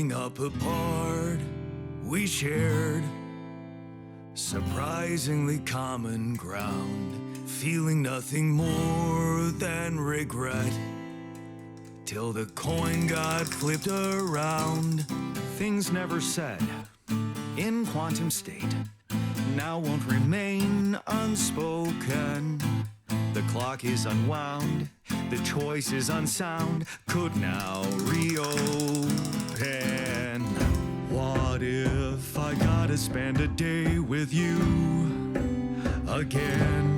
Growing up apart, we shared surprisingly common ground, feeling nothing more than regret. Till the coin got flipped around. Things never said in quantum state now won't remain unspoken. The clock is unwound, the choice is unsound, could now reopen. What if I gotta spend a day with you again?